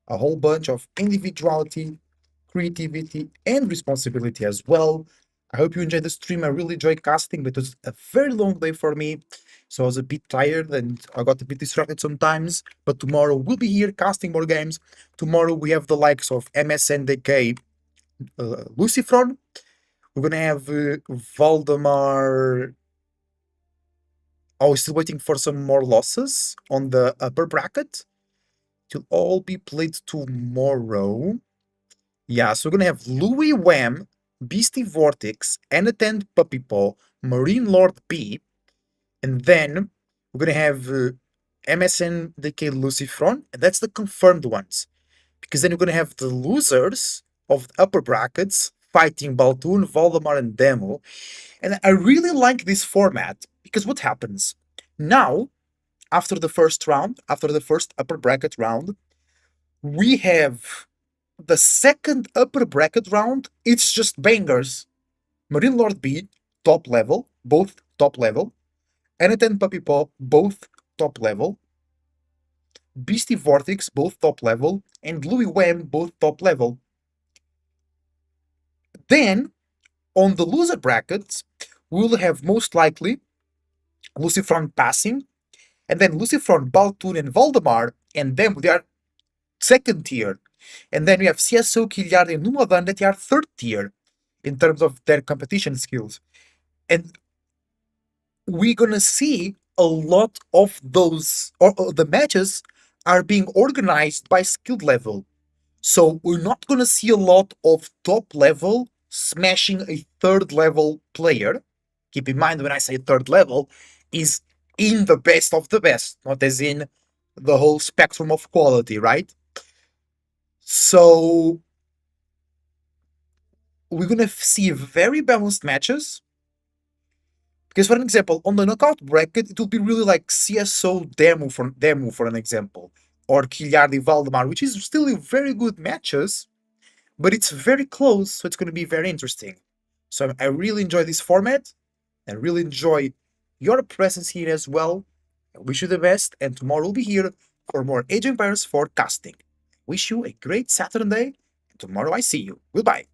A whole bunch of individuality, creativity, and responsibility as well. I hope you enjoyed the stream. I really enjoyed casting, but it was a very long day for me. So I was a bit tired and I got a bit distracted sometimes. But tomorrow we'll be here casting more games. Tomorrow we have the likes of MSNDK, Lucifron. We're gonna have Valdemar. Oh, still waiting for some more losses on the upper bracket. It will all be played tomorrow. Yeah, so we're gonna have Louis Wham, Beastie Vortex, Anatent Puppy Paw, Marine Lord B, and then We're gonna have MSN, DK, Lucifron, and that's the confirmed ones. Because then you're gonna have the losers of the upper brackets fighting Baltoon, Voldemar, and Demo. And I really like this format because what happens? Now, after the first round, after the first upper bracket round, we have the second upper bracket round. It's just bangers. Marine Lord B, top level, both top level. N10 Puppy Paw, both top level. Beastie Vortex, both top level. And Louis Wham, both top level. Then, on the loser brackets, we'll have most likely Lucifron passing, and then Lucifron, Baltoon, and Voldemar, and them, they are second tier. And then we have CSO, Killiard, and Numavan that they are third tier in terms of their competition skills. And we're gonna see a lot of those, or the matches are being organized by skill level. So we're not gonna see a lot of top level smashing a third level player. Keep in mind when I say third level, is in the best of the best, not as in the whole spectrum of quality, right? So we're gonna see very balanced matches. Because for an example, on the knockout bracket, it will be really like CSO demo for an example, or Killiardi Valdemar, which is still very good matches, but it's very close, so it's gonna be very interesting. So I really enjoy this format. I really enjoy your presence here as well. I wish you the best, and tomorrow we'll be here for more Age of Empires 4 casting. Wish you a great Saturday, and tomorrow I see you. Goodbye.